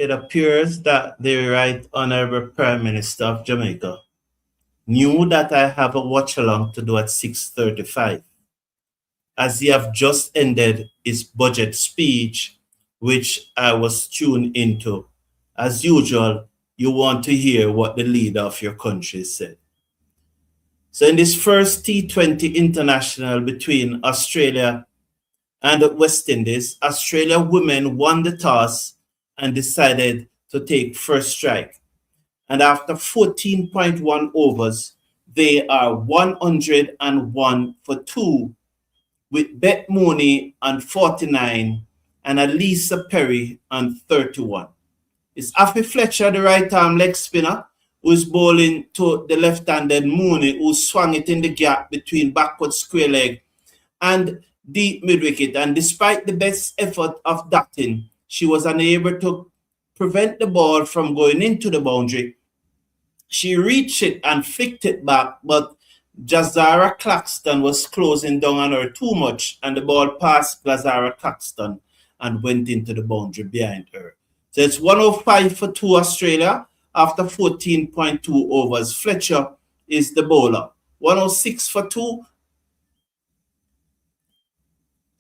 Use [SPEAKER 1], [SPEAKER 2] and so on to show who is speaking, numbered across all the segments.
[SPEAKER 1] It appears that the Right Honorable Prime Minister of Jamaica knew that I have a watch along to do at 6:35, as he have just ended his budget speech, which I was tuned into. As usual, you want to hear what the leader of your country said. So in this first T20 international between Australia and West Indies, Australia women won the toss and decided to take first strike. And after 14.1 overs, they are 101 for 2 with Beth Mooney on 49 and Alisa Perry on 31. It's Afi Fletcher, the right arm leg spinner, who's bowling to the left-handed Mooney, who swung it in the gap between backward square leg and deep mid-wicket. And despite the best effort of Dutton, she was unable to prevent the ball from going into the boundary. She reached it and flicked it back, but Jazara Claxton was closing down on her too much, and the ball passed Jazara Claxton and went into the boundary behind her. So it's 105 for 2 Australia after 14.2 overs. Fletcher is the bowler. 106 for 2.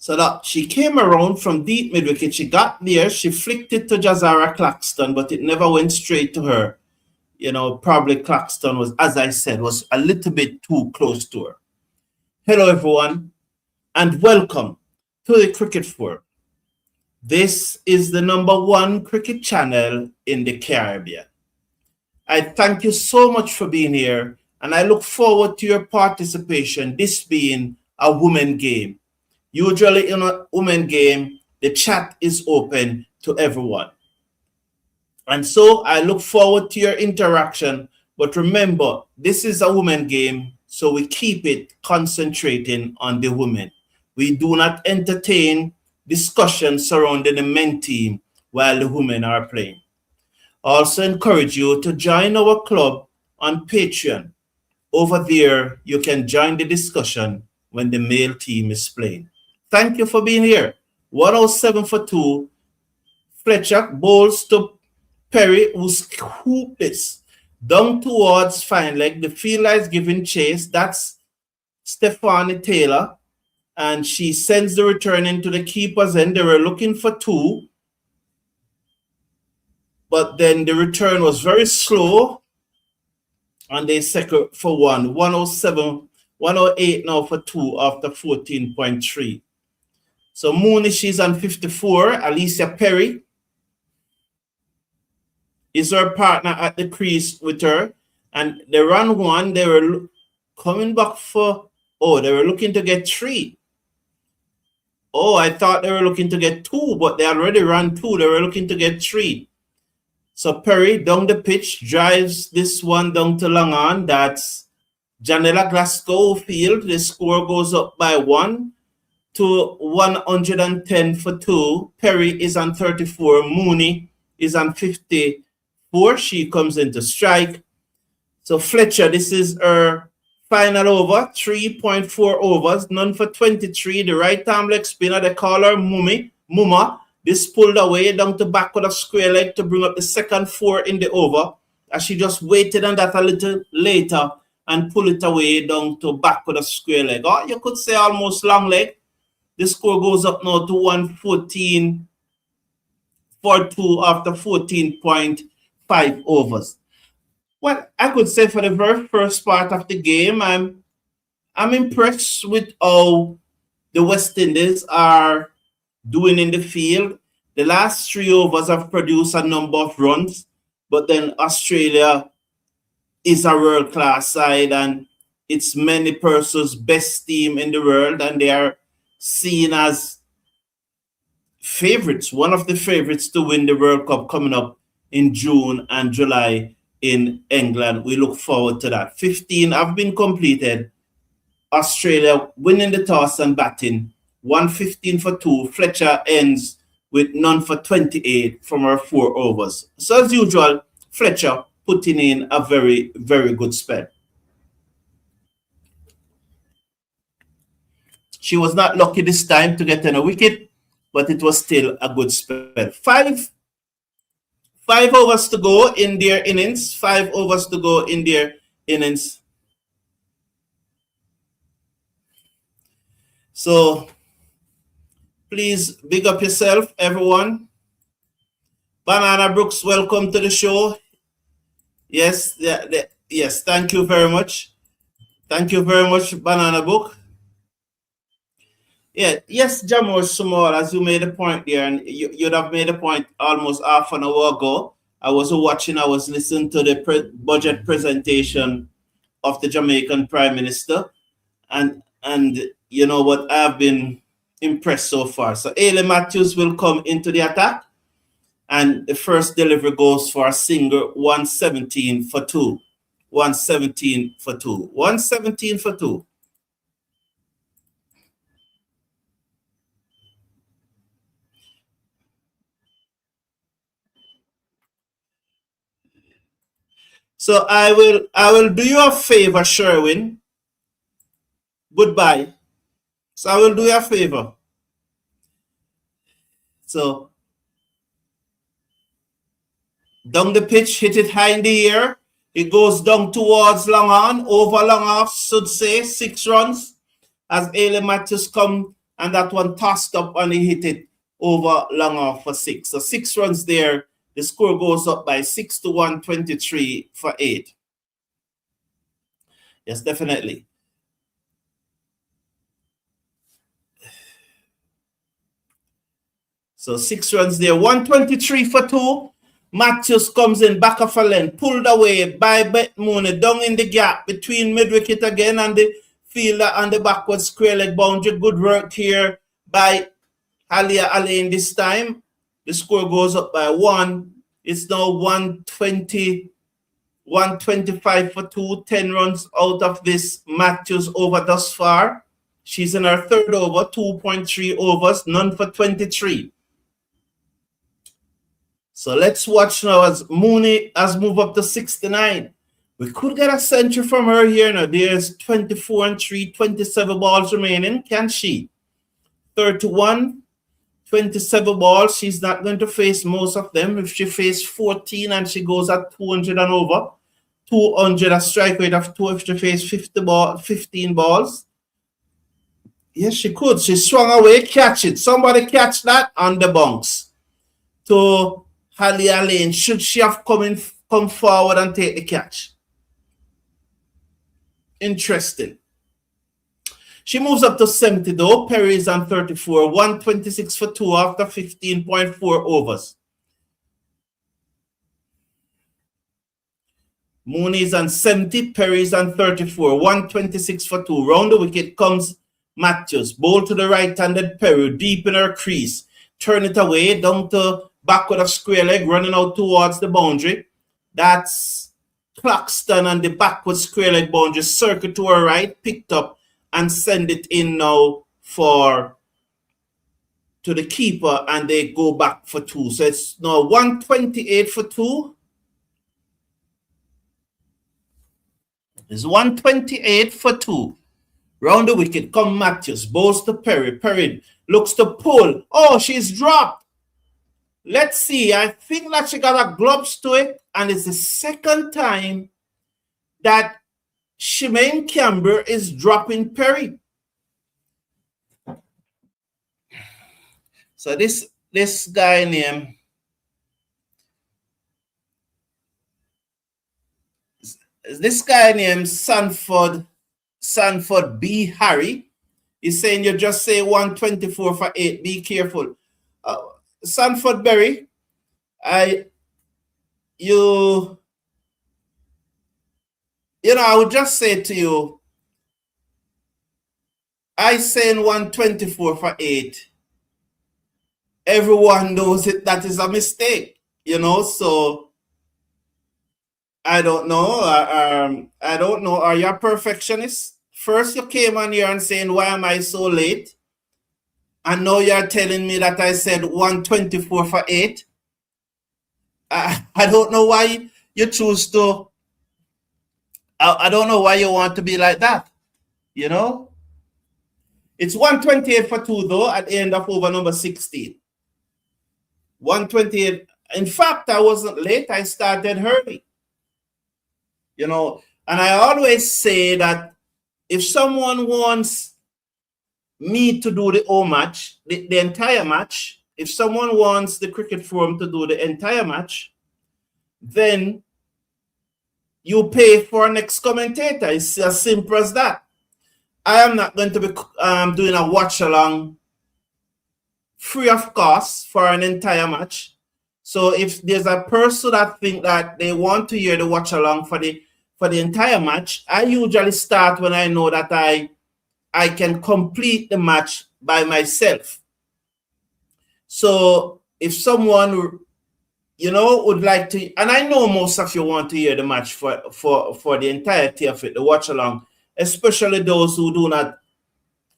[SPEAKER 1] So that she came around from deep mid-wicket. She got there. She flicked it to Jazara Claxton, but it never went straight to her. You know, probably Claxton was, as I said, was a little bit too close to her. Hello, everyone, and welcome to the Cricket Forum. This is the #1 cricket channel in the Caribbean. I thank you so much for being here, and I look forward to your participation, this being a women game. Usually in a women game, the chat is open to everyone. And so I look forward to your interaction. But remember, this is a women game, so we keep it concentrating on the women. We do not entertain discussions surrounding the men team while the women are playing. I also encourage you to join our club on Patreon. Over there, you can join the discussion when the male team is playing. Thank you for being here. 107 for 2. Fletcher bowls to Perry, who scooped this down towards fine leg. The fielder is giving chase. That's Stephanie Taylor. And she sends the return into the keeper's end. They were looking for 2. But then the return was very slow. And they settled for 1. 107, 108 now for 2 after 14.3. So Mooney, she's on 54. Alicia Perry is her partner at the crease with her. And they ran 1. They were coming back for, they were looking to get 3. I thought they were looking to get 2, but they already ran 2. They were looking to get 3. So Perry down the pitch drives this one down to long on. That's Janella Glasgow field. The score goes up by 1 to 110 for 2. Perry is on 34. Mooney is on 54. She comes into strike. So Fletcher, this is her final over. 3.4 overs. None for 23. The right arm leg spinner, they call her Muma. This pulled away down to back with a square leg to bring up the second 4 in the over. As she just waited on that a little later and pull it away down to back with a square leg. Or you could say almost long leg. The score goes up now to 114 for 2 after 14.5 overs. Well, I could say for the very first part of the game, I'm impressed with how the West Indies are doing in the field. The last 3 overs have produced a number of runs, but then Australia is a world-class side and it's many persons' best team in the world, and they are seen as favorites, one of the favorites to win the World Cup coming up in June and July in England. We look forward to that. 15 have been completed. Australia winning the toss and batting. 115 for 2. Fletcher ends with none for 28 from her 4 overs. So as usual, Fletcher putting in a very, very good spell. She was not lucky this time to get on a wicket, but it was still a good spell. 5 overs to go in their innings. 5 overs to go in their innings. So please big up yourself, everyone. Banana Brooks, welcome to the show. Yes, yes, thank you very much. Thank you very much, Banana Book. Yeah, yes, Jamo Sumal, as you made a point there, and you'd have made a point almost half an hour ago. I was listening to the budget presentation of the Jamaican Prime Minister, and you know what, I've been impressed so far. So Ailey Matthews will come into the attack, and the first delivery goes for a single 117 for 2. 117 for 2. 117 for 2. So I will do you a favor, Sherwin. Goodbye. So I will do you a favor. So down the pitch, hit it high in the air. It goes down towards long on, over long off, should say 6 runs. As Ailey Matthews come and that one tossed up and he hit it over long off for 6. So 6 runs there. The score goes up by 6 to 123 for 8. Yes, definitely. So 6 runs there. 123 for 2. Matthews comes in back of a length, pulled away by Bet Mooney, down in the gap between mid-wicket again and the fielder and the backward square leg boundary. Good work here by Alia Alain this time. The score goes up by 1. It's now 120, 125 for 2. 10 runs out of this Matthews over thus far. She's in her third over, 2.3 overs, none for 23. So let's watch now as Mooney has moved up to 69. We could get a century from her here now. There's 24 and 3, 27 balls remaining. Can she? 31, 27 balls. She's not going to face most of them. If she faces 14 and she goes at 200 and over, 200 a strike rate of 2. If she faces 15 balls, yes, she could. She swung away, catch it. Somebody catch that on the bunks. To Halia Lane, should she have come forward and take the catch? Interesting. She moves up to 70 though. Perry is on 34. 126 for 2 after 15.4 overs. Mooney is on 70. Perry is on 34. 126 for 2. Round the wicket comes Matthews. Bowl to the right-handed Perry. Deep in her crease. Turn it away. Down to backward of square leg. Running out towards the boundary. That's Claxton and the backward square leg boundary. Circuit to her right. Picked up. And send it in now to the keeper, and they go back for 2. So it's now 128 for 2. It's 128 for 2. Round the wicket come Matthews, bowls to Perry. Perry looks to pull. Oh, she's dropped. Let's see. I think that she got her gloves to it, and it's the second time that Shemaine Campbell is dropping Perry. So this guy named Sanford B. Harry is saying you just say 124 for 8. Be careful. Sanford Berry, I would just say to you, I saying 124 for 8. Everyone knows it. That is a mistake, so I don't know. I don't know. Are you a perfectionist? First you came on here and saying, why am I so late? And now you're telling me that I said 124 for 8. I don't know why you choose to. I don't know why you want to be like that. It's 128 for 2 though at the end of over number 16. 128 In fact, I wasn't late. I started early. You know, and I always say that if someone wants me to do the whole match, the entire match, if someone wants the cricket forum to do the entire match, then you pay for an ex-commentator. It's as simple as that. I am not going to be doing a watch along free of cost for an entire match. So if there's a person that think that they want to hear the watch along for the entire match, I usually start when I know that I can complete the match by myself. So if someone, you know, would like to, and I know most of you want to hear the match for the entirety of it, the watch along, especially those who do not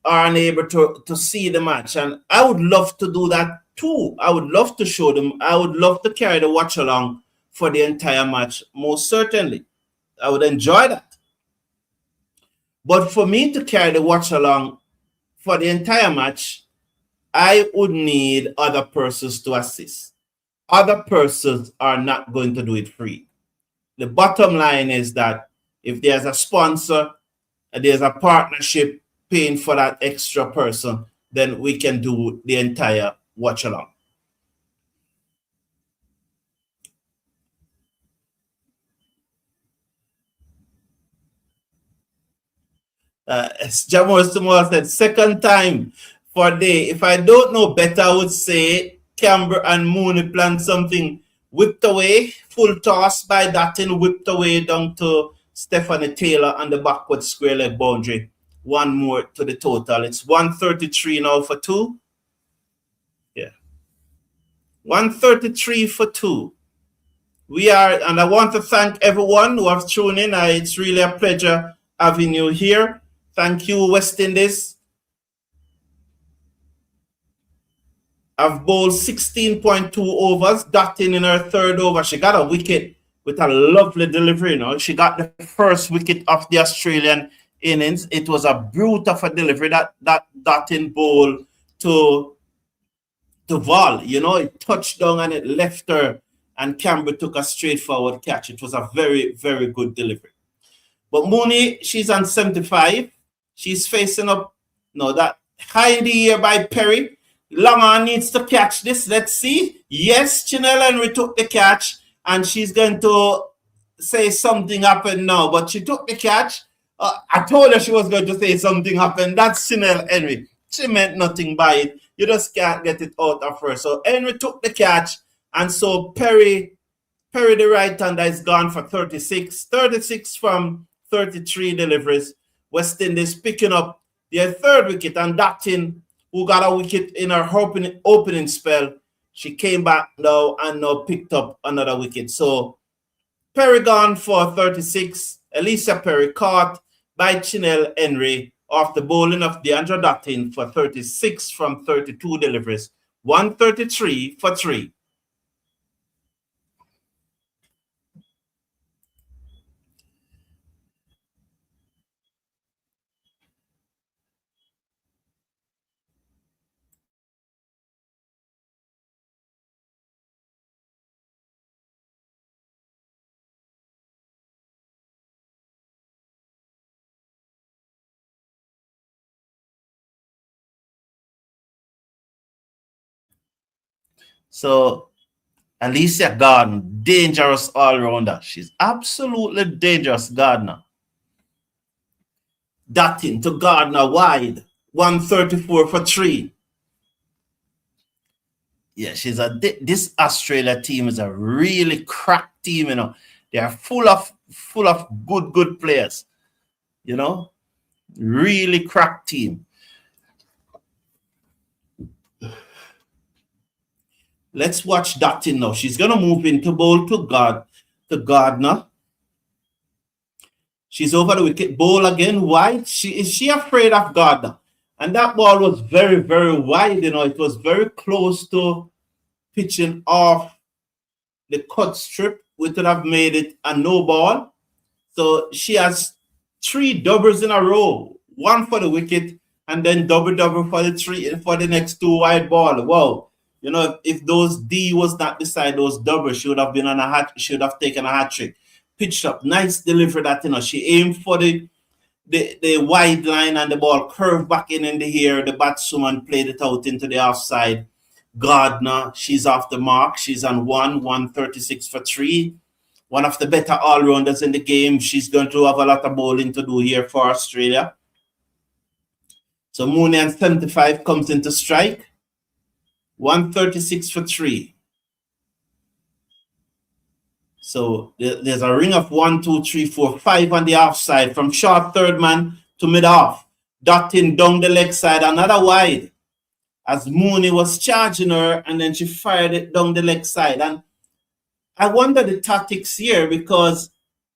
[SPEAKER 1] are unable to see the match. And I would love to do that too. I would love to show them. I would love to carry the watch along for the entire match. Most certainly. I would enjoy that. But for me to carry the watch along for the entire match, I would need other persons to assist. Other persons are not going to do it free. The bottom line is that if there's a sponsor, there's a partnership paying for that extra person, then we can do the entire watch along. As Jamal Samoa said, second time for day. If I don't know better, I would say Camber and Mooney planned something whipped away, full toss by Dutton, whipped away down to Stephanie Taylor on the backward square leg boundary. One more to the total. It's 133 now for two. Yeah. 133 for two. We are, and I want to thank everyone who have tuned in. It's really a pleasure having you here. Thank you, West Indies. I've bowled 16.2 overs, Dotting in her third over. She got a wicket with a lovely delivery. You know, she got the first wicket of the Australian innings. It was a brute of a delivery that Dotting bowl to Val. You know, it touched down and it left her, and Campbell took a straightforward catch. It was a very, very good delivery. But Mooney, she's on 75. She's facing up, no, that high in the air by Perry. Long on needs to catch this. Let's see. Yes, Chinelle Henry took the catch, and she's going to say something happened now, but she took the catch. I told her she was going to say something happened. That's Chinelle Henry. She meant nothing by it. You just can't get it out of her. So Henry took the catch, and so Perry, the right-hander, is gone for 36. 36 from 33 deliveries. West Indies picking up their third wicket, and Dottin, who got a wicket in her opening spell, she came back now and now picked up another wicket. So Perry gone for 36. Alicia Perry caught by Chinelle Henry off the bowling of DeAndre Dottin for 36 from 32 deliveries. 133 for 3. So Alicia Gardner, dangerous all-rounder. She's absolutely dangerous, Gardner. Dottin to Gardner wide. 134 for 3. Yeah, this Australia team is a really crack team, you know. They are full of good players, you know. Really crack team. Let's watch Dottin now. She's gonna move into bowl to Gardner. She's over the wicket, bowl again wide. Is she afraid of Gardner? And that ball was very, very wide, you know. It was very close to pitching off the cut strip, which would have made it a no ball. So she has 3 doubles in a row. One for the wicket, and then double for the next 2 wide ball. Wow. You know, if those D was not beside those doubles, she would have been on a hat. She would have taken a hat trick. Pitched up, nice delivery that, you know. She aimed for the wide line and the ball curved back in the air. The batswoman played it out into the offside. Gardner, she's off the mark. She's on 136 for 3. One of the better all-rounders in the game. She's going to have a lot of bowling to do here for Australia. So Mooney and 75 comes into strike. 136 for 3. So there's a ring of 1, 2, 3, 4, 5 on the offside from short third man to mid-off. Dotting down the leg side, another wide. As Mooney was charging her, and then she fired it down the leg side. And I wonder the tactics here, because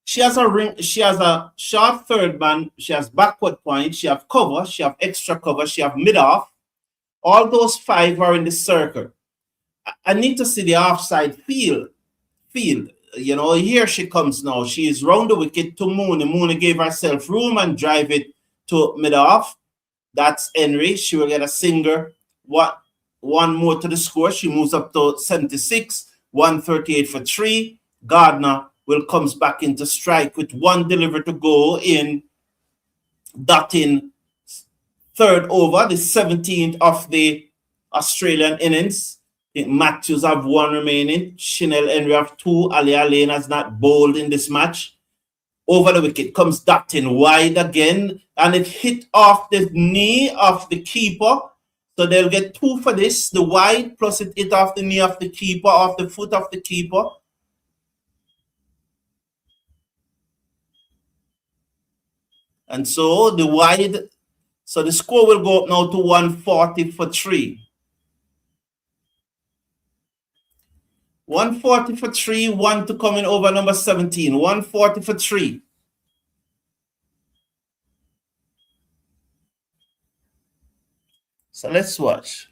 [SPEAKER 1] she has a ring, she has a short third man, she has backward point, she have cover, she have extra cover, she have mid-off. All those 5 are in the circle. I need to see the offside field. You know, here she comes now. She is round the wicket to Mooney. Mooney gave herself room and drive it to mid-off. That's Henry. She will get a singer. One more to the score. She moves up to 76. 138 for 3. Gardner comes back into strike with 1 delivery to go in Dottin third over, the 17th of the Australian innings. Matthews have 1 remaining. Chanel Henry have 2. Ali Lane has not bowled in this match. Over the wicket comes Dottin wide again, and it hit off the knee of the keeper. So they'll get 2 for this, the wide, plus it hit off the knee of the keeper, off the foot of the keeper. And so the wide, so the score will go up now to 140 for 3. 140 for 3, 1 to come in over number 17. 140 for 3. So let's watch.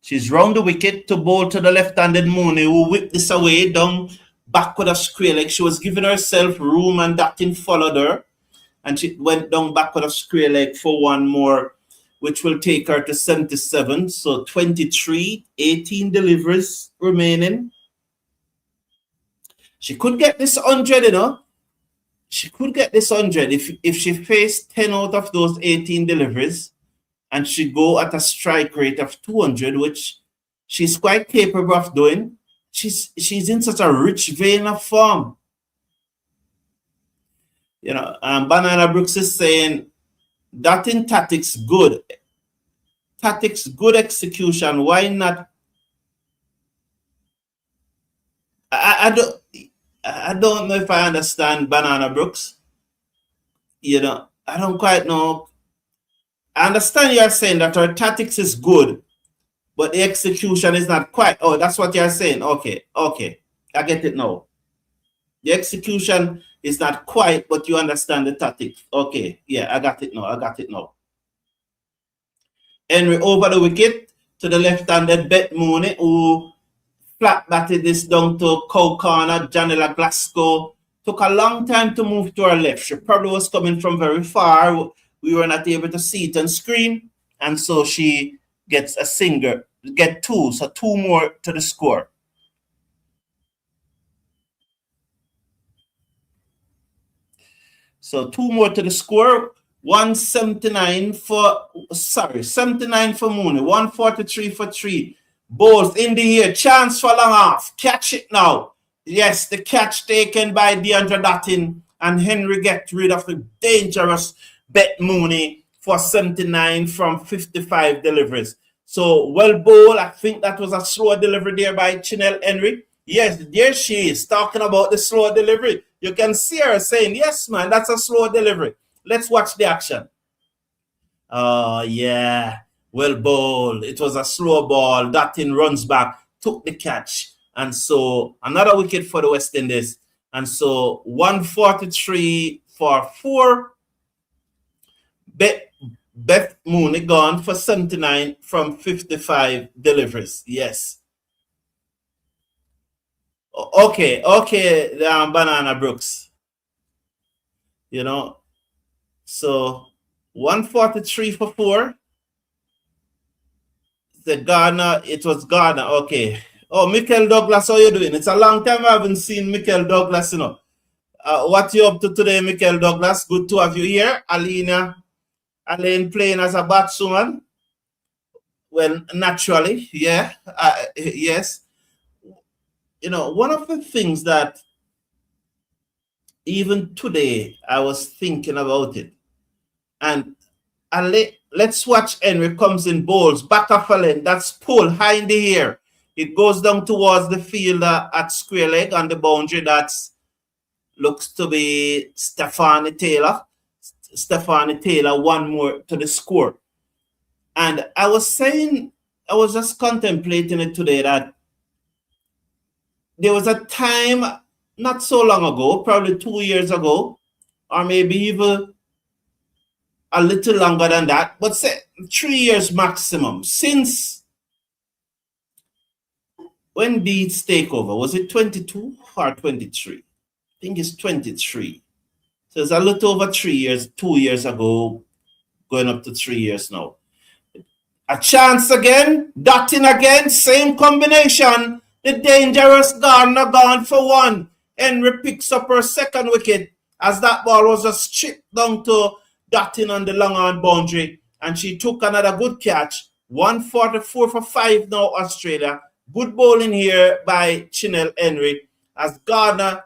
[SPEAKER 1] She's round the wicket to bowl to the left-handed Mooney, who whipped this away down back with a square leg. She was giving herself room, and Dottin followed her. And she went down back with a square leg for 1 more, which will take her to 77. So 23, 18 deliveries remaining. She could get this 100, you know. She could get this 100 if she faced 10 out of those 18 deliveries, and she go at a strike rate of 200, which she's quite capable of doing. She's in such a rich vein of form. You know, Banana Brooks is saying that in tactics good. Tactics good, execution. Why not? I don't know if I understand Banana Brooks. You know, I don't quite know. I understand you're saying that our tactics is good, but the execution is not quite. Oh, that's what you're saying. Okay. I get it now. The execution is not quite, but you understand the tactics. Okay, yeah, I got it now. Henry over the wicket to the left-handed Bet Mooney, who flat batted this down to Cow Corner. Janela Glasgow took a long time to move to her left. She probably was coming from very far. We were not able to see it on screen, and so she gets a singer, get 2, so 2 more to the score. So 2 more to the score. 179 for, 79 for Mooney. 143 for 3. Bowls in the air. Chance for long off. Catch it now. Yes, the catch taken by DeAndre Dottin, and Henry gets rid of the dangerous Bet Mooney for 79 from 55 deliveries. So well bowled. I think that was a slow delivery there by Chanel Henry. Yes, there she is talking about the slow delivery. You can see her saying, yes, man, that's a slow delivery. Let's watch the action. Oh, yeah. Well bowled. It was a slow ball. Dottin runs back, took the catch. And so another wicket for the West Indies. And so 143 for 4. Beth Mooney gone for 79 from 55 deliveries. Yes. Okay, Banana Brooks. You know, so 143 for 4. The Ghana, it was Ghana. Okay. Oh, Michael Douglas, how you doing? It's a long time I haven't seen Michael Douglas, you know. What you up to today, Michael Douglas? Good to have you here. Elaine playing as a batswoman. Well, naturally, yeah. Yes. You know, one of the things that even today I was thinking about it. And let's watch Henry comes in bowls, back of a lane. That's pull high in the air. It goes down towards the fielder at square leg on the boundary. That's looks to be Stephanie Taylor. Stephanie Taylor, one more to the score. And I was just contemplating it today that there was a time not so long ago, probably 2 years ago, or maybe even a little longer than that, but say 3 years maximum, since when Beats take over. Was it 22 or 23? I think it's 23. So it's a little over 3 years, 2 years ago, going up to 3 years now. A chance again, dotting again, same combination. The dangerous Gardner gone for one. Henry picks up her second wicket as that ball was just chipped down to dotting on the long on boundary. And she took another good catch. 144 for 5 now, Australia. Good bowling here by Chinel Henry as Gardner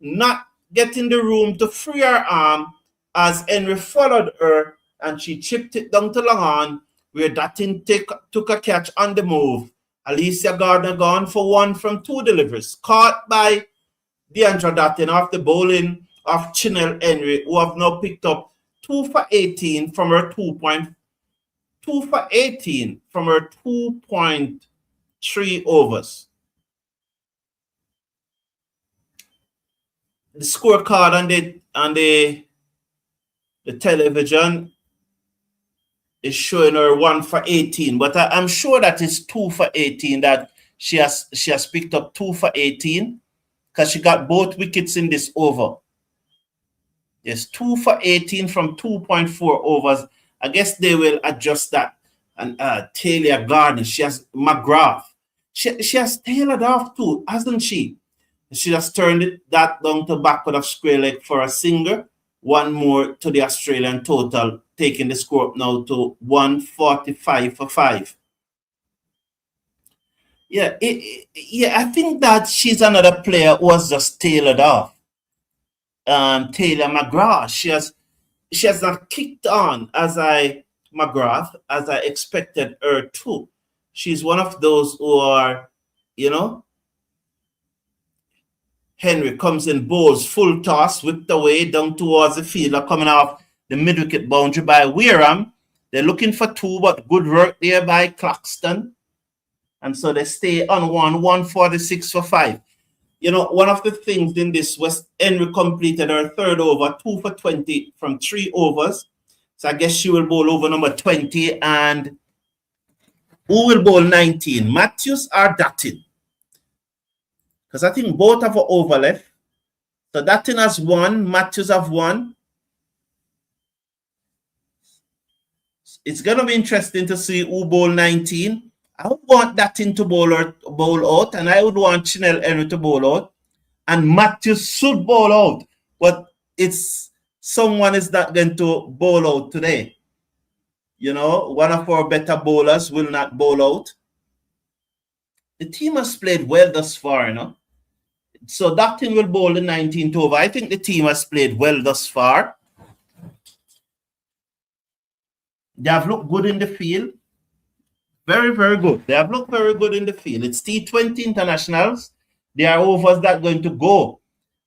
[SPEAKER 1] not getting the room to free her arm as Henry followed her and she chipped it down to long on where Dottin took a catch on the move. Alicia Gardner gone for one from 2 deliveries. Caught by Deandra Dottin off the bowling of Chinel Henry, who have now picked up 2 for 18 from her 2.3 overs. The scorecard on the television is showing her 1 for 18, but I'm sure that is 2 for 18, that she has picked up 2 for 18 because she got both wickets in this over. Yes, 2 for 18 from 2.4 overs. I guess they will adjust that. And Taylor Gardner, she has McGrath. She has tailored off too, hasn't she? She just turned that down to backward of square leg for a single. One more to the Australian total, taking the score up now to 145 for 5. Yeah, I think that she's another player who was just tailored off. Taylor McGrath, she has not kicked on as I expected her to. She's one of those who are, you know, Henry comes in bowls, full toss, whipped away down towards the fielder, coming off the mid-wicket boundary by Wareham. They're looking for 2, but good work there by Claxton. And so they stay on 146 for 5. You know, one of the things in this was Henry completed her 3rd over, 2 for 20 from 3 overs. So I guess she will bowl over number 20. And who will bowl 19? Matthews or Dutton? Because I think both have an over left. So Dutton has 1, Matthews have 1. It's going to be interesting to see who bowl 19. I would want Dutton to bowl out, and I would want Chinel Henry to bowl out. And Matthews should bowl out. But it's someone is not going to bowl out today. You know, one of our better bowlers will not bowl out. The team has played well thus far, you know. So that thing will bowl the 19th over. I think the team has played well thus far. They have looked good in the field. Very, very good. They have looked very good in the field. It's T20 internationals. There are overs that are going to go.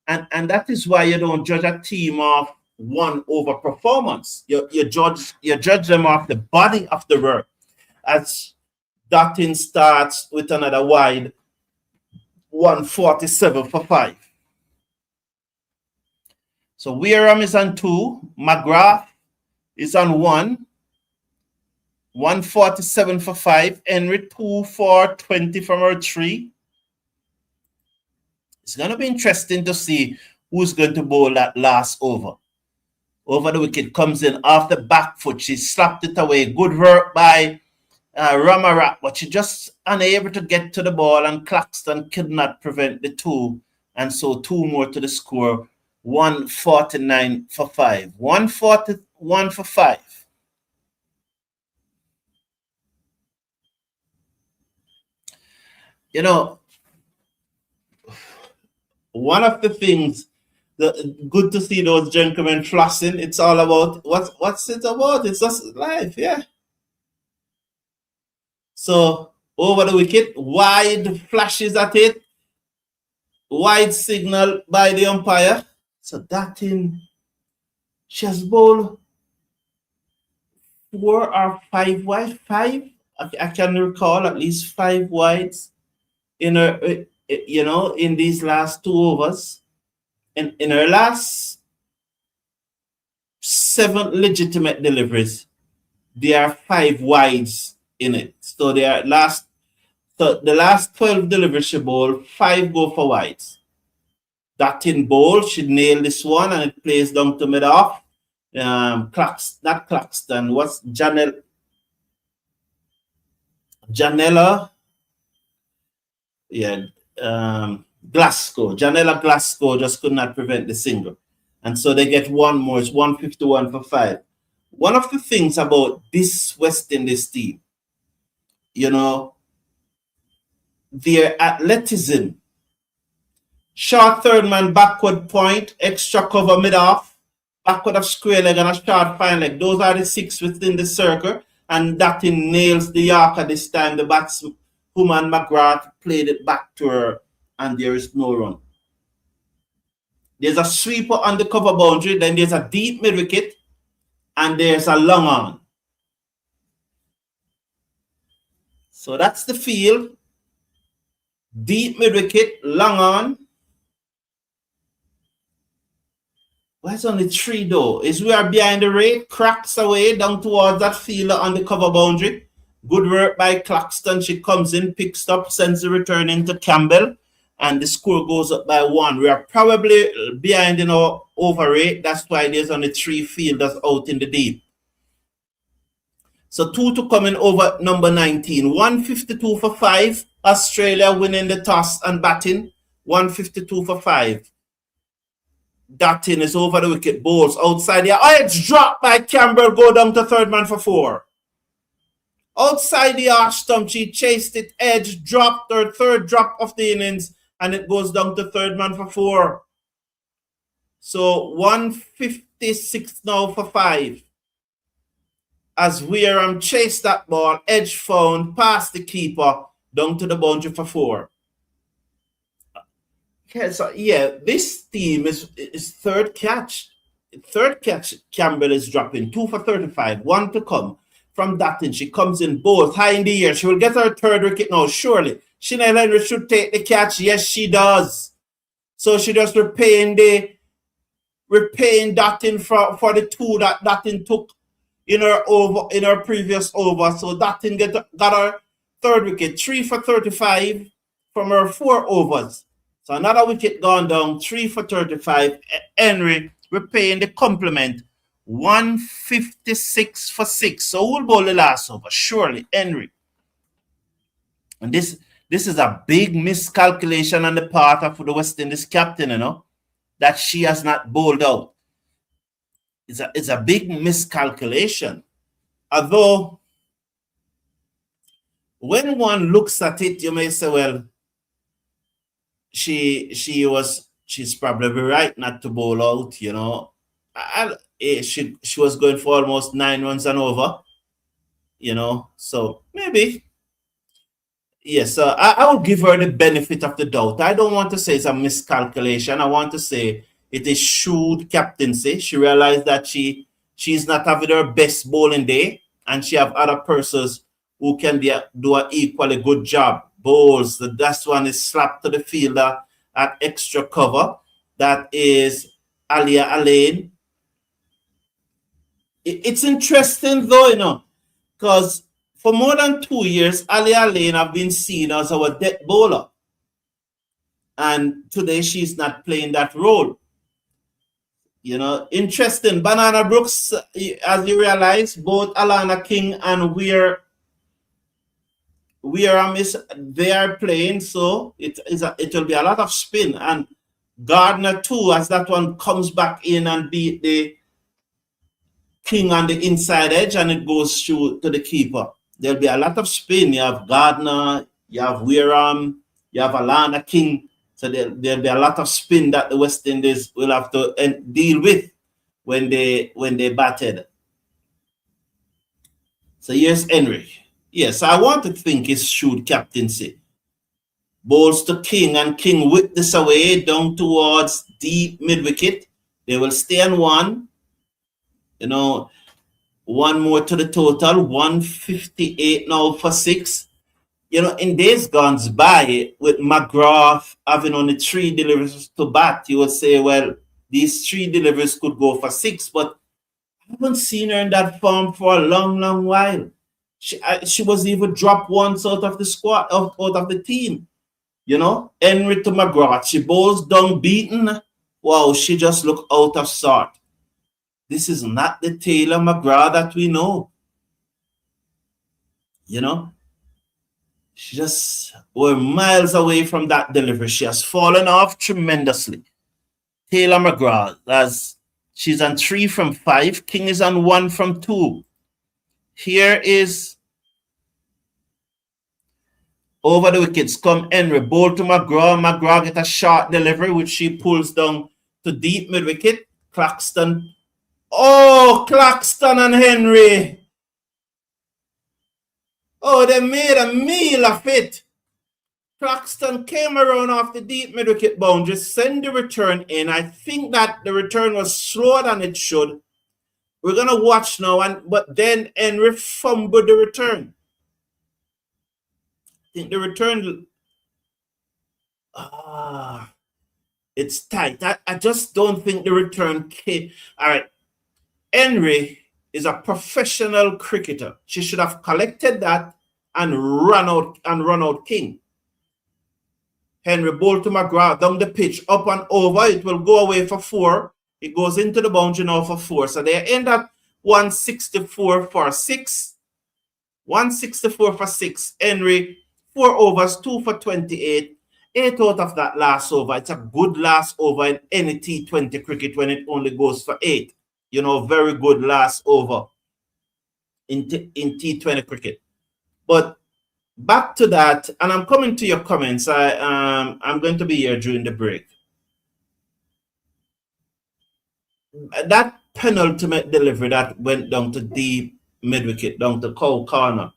[SPEAKER 1] And that is why you don't judge a team off 1 over performance. You judge them off the body of the work. As Dottin starts with another wide, 147 for 5. So Wareham is on 2. McGrath is on 1. 147 for 5. Henry 2 for 20 from her 3. It's going to be interesting to see who's going to bowl that last over. over the wicket, comes in off the back foot. She slapped it away. Good work by Ramarat, but she just unable to get to the ball, and Claxton could not prevent the two. And so 2 more to the score. 149 for 5. 141 for 5. You know, one of the things good to see those gentlemen flossing. It's all about what's it about? It's just life, yeah. So over the wicket, wide flashes at it, wide signal by the umpire. So that in she has bowled 4 or 5 wide. 5. I can recall at least 5 wides in her, in these last 2 overs. In her last 7 legitimate deliveries, there are 5 wides in it. So the last 12 deliveries she bowled, 5 go for wides. That in bowl, she nailed this one, and it plays down to mid off. Not Claxton. What's Janella? Yeah. Glasgow. Janella Glasgow just could not prevent the single. And so they get 1 more. It's 151 for 5. One of the things about this West Indies team, their athleticism, short third man, backward point, extra cover mid off, backward of square leg and a short fine leg. Those are the 6 within the circle. And that nails the Yorker this time. The batsman, McGrath, played it back to her, and there is no run. There's a sweeper on the cover boundary, then there's a deep mid wicket, and there's a long on. So that's the field. Deep mid wicket, long on. Why is only 3 though? Is we are behind the rate, cracks away down towards that fielder on the cover boundary. Good work by Claxton. She comes in, picks up, sends the return into Campbell, and the score goes up by 1. We are probably behind in our over rate. That's why there's only 3 fielders out in the deep. So 2 to come in over number 19. 152 for 5. Australia winning the toss and batting. 152 for 5. That in is over the wicket, bowls outside the it's dropped by Campbell, go down to third man for 4. Outside the arch stump, she chased it, edge, dropped her third drop of the innings, and it goes down to third man for 4. So 156 now for 5. As Weeram chased that ball, edge found, past the keeper, down to the boundary for 4. Okay, so yeah, this team is third catch. Third catch, Campbell is dropping. 2 for 35. 1 to come. From that in, she comes in both high in the air. She will get her 3rd wicket now, surely. Sinead Henry should take the catch. Yes, she does. So she just repaying Dottin for the 2 that Dottin took in her previous over. So Dottin got her 3rd wicket. 3 for 35 from her 4 overs. So another wicket gone down, 3 for 35. Henry repaying the compliment, 156 for 6. So who'll bowl the last over? Surely Henry. And this is a big miscalculation on the part of the West Indies captain, that she has not bowled out. It's a big miscalculation. Although, when one looks at it, you may say, well, she's probably right not to bowl out, she was going for almost 9 runs and over, so maybe. Yes, I will give her the benefit of the doubt. I don't want to say it's a miscalculation. I want to say it is shrewd captaincy. She realized that she's not having her best bowling day, and she have other persons who can do an equally good job. Bowls, the last one is slapped to the fielder at extra cover. That is Alia Alain. It's interesting though, because for more than 2 years, Alia Alain have been seen as our death bowler. And today she's not playing that role. You know, interesting. Banana Brooks, as you realize, both Alana King and they are playing, so it will be a lot of spin. And Gardner too, as that one comes back in and beat the King on the inside edge and it goes through to the keeper. There'll be a lot of spin. You have Gardner, you have Wiram, you have Alana King. So there'll be a lot of spin that the West Indies will have to deal with when they batted. So here's Henry. Yes, I want to think it's shrewd captaincy. Bowls to King, and King whip this away down towards deep mid-wicket. They will stay on one. You know, one more to the total, 158 now for 6. You know, in days gone by, with McGrath having only 3 deliveries to bat, you would say, well, these 3 deliveries could go for 6, but I haven't seen her in that form for a long, long while. She was even dropped once out of the squad, out of the team. You know, Henry to McGrath, she bowls down beaten. Wow, she just looked out of sort. This is not the Taylor McGrath that we know. You know, she just were miles away from that delivery. She has fallen off tremendously. Taylor McGrath, as she's on 3 from 5. King is on 1 from 2. Here is over the wickets come Henry. Bowl to McGrath. McGrath get a short delivery, which she pulls down to deep mid-wicket. Claxton. Oh, Claxton and Henry. Oh, they made a meal of it. Claxton came around off the deep mid-wicket boundary, send the return in. I think that the return was slower than it should. We're going to watch now, but then Henry fumbled the return. I think the return, it's tight. I just don't think the return came. All right. Henry is a professional cricketer. She should have collected that and run out King. Henry bowled to McGrath down the pitch, up and over. It will go away for 4. It goes into the boundary now for 4. So they end at 164 for 6. 164 for 6. Henry, 4 overs, 2 for 28. 8 out of that last over. It's a good last over in any T20 cricket when it only goes for 8. You know, very good last over in T20 cricket. But back to that, and I'm coming to your comments. I'm going to be here during the break. That penultimate delivery that went down to deep mid-wicket, down to cow corner. I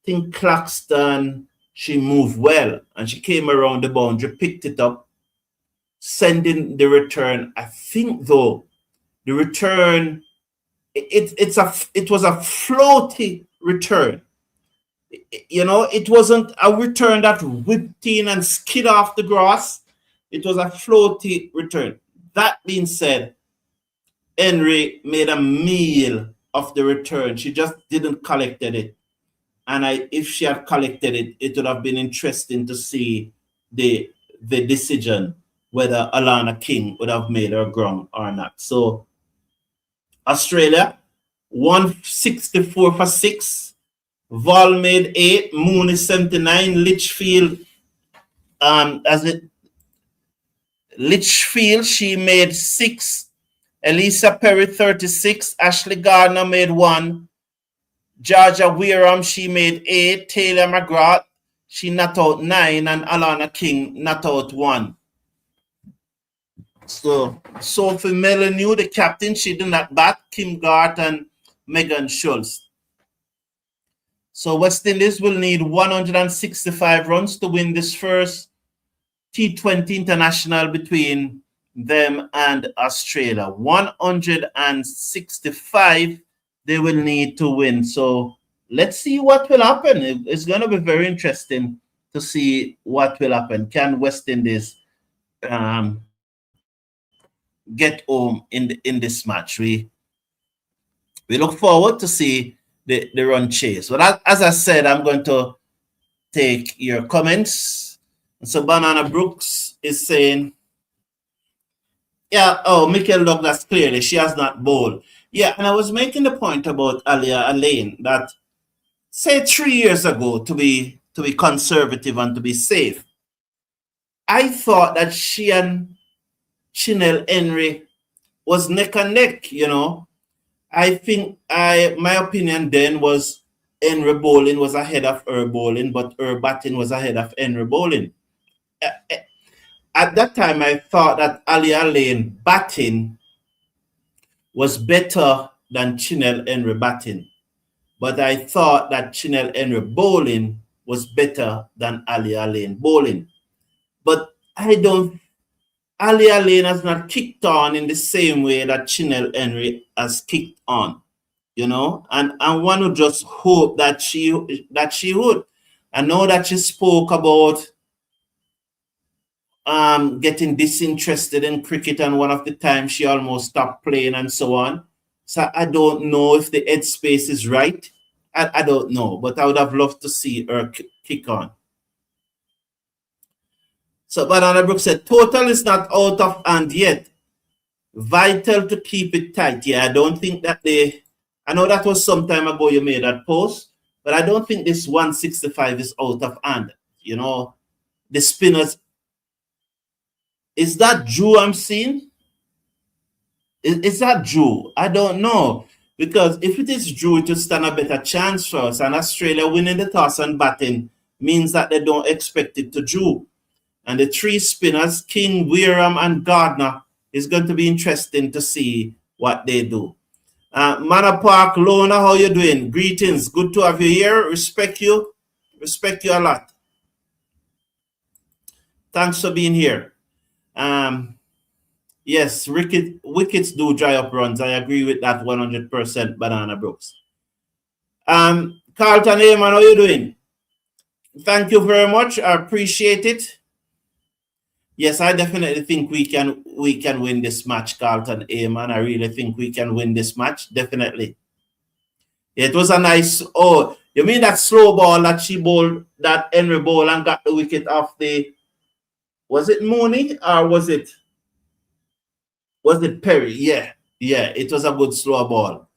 [SPEAKER 1] think Claxton, she moved well, and she came around the boundary, picked it up, sending the return. I think, though, the return, it was a floaty return. You know, it wasn't a return that whipped in and skid off the grass. It was a floaty return. That being said, Henry made a meal of the return. She just didn't collect it. And if she had collected it, it would have been interesting to see the decision whether Alana King would have made her ground or not. So Australia, 164 for 6. Vol made 8. Mooney 79. Litchfield, she made 6. Elisa Perry 36. Ashley Gardner made 1. Georgia Wiram, she made 8. Taylor McGrath, she not out 9. And Alana King not out 1. So Sophie Melanie, the captain, she did not bat. Kim Gart and Megan Schultz. So West Indies will need 165 runs to win this first T20 international between them and Australia. 165 they will need to win. So let's see what will happen. It's going to be very interesting to see what will happen. Can West Indies get home in this match? We look forward to see the run chase. But as I said, I'm going to take your comments. So Banana Brooks is saying, Yeah, oh, Mikel Douglas, clearly she has not bowled. Yeah, and I was making the point about Alia Alain that say 3 years ago, to be conservative and to be safe, I thought that she and Chinel Henry was neck and neck. I think my opinion then was Henry bowling was ahead of her bowling, but her batting was ahead of Henry bowling. At that time, I thought that Alia Lane batting was better than Chinel Henry batting. But I thought that Chinel Henry bowling was better than Alia Lane bowling. But I don't, Alia Lane has not kicked on in the same way that Chinel Henry has kicked on. And one would just hope that she would. I know that she spoke about getting disinterested in cricket, and one of the times she almost stopped playing and so on. So I don't know if the headspace is right. I don't know, but I would have loved to see her kick on. So Banana Brook said, total is not out of hand yet. Vital to keep it tight. Yeah, I don't think that I know that was some time ago you made that post, but I don't think this 165 is out of hand. The spinners. Is that Drew I'm seeing? Is that Drew? I don't know. Because if it is Drew, it will stand a better chance for us. And Australia winning the toss and batting means that they don't expect it to Drew. And the three spinners, King, Wareham, and Gardner, is going to be interesting to see what they do. Manor Park, Lona, how you doing? Greetings. Good to have you here. Respect you. Respect you a lot. Thanks for being here. Yes, wickets do dry up runs. I agree with that 100%, Banana Brooks. Carlton Heyman, how you doing? Thank you very much. I appreciate it. Yes, I definitely think we can win this match, Carlton Heyman. I really think we can win this match. Definitely. It was a nice. Oh, you mean that slow ball that she bowled, that Henry bowled and got the wicket off the. Was it Mooney or was it Perry? Yeah, it was a good slow ball.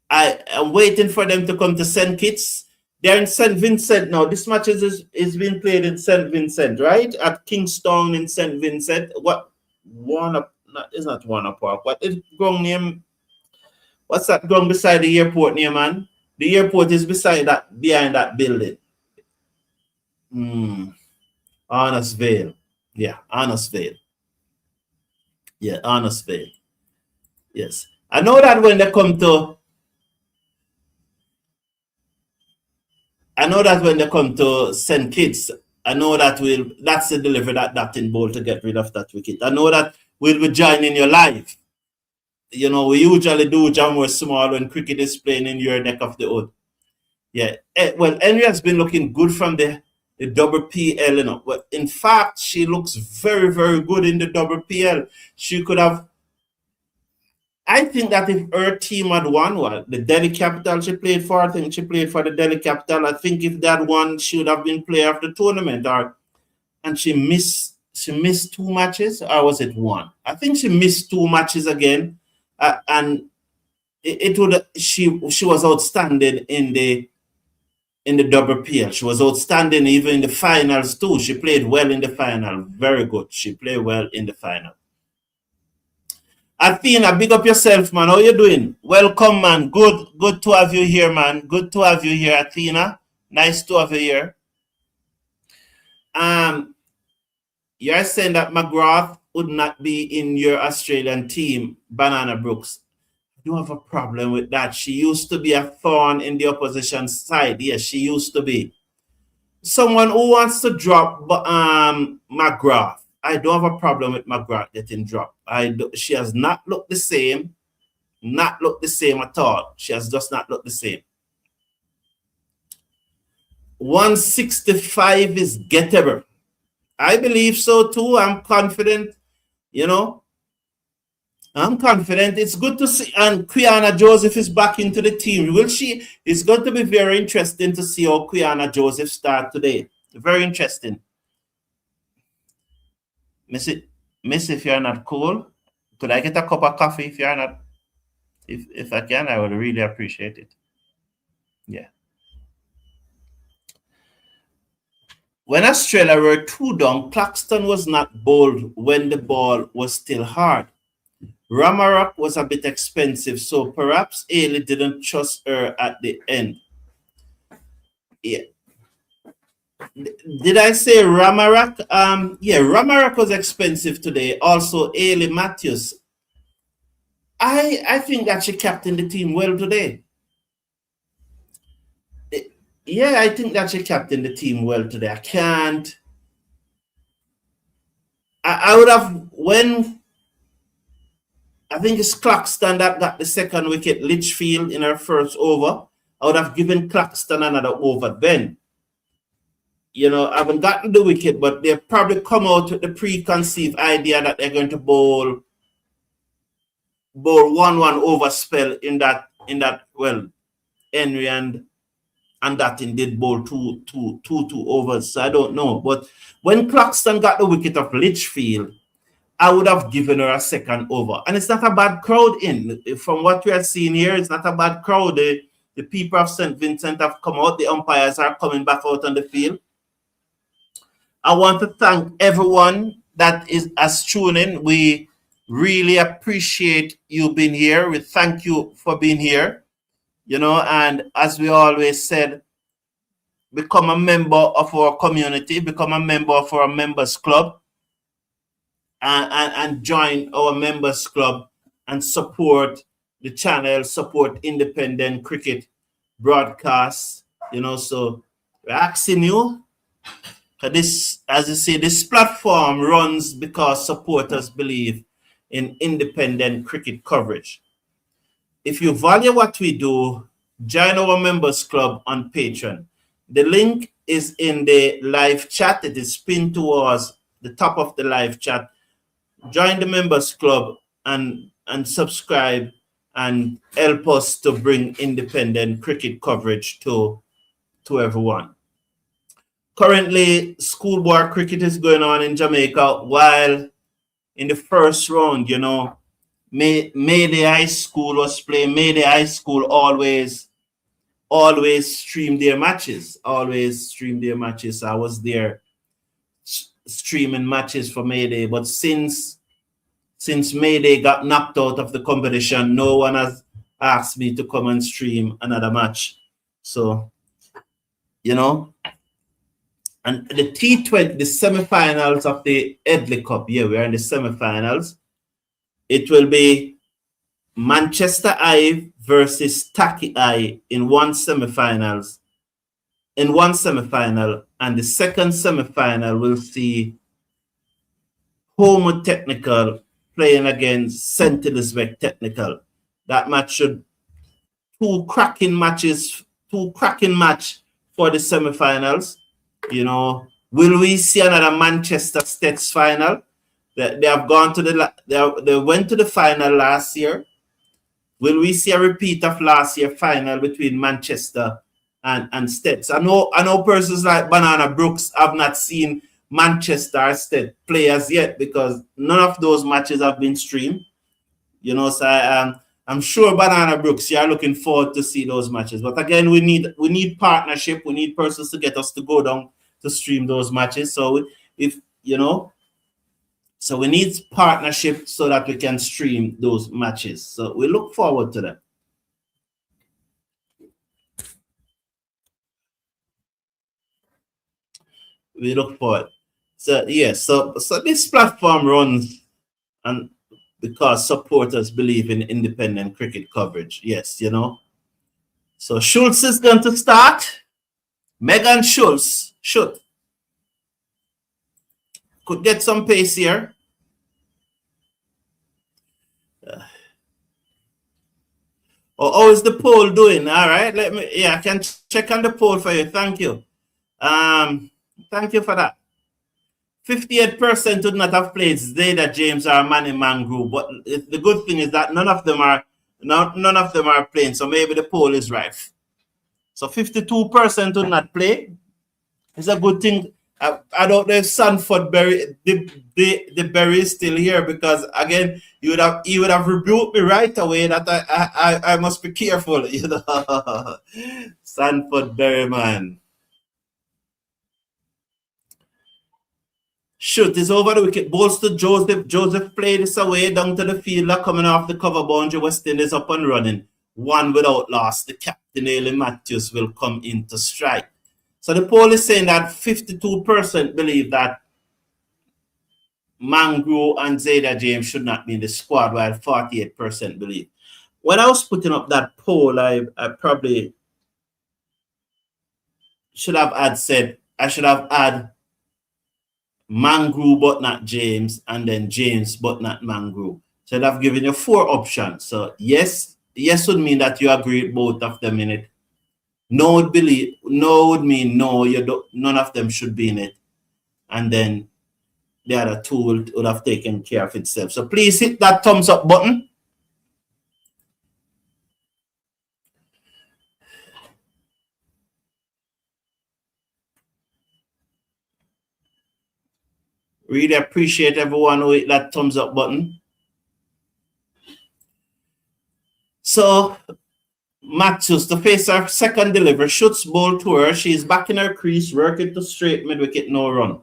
[SPEAKER 1] I'm waiting for them to come to St. Kitts. They're in St. Vincent now. This match is being played in St. Vincent, right? At Kingstown in St. Vincent. It's not Warner Park. What is ground name? What's that ground beside the airport name, man? The airport is behind that building. Honest Vale. Yeah, Honest Vale. Yeah, Honest Vale. Yes. I know that when they come to St. Kitts, I know that that's the delivery that in bowl to get rid of that wicket. I know that we'll be joining your live. We usually do jam more small when cricket is playing in your neck of the wood. Yeah. Well, Henry has been looking good from the double PL, Well, in fact, she looks very, very good in the double PL. She could have. I think that if her team had won, the Delhi Capital she played for, I think she played for the Delhi Capital. I think if that won, she would have been player of the tournament. And she missed 2 matches, or was it 1? I think she missed 2 matches again, and she was outstanding in the double PL. She was outstanding even in the finals too. She played well in the final, very good. She played well in the final. Athena, big up yourself, man. How you doing? Welcome, man. Good to have you here, man. Good to have you here, Athena. Nice to have you here. You're saying that McGrath would not be in your Australian team, Banana Brooks. I don't have a problem with that. She used to be a thorn in the opposition side. Yes, she used to be. Someone who wants to drop McGrath. I don't have a problem with McGrath getting dropped. She has not looked the same. Not looked the same at all. She has just not looked the same. 165 is gettable. I believe so too. I'm confident. I'm confident. It's good to see. And Quiana Joseph is back into the team. It's going to be very interesting to see how Quiana Joseph start today. Very interesting. Miss, if you're not cool, could I get a cup of coffee if you're not? If I can, I would really appreciate it. Yeah. When Australia were 2 down, Claxton was not bowled when the ball was still hard. Ramarak was a bit expensive, so perhaps Ailey didn't trust her at the end. Yeah. Did I say Ramarak? Yeah, Ramarak was expensive today. Also, Ailey Matthews. I think that she captained the team well today. Yeah, I think that she captained the team well today. I would have, when I think it's Claxton that got the second wicket, Litchfield in her first over, I would have given Claxton another over then. You know, I haven't gotten the wicket, but they'll probably come out with the preconceived idea that they're going to bowl 1-1 over spell in that well, Henry and Datin did bowl two overs. So I don't know. But when Claxton got the wicket of Litchfield, I would have given her a second over. And it's not a bad crowd in. From what we are seeing here, it's not a bad crowd. The people of St. Vincent have come out. The umpires are coming back out on the field. I want to thank everyone that has tuned in. We really appreciate you being here. We thank you for being here. You know, and as we always said, become a member of our community, become a member of our members club, and join our members club and support the channel, support independent cricket broadcasts. You know, so we're asking you, this, as you see, this platform runs because supporters believe in independent cricket coverage. If you value what we do, join our members club on Patreon. The link is in the live chat. It is pinned towards the top of the live chat. Join the members club and subscribe and help us to bring independent cricket coverage to everyone. Currently, schoolboy cricket is going on in Jamaica, while in the first round, you know, Mayday High School was playing. Mayday High School always stream their matches. Always stream their matches. I was there streaming matches for Mayday, but since Mayday got knocked out of the competition, no one has asked me to come and stream another match. So, you know, and the T20, the semi-finals of the Headley Cup, yeah, we're in the semi-finals. It will be Manchester Eye versus Taki Eye in one semi-final, and the second semi-final will see Homer Technical playing against St. Elizabeth Technical. That match should two cracking match for the semi-finals. You know, will we see another Manchester States final? They have gone to they went to the final last year. Will we see a repeat of last year's final between Manchester and States? I know persons like Banana Brooks have not seen Manchester State players yet because none of those matches have been streamed. You know, so I'm sure Banana Brooks, you're looking forward to see those matches. But again, we need partnership. We need persons to get us to go down to stream those matches. So so we need partnership so that we can stream those matches. So we look forward to that. We look forward. So yeah, so this platform runs and because supporters believe in independent cricket coverage. Yes, you know. So Schultz is going to start. Megan Schultz could get some pace here. How is the poll doing? All right, I can check on the poll for you. Thank you. Thank you for that. 58% would not have played Zayda James or Manny Mangru, but the good thing is that none of them are playing, so maybe the poll is right. So 52% would not play. It's a good thing. I don't know if Sanford Berry the Berry is still here, because again he would have rebuked me right away that I must be careful, you know. Sanford Berry, man. Shoot is over the wicket. Balls to Joseph. Joseph played this away down to the fielder coming off the cover boundary. West Indies up and running. One without loss. The captain, Ailey Matthews, will come in to strike. So the poll is saying that 52% believe that Mangro and Zayda James should not be in the squad, while 48% believe. When I was putting up that poll, I probably should have said Mangro but not James, and then James but not Mangro. So I've given you 4 options. So yes would mean that you agree with both of them in it. No would mean no, none of them should be in it. And then the other 2 would have taken care of itself. So please hit that thumbs up button. Really appreciate everyone who hit that thumbs up button. So Matthews to face her second delivery, shoots ball to her. She's back in her crease, working to straight mid-wicket, no run.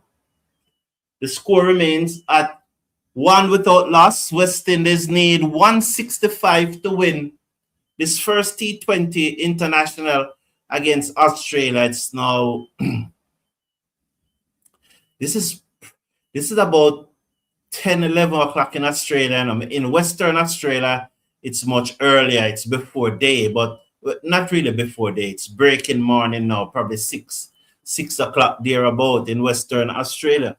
[SPEAKER 1] The score remains at 1 without loss. West Indies need 165 to win this first T20 international against Australia. It's now this is about 10, 11 o'clock in Australia. And in Western Australia, it's much earlier. It's before day, but not really before day. It's breaking morning now, probably 6 o'clock thereabout in Western Australia.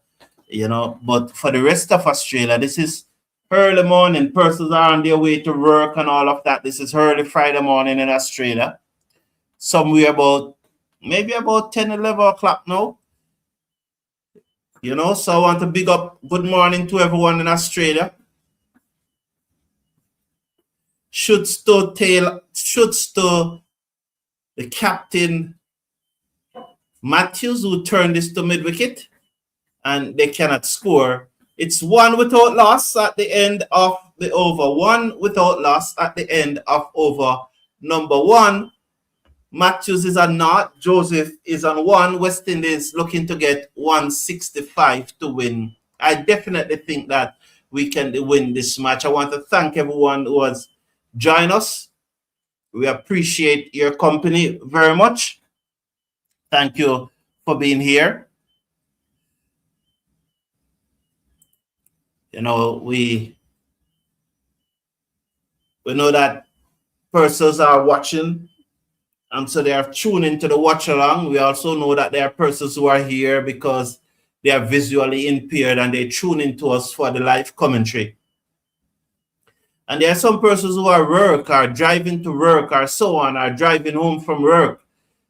[SPEAKER 1] You know, but for the rest of Australia, this is early morning. Persons are on their way to work and all of that. This is early Friday morning in Australia. Somewhere maybe about 10, 11 o'clock now. You know, so I want to big up good morning to everyone in Australia. Shoots to the captain Matthews, who turned this to mid-wicket, and they cannot score. It's 1 without loss at the end of the over. 1 without loss at the end of over number 1. Matthews is on 0. Joseph is on 1. West Indies looking to get 165 to win. I definitely think that we can win this match. I want to thank everyone who has joined us. We appreciate your company very much. Thank you for being here. You know, we know that persons are watching, and so they are tuning into the watch along. We also know that there are persons who are here because they are visually impaired and they tune into us for the live commentary. And there are some persons who are work, are driving to work, or so on, are driving home from work.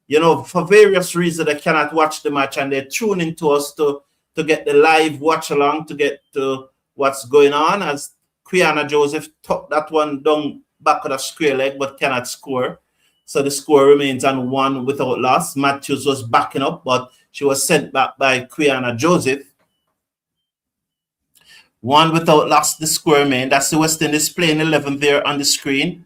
[SPEAKER 1] You know, for various reasons, they cannot watch the match, and they tune into us to get the live watch along, to get to what's going on, as Quiana Joseph took that one down back of the square leg but cannot score. So the score remains on 1 without loss. Matthews was backing up, but she was sent back by Quiana Joseph. 1 without loss, the score remains. That's the West Indies playing 11 there on the screen.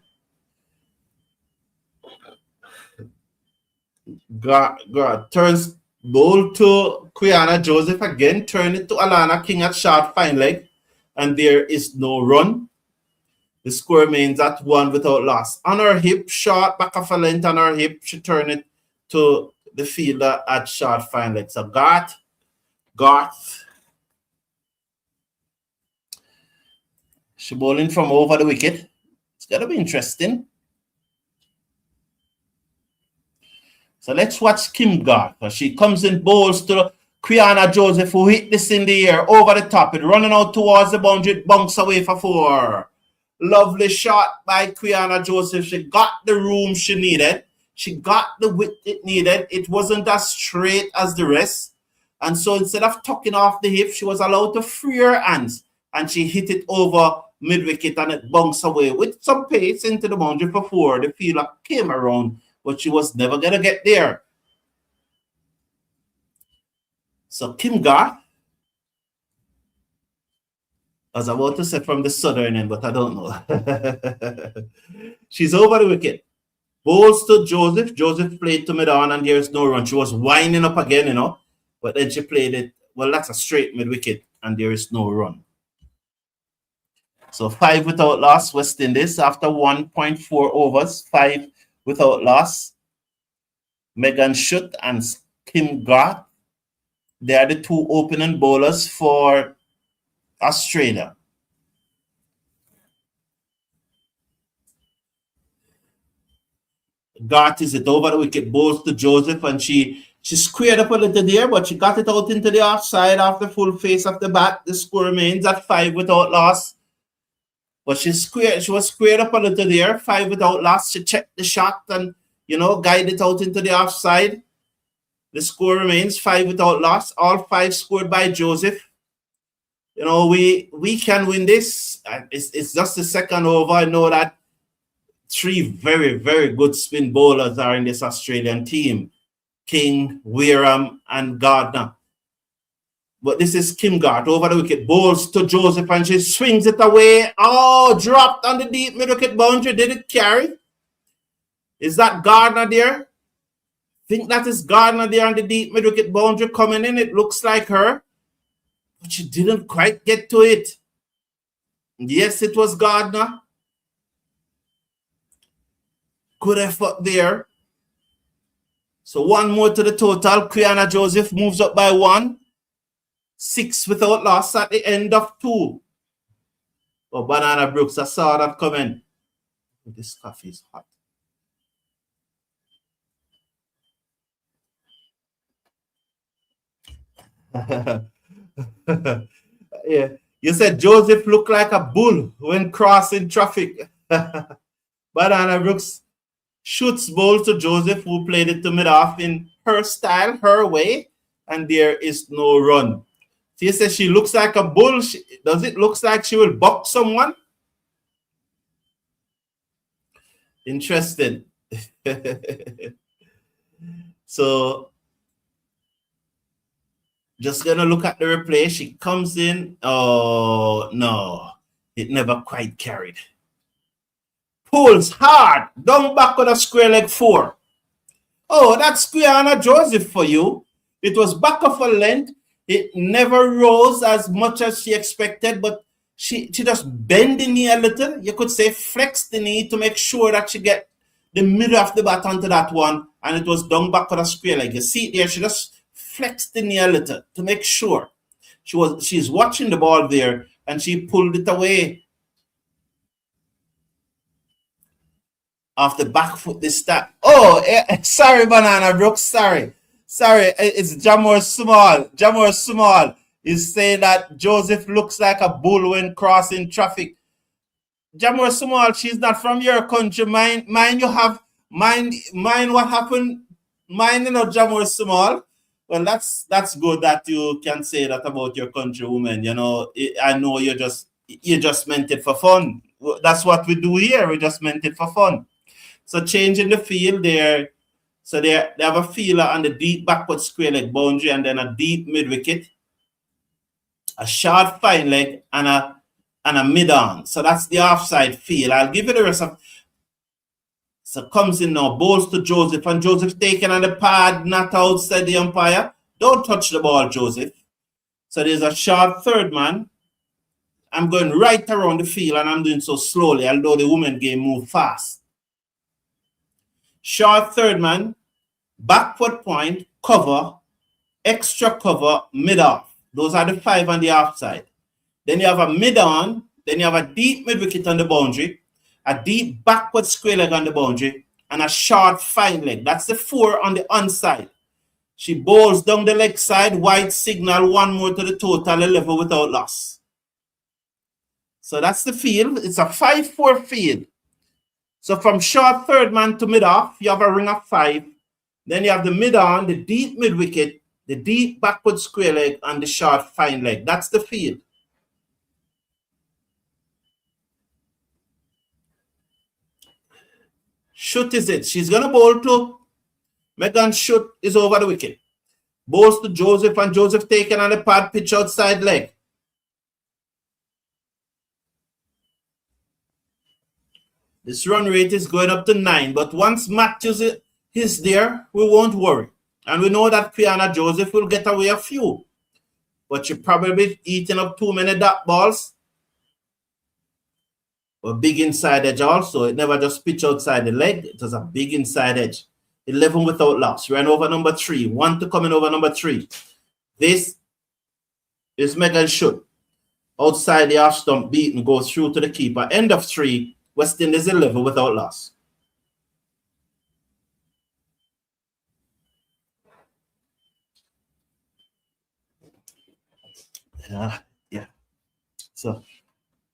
[SPEAKER 1] God turns ball to Quiana Joseph again, turn it to Alana King at short fine leg, and there is no run. The score remains at 1 without loss. On her hip, short back of a length on her hip, she turned it to the fielder at short fine leg. So Garth. She bowling from over the wicket. It's gonna be interesting. So let's watch Kim Garth. She comes in, bowls to Quiana Joseph, who hit this in the air over the top. It running out towards the boundary, it bunks away for 4. Lovely shot by Quiana Joseph. She got the room she needed. She got the width it needed. It wasn't as straight as the rest. And so instead of tucking off the hip, she was allowed to free her hands. And she hit it over mid-wicket, and it bounced away with some pace into the boundary for 4. The fielder came around, but she was never going to get there. So Kim Garth, I was about to say from the southern end, but I don't know. She's over the wicket. Bowls to Joseph. Joseph played to mid-on, and there's no run. She was winding up again, but then she played it. Well, that's a straight mid-wicket, and there is no run. So 5 without loss, West Indies after 1.4 overs, 5 without loss. Megan Schutt and Kim Garth, they are the two opening bowlers for Australia. Garth is it over the wicket, bowls to Joseph, and she squared up a little there, but she got it out into the offside after full face of the bat. The score remains at 5 without loss. But she was squared up a little there, 5 without loss. She checked the shot and, guided it out into the offside. The score remains 5 without loss. All 5 scored by Joseph. We can win this. It's just the second over. I know that 3 very, very good spin bowlers are in this Australian team. King, Wareham, and Gardner. But this is Kim Garth over the wicket, bowls to Joseph, and she swings it away. Oh, dropped on the deep mid-wicket boundary. Did it carry? Is that Gardner there? I think that is Gardner there on the deep mid-wicket boundary coming in. It looks like her. But she didn't quite get to it. Yes, it was Gardner. Good effort there. So 1 more to the total. Quiana Joseph moves up by 1. 6 without loss at the end of 2. Oh, Banana Brooks, I saw that coming. This coffee is hot. Yeah. You said Joseph looked like a bull when crossing traffic. Banana Brooks shoots bowl to Joseph, who played it to mid-off in her style, her way, and there is no run. She says she looks like a bull. Does it look like she will box someone? Interesting. So, just going to look at the replay. She comes in. Oh, no. It never quite carried. Pulls hard. Down back on a square leg 4. Oh, that's Quiana Joseph for you. It was back of a length. It never rose as much as she expected, but she just bent the knee a little. You could say flex the knee to make sure that she get the middle of the bat onto that one, and it was down back on a square leg. You see there, she just flexed the knee a little to make sure. She's watching the ball there, and she pulled it away off the back foot this time. Oh, sorry, Banana Brooks, sorry. It's Jamor Small. Jamor Small is saying that Joseph looks like a bull when crossing traffic. Jamor Small, she's not from your country. Mind what happened. Mind, Jamor Small. Well, that's good that you can say that about your country woman. I know you just meant it for fun. That's what we do here. We just meant it for fun. So changing the field there. So they have a feeler on the deep backward square leg boundary, and then a deep mid wicket, a short fine leg, and a mid on. So that's the offside field. I'll give you the rest of. So comes in now, bowls to Joseph, and Joseph taken on the pad, not outside the umpire. Don't touch the ball, Joseph. So there's a short third man. I'm going right around the field, and I'm doing so slowly, although the women game move fast. Short third man, backward point, cover, extra cover, mid-off. Those are the 5 on the offside. Then you have a mid-on, then you have a deep mid-wicket on the boundary, a deep backward square leg on the boundary, and a short fine leg. That's the 4 on the onside. She bowls down the leg side, white signal, 1 more to the total, 11 without loss. So that's the field. It's a 5-4 field. So from short third man to mid-off, you have a ring of 5. Then you have the mid-on, the deep mid-wicket, the deep backward square leg, and the short fine leg. That's the field. Schutt is it. She's going to bowl to Megan Schutt is over the wicket. Balls to Joseph, and Joseph taken on the pad, pitch outside leg. This run rate is going up to 9, but once Matthews is there, we won't worry. And we know that Quiana Joseph will get away a few. But you're probably eating up too many dot balls. A big inside edge also. It never just pitch outside the leg. It was a big inside edge. 11 without loss. Ran over number 3. 1 to come in over number 3. This is Megan Shoot. Outside the off stump, beaten, goes through to the keeper. End of 3. West Indies 11 without loss. Yeah. So,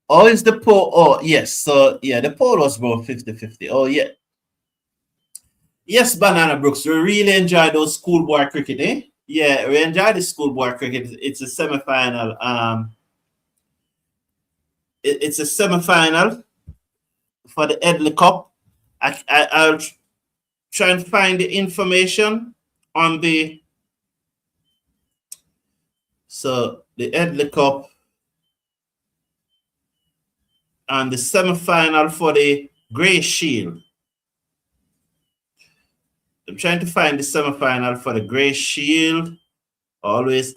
[SPEAKER 1] oh, is the poll? Oh, yes. So, yeah, the poll was about 50-50. Oh, yeah. Yes, Banana Brooks. We really enjoy those schoolboy cricket, eh? Yeah, we enjoy the schoolboy cricket. It's a semi-final. It's a semi-final for the Edley Cup. I'll try and find the information on the Edley Cup and the semi-final for the Grey Shield. I'm trying to find the semi-final for the Grey Shield. Always,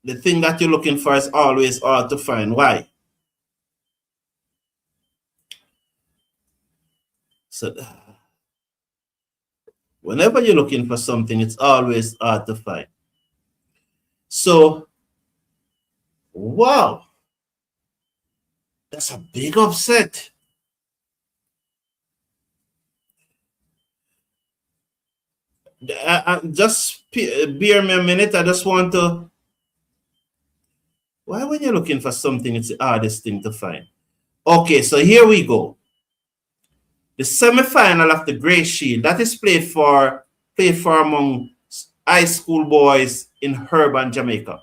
[SPEAKER 1] the thing that you're looking for is always hard to find. Why? So, whenever you're looking for something, it's always hard to find. So, wow. That's a big upset. Just bear me a minute. I just want to. Why, when you're looking for something, it's the hardest thing to find? Okay, so here we go. The semi-final of the Grey Shield that is played for among high school boys in urban Jamaica.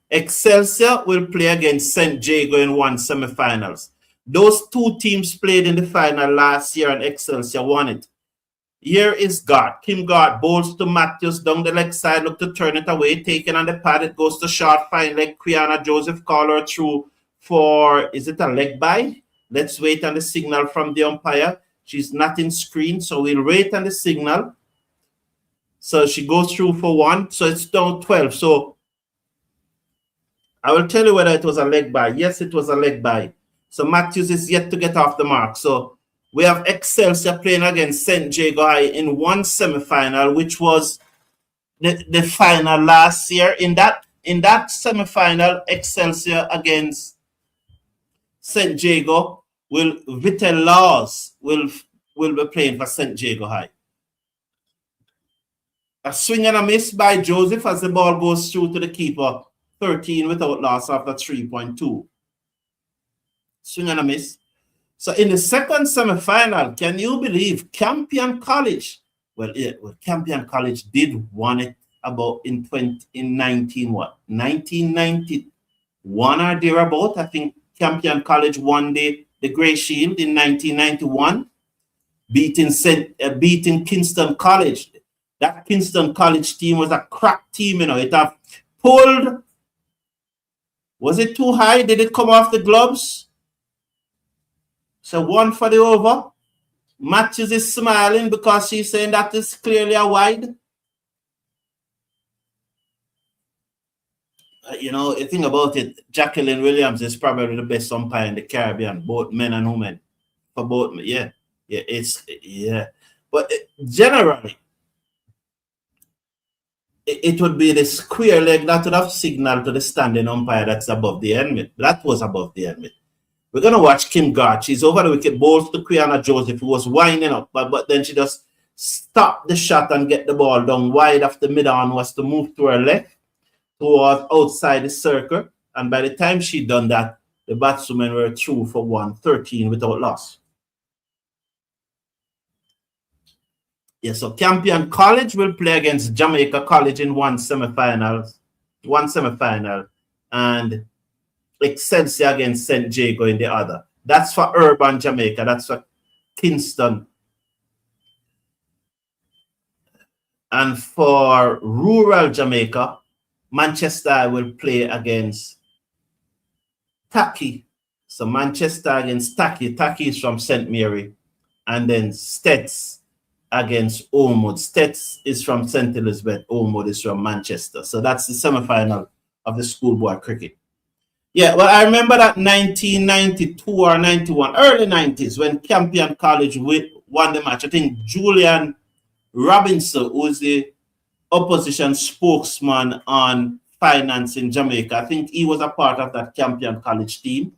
[SPEAKER 1] Excelsior will play against St. Jago in one semi-finals. Those two teams played in the final last year and Excelsior won it. Here is Gart. Kim Gart bowls to Matthews down the leg side, look to turn it away, taken on the pad, it goes to short, fine leg. Quiana Joseph call her through for, is it a leg by? Let's wait on the signal from the umpire. She's not in screen, so we'll wait on the signal. So she goes through for 1, so it's down 12. So I will tell you whether it was a leg by. Yes, it was a leg by. So Matthews is yet to get off the mark. So we have Excelsior playing against St. Jago High in one semi-final, which was the final last year. In that semi-final, Excelsior against St. Jago Vittel Laws will be playing for St. Jago High. A swing and a miss by Joseph as the ball goes through to the keeper. 13 without loss after 3.2. Swing and a miss. So in the second semi-final, can you believe Campion College? Well, Campion College did won it about in 1991 or thereabout. I think Campion College won the Grey Shield in 1991, beating Kingston College. That Kingston College team was a crack team, you know. It have pulled. Was it too high? Did it come off the gloves? So 1 for the over. Matthews is smiling because she's saying that is clearly a wide. You know, the thing about it, Jacqueline Williams is probably the best umpire in the Caribbean, both men and women. For both, yeah. But generally, it would be the square leg that would have signaled to the standing umpire that's above the helmet. That was above the helmet. We're going to watch Kim Gart. She's over the wicket, bowls to Quiana Joseph, who was winding up, but then she just stopped the shot and get the ball down wide after mid-on, was to move to her left, towards outside the circle. And by the time she done that, the batswomen were through for 113 without loss. Yeah, so Campion College will play against Jamaica College in one semi-final, and Excelsior against St. Jago in the other. That's for urban Jamaica. That's for Kingston. And for rural Jamaica, Manchester will play against Taki. So Manchester against Taki. Taki is from St. Mary. And then Stets against Ormond. Stets is from St. Elizabeth. Ormond is from Manchester. So that's the semi-final of the schoolboy cricket. Yeah, well, I remember that 1992 or 91, early 90s, when Campion College won the match. I think Julian Robinson, who is the opposition spokesman on finance in Jamaica, I think he was a part of that Campion College team.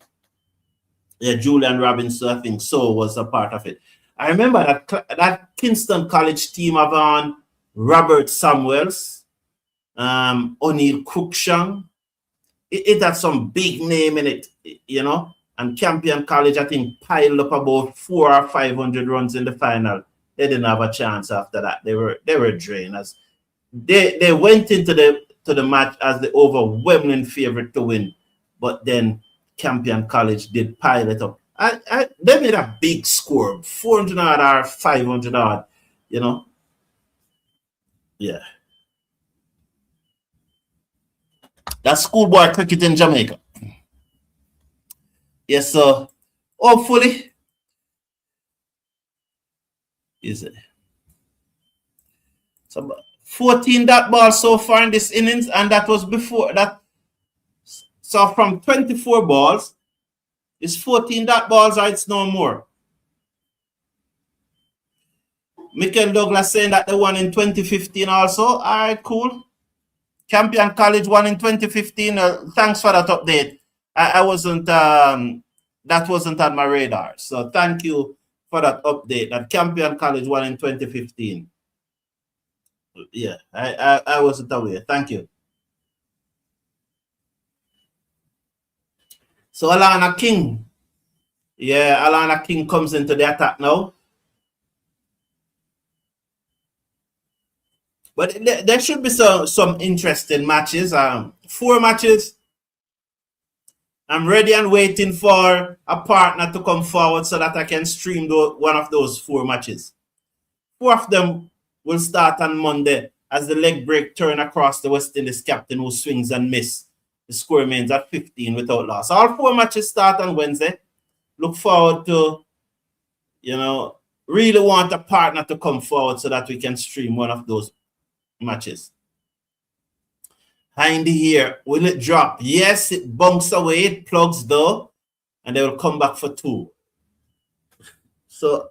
[SPEAKER 1] Yeah, Julian Robinson, I think so, was a part of it. I remember that Kingston College team of Robert Samuels, O'Neill Cruikshank. It had some big name in it, you know. And Campion College, I think, piled up about 400 or 500 runs in the final. They didn't have a chance after that. They were drainers. They went into the match as the overwhelming favorite to win, but then Campion College did pile it up. They made a big score, 400 odd or 500 odd, you know. Yeah. That's schoolboy cricket in Jamaica. Yes, so hopefully, is it? So 14 dot ball so far in this innings, and that was before that. So from 24 balls, it's 14 dot balls, or it's no more. Michael Douglas saying that they won in 2015 also. All right, cool. Campion College won in 2015. Thanks for that update. I wasn't, that wasn't on my radar. So thank you for that update. That Campion College won in 2015. Yeah, I wasn't aware. Thank you. So Alana King. Yeah, Alana King comes into the attack now. But there should be some interesting matches. 4 matches. I'm ready and waiting for a partner to come forward so that I can stream one of those 4 matches. 4 of them will start on Monday as the leg break turn across the West Indies captain who swings and miss. The score remains at 15 without loss. All 4 matches start on Wednesday. Look forward to, you know, really want a partner to come forward so that we can stream one of those matches. Hindy here. Will it drop? Yes, it bunks away. It plugs though. And they will come back for 2. So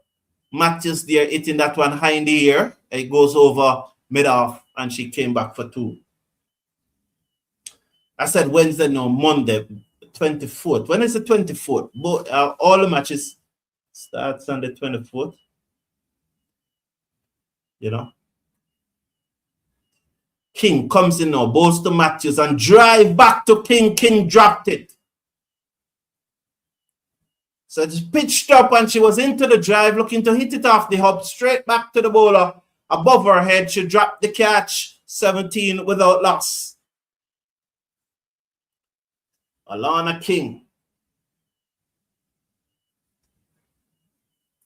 [SPEAKER 1] Matthews there hitting that one Hindy here. It goes over mid-off and she came back for 2. I said Wednesday, no, Monday, 24th. When is the 24th? All the matches starts on the 24th. You know. King comes in now, bowls to Matthews and drive back to King. King dropped it. So it's pitched up and she was into the drive looking to hit it off the hub straight back to the bowler. Above her head, she dropped the catch. 17 without loss. Alana King.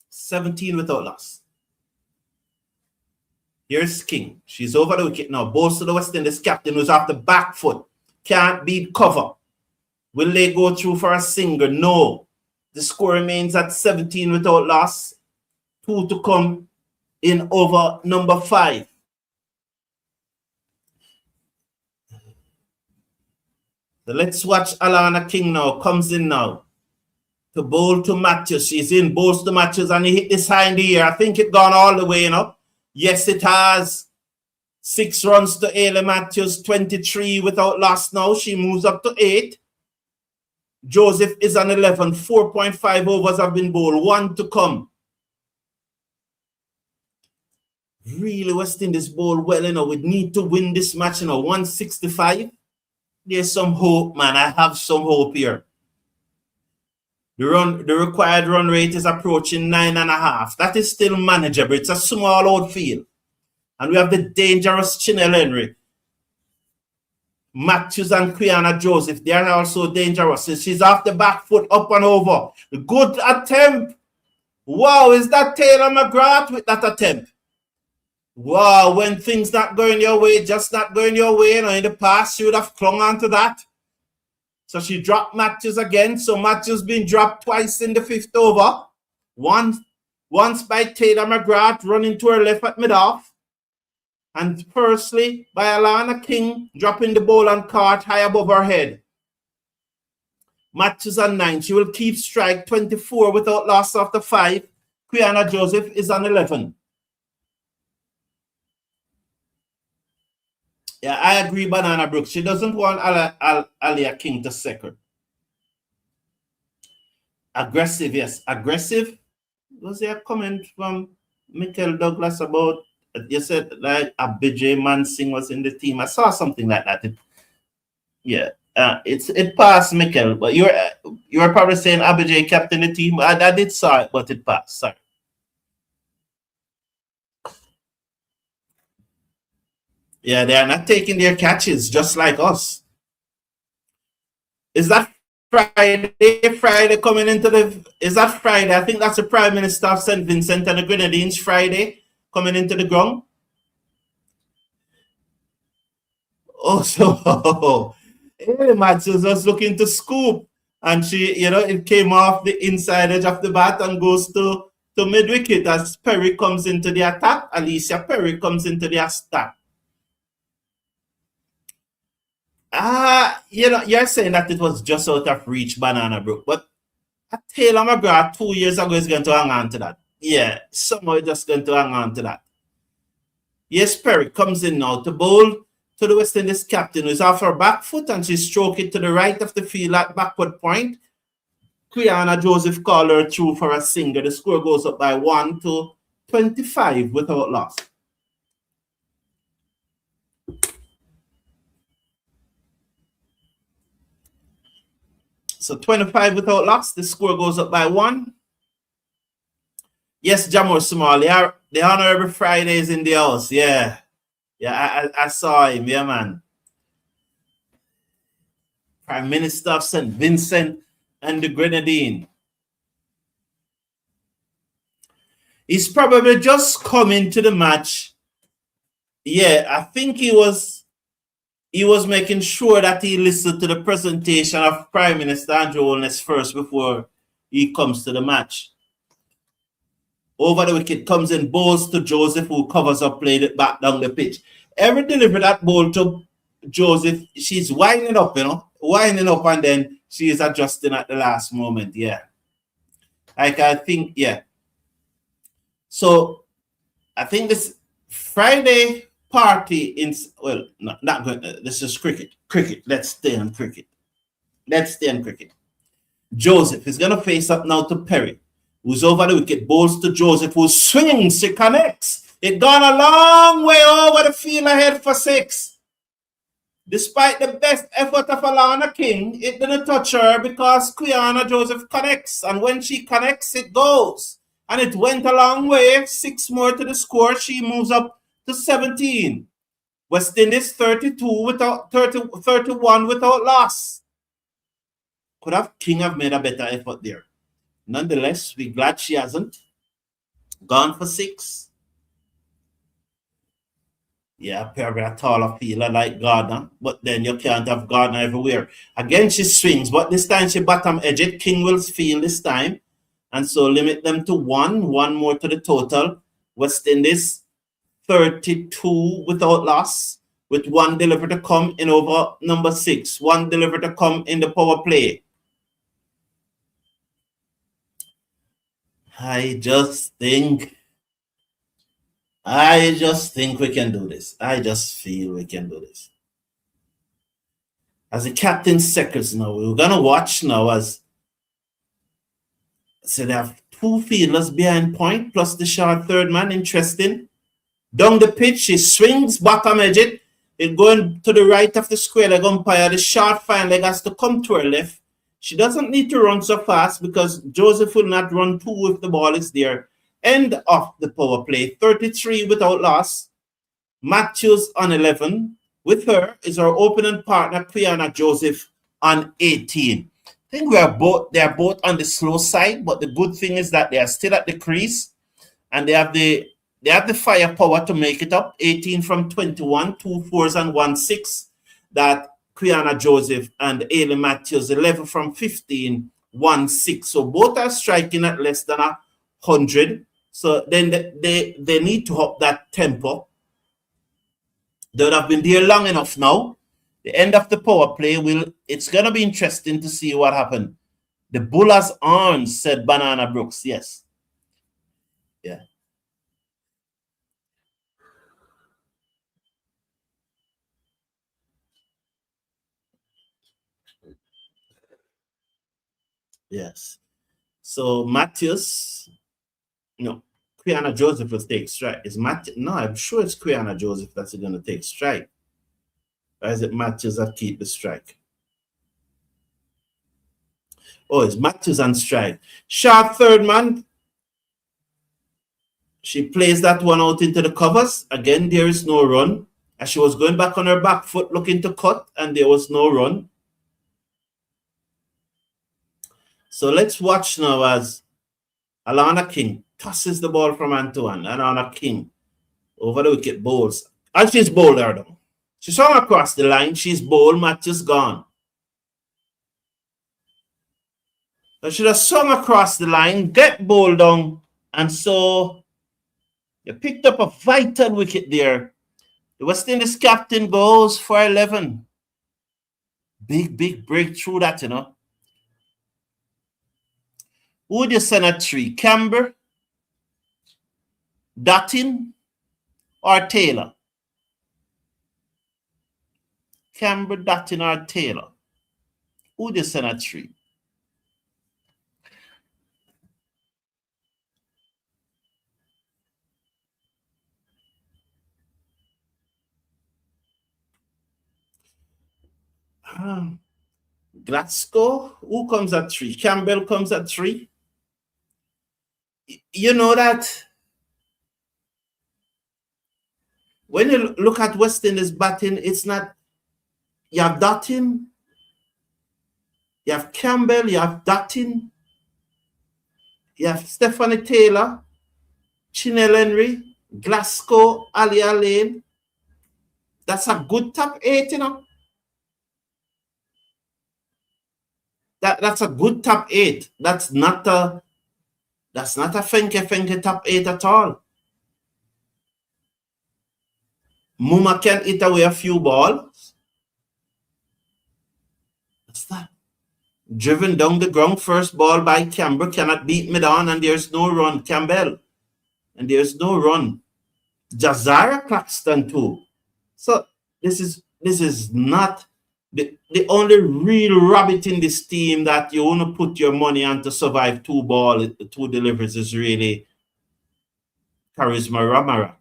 [SPEAKER 1] 17 without loss. Here's King. She's over the wicket now. Bowls to the West Indies captain who's off the back foot. Can't beat cover. Will they go through for a single? No. The score remains at 17 without loss. 2 to come in over number 5. So let's watch Alana King now. Comes in now. To bowl to Matthews. She's in. Bowls to Matthews and he hit this high in the air. I think it gone all the way, you know. Yes, it has. 6 runs to Ailey Matthews, 23 without loss now. She moves up to 8. Joseph is on 11. 4.5 overs have been bowled. 1 to come. Really, West Indies bowl well, you know. We need to win this match, you know. 165. There's some hope, man. I have some hope here. The required run rate is approaching 9.5. That is still manageable. It's a small outfield. And we have the dangerous Chinel Henry. Matthews and Quiana Joseph, they are also dangerous. She's off the back foot, up and over. Good attempt. Wow, is that Taylor McGrath with that attempt? Wow, when things not going your way, just not going your way, in the past, you would have clung on to that. So she dropped Matthews again. So Matthews been dropped twice in the 5th over. Once by Taylor McGrath running to her left at mid-off. And firstly by Alana King dropping the ball and cart high above her head. Matthews on 9. She will keep strike 24 without loss after 5. Quiana Joseph is on 11. Yeah, I agree, Banana Brooks. She doesn't want Alia King to second. Aggressive, yes. Aggressive. Was there a comment from Michael Douglas about, you said like Abijay Mansing was in the team? I saw something like that. It passed, Michael, but you were probably saying Abijay captain the team. I did saw it, but it passed. Sorry. Yeah, they are not taking their catches, just like us. Is that Friday? Friday coming into the... Is that Friday? I think that's the Prime Minister of St. Vincent and the Grenadines Friday coming into the ground. Oh, so... Hey, Matthews was looking to scoop. And she, it came off the inside edge of the bat and goes to mid-wicket as Perry comes into the attack. Alicia Perry comes into the attack. You're saying that it was just out of reach, Banana Brook, but Taylor McGrath 2 years ago is going to hang on to that. Yeah, somehow just going to hang on to that. Yes, Perry comes in now to bowl to the West Indies captain, who's off her back foot, and she stroke it to the right of the field at backward point. Quiana Joseph called her through for a single. The score goes up by 1 to 25 without loss. So 25 without loss. The score goes up by 1. Yes, Jamor Small. The Honorable Friday is in the house. Yeah. Yeah, I saw him. Yeah, man. Prime Minister of St. Vincent and the Grenadine. He's probably just coming to the match. Yeah, I think he was making sure that he listened to the presentation of Prime Minister Andrew Holness first before he comes to the match. Over the wicket comes in, bowls to Joseph, who covers up, played it back down the pitch. Every delivery that ball to Joseph, she's winding up, winding up, and then she is adjusting at the last moment. Yeah. I think, yeah. So I think this Friday party not good. This is cricket. Let's stay on cricket. Joseph is going to face up now to Perry, who's over the wicket, bowls to Joseph, who swings, she connects. It gone a long way over the field ahead for 6. Despite the best effort of Alana King, it didn't touch her because Quiana Joseph connects. And when she connects, it goes. And it went a long way. 6 more to the score. She moves up to 17. West Indies 31 without loss. Could have King have made a better effort there. Nonetheless, we're glad she hasn't. Gone for 6. Yeah, probably a taller fielder like Gardner, but then you can't have Gardner everywhere. Again, she swings, but this time she bottom edge it. King will field this time, and so limit them to 1. 1 more to the total. West Indies 32 without loss, with 1 delivery to come in over number 6. 1 delivery to come in the power play. I just think we can do this. I just feel we can do this. As the captain seconds now, we're going to watch now as so they have 2 fielders behind point plus the short third man. Interesting. Down the pitch, she swings, bottom edge it. It going to the right of the square leg umpire. The short fine leg has to come to her left. She doesn't need to run so fast because Joseph will not run 2 if the ball is there. End of the power play. 33 without loss. Matthews on 11. With her is our opening partner, Quiana Joseph, on 18. I think they are both on the slow side, but the good thing is that they are still at the crease and they have the they have the firepower to make it up. 18 from 21, 2 fours and 1 6. That Quiana Joseph and Ailey Matthews, 11 from 15, 1 6. So both are striking at less than 100. So then they need to up that tempo. They would have been there long enough now. The end of the power play it's gonna be interesting to see what happened. The Bullers on, said Banana Brooks. Yes. Yeah. Yes. So Matthews, no, Quiana Joseph will take strike. Is Matthews? No, I'm sure it's Quiana Joseph that's going to take strike. Or is it Matthews that keep the strike? Oh, it's Matthews on strike. Sharp third man. She plays that one out into the covers. Again, there is no run. As she was going back on her back foot looking to cut, and there was no run. So let's watch now as Alana King tosses the ball from Antoine. Alana King over the wicket bowls. And she's bowled her down. She swung across the line. She's bowled. Matthews gone. But she just swung across the line, get bowled down, and so you picked up a vital wicket there. The West Indies captain goes for 11. Big breakthrough that, you know. Who would you send at 3? Camber, Dutton, or Taylor? Camber, Dutton, or Taylor? Who would you send at 3? Glasgow, who comes at 3? Campbell comes at 3. You know that when you look at West Indies batting, it's not, you have Dutton, you have Campbell, you have Dutton, you have Stephanie Taylor, Chinel Henry, Glasgow, Ali Lane. That's a good top 8, you know. That's a good top 8. That's not a fenke top 8 at all. Muma can hit away a few balls. What's that? Driven down the ground, first ball by Campbell, cannot beat me down, and there's no run. Campbell, and there's no run. Jazara Claxton too. So this is not the only real rabbit in this team that you want to put your money on to survive 2 deliveries is really Charisma Ramarak.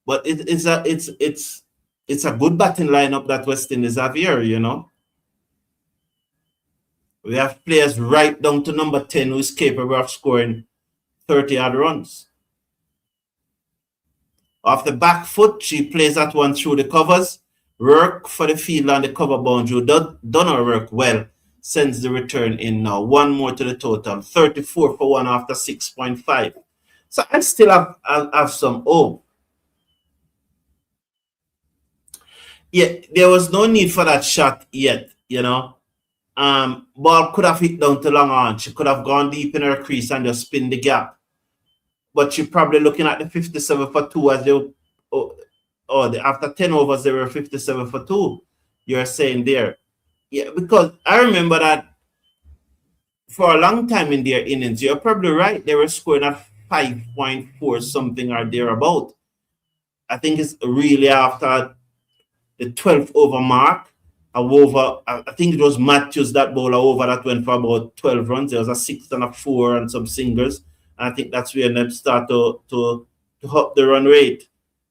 [SPEAKER 1] But it's a good batting lineup that West Indies have here, you know. We have players right down to number 10 who is capable of scoring 30-odd runs. Off the back foot, she plays that one through the covers. Work for the field on the cover boundary. Done her work well. Sends the return in now. 1 more to the total. 34 for 1 after 6.5. So I still have some hope. Yeah, there was no need for that shot yet, you know. Ball could have hit down to long on. She could have gone deep in her crease and just spin the gap. But you're probably looking at the 57 for 2 as they after 10 overs, they were 57 for 2. You're saying there. Yeah, because I remember that for a long time in their innings, you're probably right. They were scoring at 5.4 something or thereabout. I think it's really after the 12th over mark. I think it was Matthews that bowler over that went for about 12 runs. There was a 6 and a 4 and some singles. And I think that's where they start to up the run rate.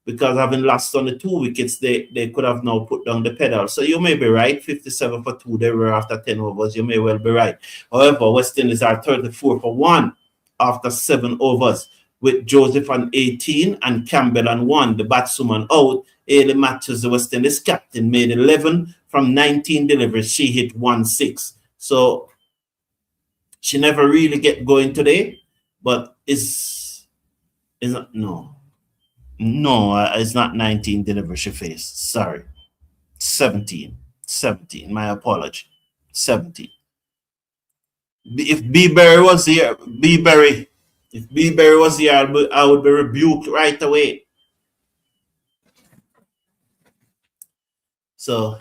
[SPEAKER 1] Because having lost on the 2 wickets, they could have now put down the pedal. So you may be right. 57 for 2 they were after 10 overs. You may well be right. However, West Indies are 34 for 1 after 7 overs, with Joseph on 18 and Campbell on 1. The batswoman out. Ailey Matthews, the West Indies captain, made 11 from 19 deliveries. She hit 1-6. So she never really get going today, but is not, no. No, it's not 19 delivery she faced. Sorry. 17. 17. My apology. 17. If B Berry was here, B Berry, if B Berry was here, I would be rebuked right away. So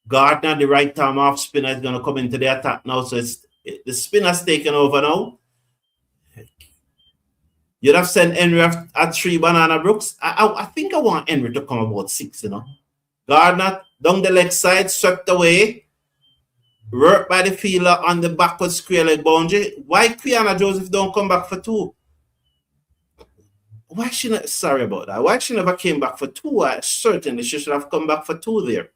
[SPEAKER 1] Gardner, the right arm off spinner, is going to come into the attack now. So the spinner's taken over now. You'd have sent Henry at 3 Banana Brooks. I think I want Henry to come about 6, you know. Gardner down the leg side, swept away. Worked by the fielder on the backward square leg boundary. Why Quiana Joseph don't come back for 2? Why she not? Sorry about that. Why she never came back for 2? Certainly she should have come back for 2 there.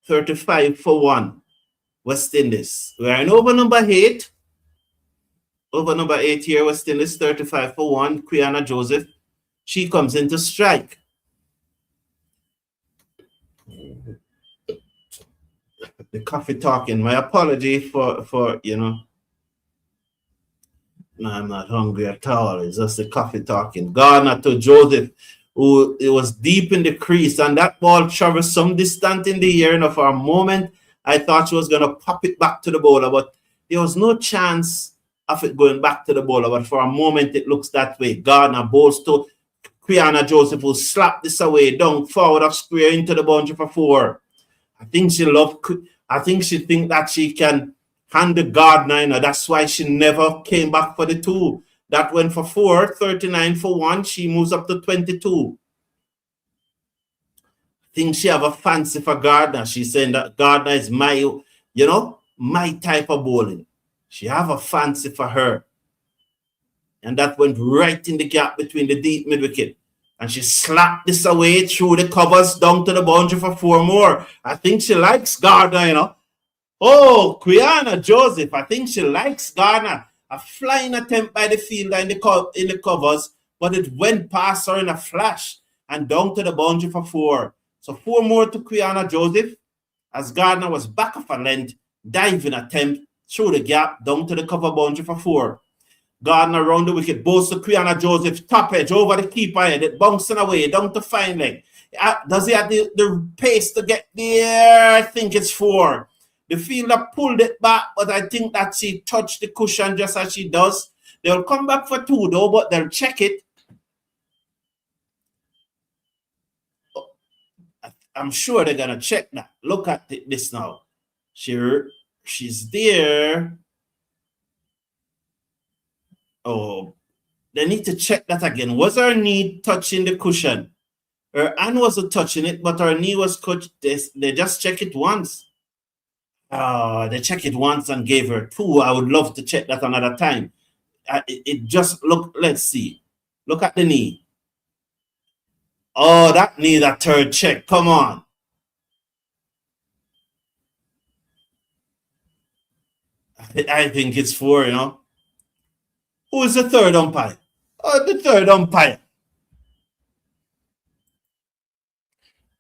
[SPEAKER 1] $35-1. West Indies. We are in over number 8. Over number 8 here, West Indies, 35-1. Quiana Joseph. She comes into strike. The coffee talking. My apology for you know. No, I'm not hungry at all. It's just the coffee talking. Gardner to Joseph, who it was deep in the crease, and that ball traveled some distance in the air. And for a moment, I thought she was going to pop it back to the bowler, but there was no chance of it going back to the bowler. But for a moment, it looks that way. Gardner bowls to Quiana Joseph, who slapped this away down forward of square into the boundary for 4. I think she think that she can handle Gardner. You know, that's why she never came back for the 2. That went for 4, 39-1. She moves up to 22. I think she have a fancy for Gardner. She's saying that Gardner is my type of bowling. She have a fancy for her. And that went right in the gap between the deep mid wicket. And she slapped this away through the covers down to the boundary for 4 more. I think she likes Gardner, you know. Oh, Quiana Joseph, I think she likes Gardner. A flying attempt by the fielder in the covers, but it went past her in a flash and down to the boundary for 4. So 4 more to Quiana Joseph as Gardner was back of a length, diving attempt through the gap down to the cover boundary for 4. Gardner around the wicket, bows to Quiana Joseph, top edge over the keeper head, it bouncing away down to fine leg. Does he have the pace to get there? I think it's 4. The fielder pulled it back, but I think that she touched the cushion just as she does. They'll come back for 2 though, but they'll check it. I'm sure they're gonna check that. Look at this now. She's there. Oh, they need to check that again. Was her knee touching the cushion? Her hand wasn't touching it, but her knee was touched. They just check it once. They checked it once and gave her 2. I would love to check that another time. It just look. Let's see. Look at the knee. Oh, that needs a 3rd check. Come on. I think it's 4, you know. Who is the 3rd umpire? Oh, the 3rd umpire.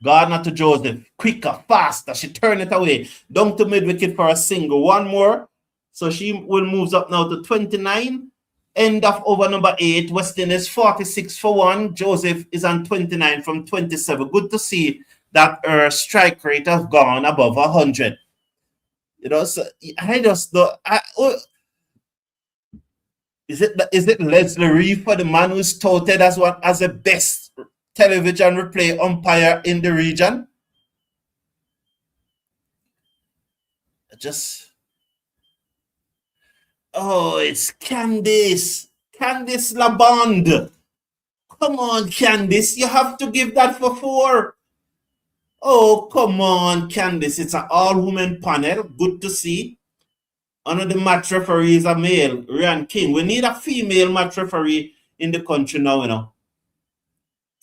[SPEAKER 1] Gardner to Joseph. Quicker, faster. She turned it away. Down to mid wicket for a single. 1 more. So she will move up now to 29. End of over number 8. West Indies 46-1. Joseph is on 29 from 27. Good to see that her strike rate has gone above 100. You know, so I just don't. Is it Leslie Reeve for the man who's touted as the best television replay umpire in the region? It's Candice Labond. Come on, Candice, you have to give that for 4. Oh, come on, Candice. It's an all-woman panel. Good to see. One of the match referees are male, Ryan King. We need a female match referee in the country now, you know.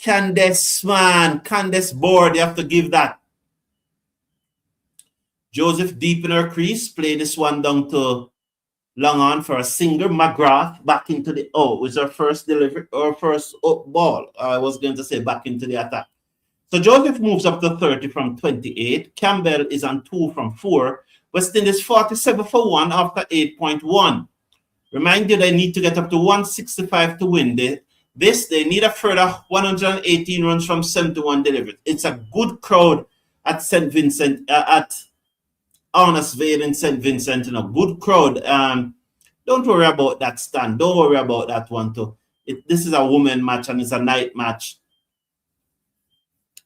[SPEAKER 1] Candice, man. Candice board, you have to give that. Joseph deep in her crease. Play this one down to long on for a single. McGrath back into the... Oh, it was her first delivery or first ball. I was going to say back into the attack. So Joseph moves up to 30 from 28. Campbell is on 2 from 4. West Indies 47 for 1 after 8.1. Remind you, they need to get up to 165 to win. They need a further 118 runs from 71 deliveries. It's a good crowd at St. Vincent, at Honest Vale in St. Vincent, good crowd. Don't worry about that stand. Don't worry about that one too. This is a women match and it's a night match.